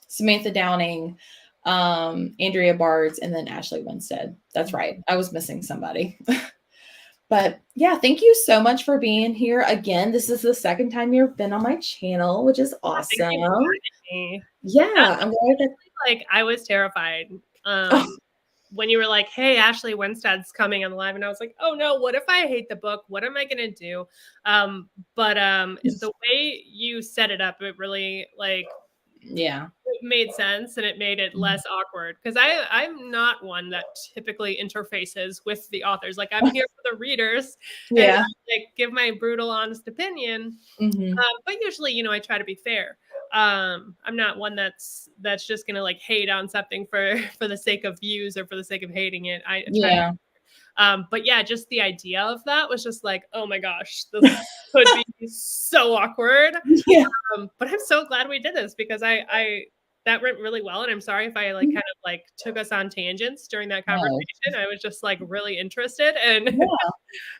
Samantha Downing, Andrea Bards, and then Ashley Winstead. That's right. I was missing somebody. But yeah, thank you so much for being here again. This is the second time you've been on my channel, which is awesome. Yeah, I'm glad that like I was terrified when you were like, "Hey, Ashley Winstead's coming on the live," and I was like, "Oh no, what if I hate the book? What am I gonna do?" But the way you set it up, it really it made sense and it made it less awkward because I'm not one that typically interfaces with the authors. Like I'm here for the readers and like give my brutal, honest opinion. But usually, I try to be fair. I'm not one that's just gonna like hate on something for the sake of views or for the sake of hating it. I try but yeah, just the idea of that was just like, oh my gosh, this could be so awkward. But I'm so glad we did this because I that went really well. And I'm sorry if I like kind of like took us on tangents during that conversation. I was just like really interested and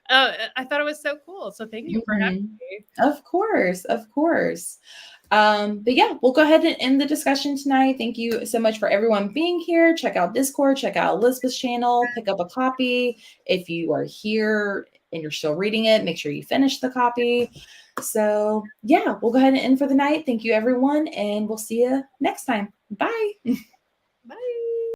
I thought it was so cool. So thank you for having me. Of course, of course. But yeah, we'll go ahead and end the discussion tonight. Thank you so much for everyone being here. Check out Discord, check out Elizabeth's channel, pick up a copy. If you are here and you're still reading it, make sure you finish the copy. So yeah, we'll go ahead and end for the night. Thank you everyone, and we'll see you next time. Bye.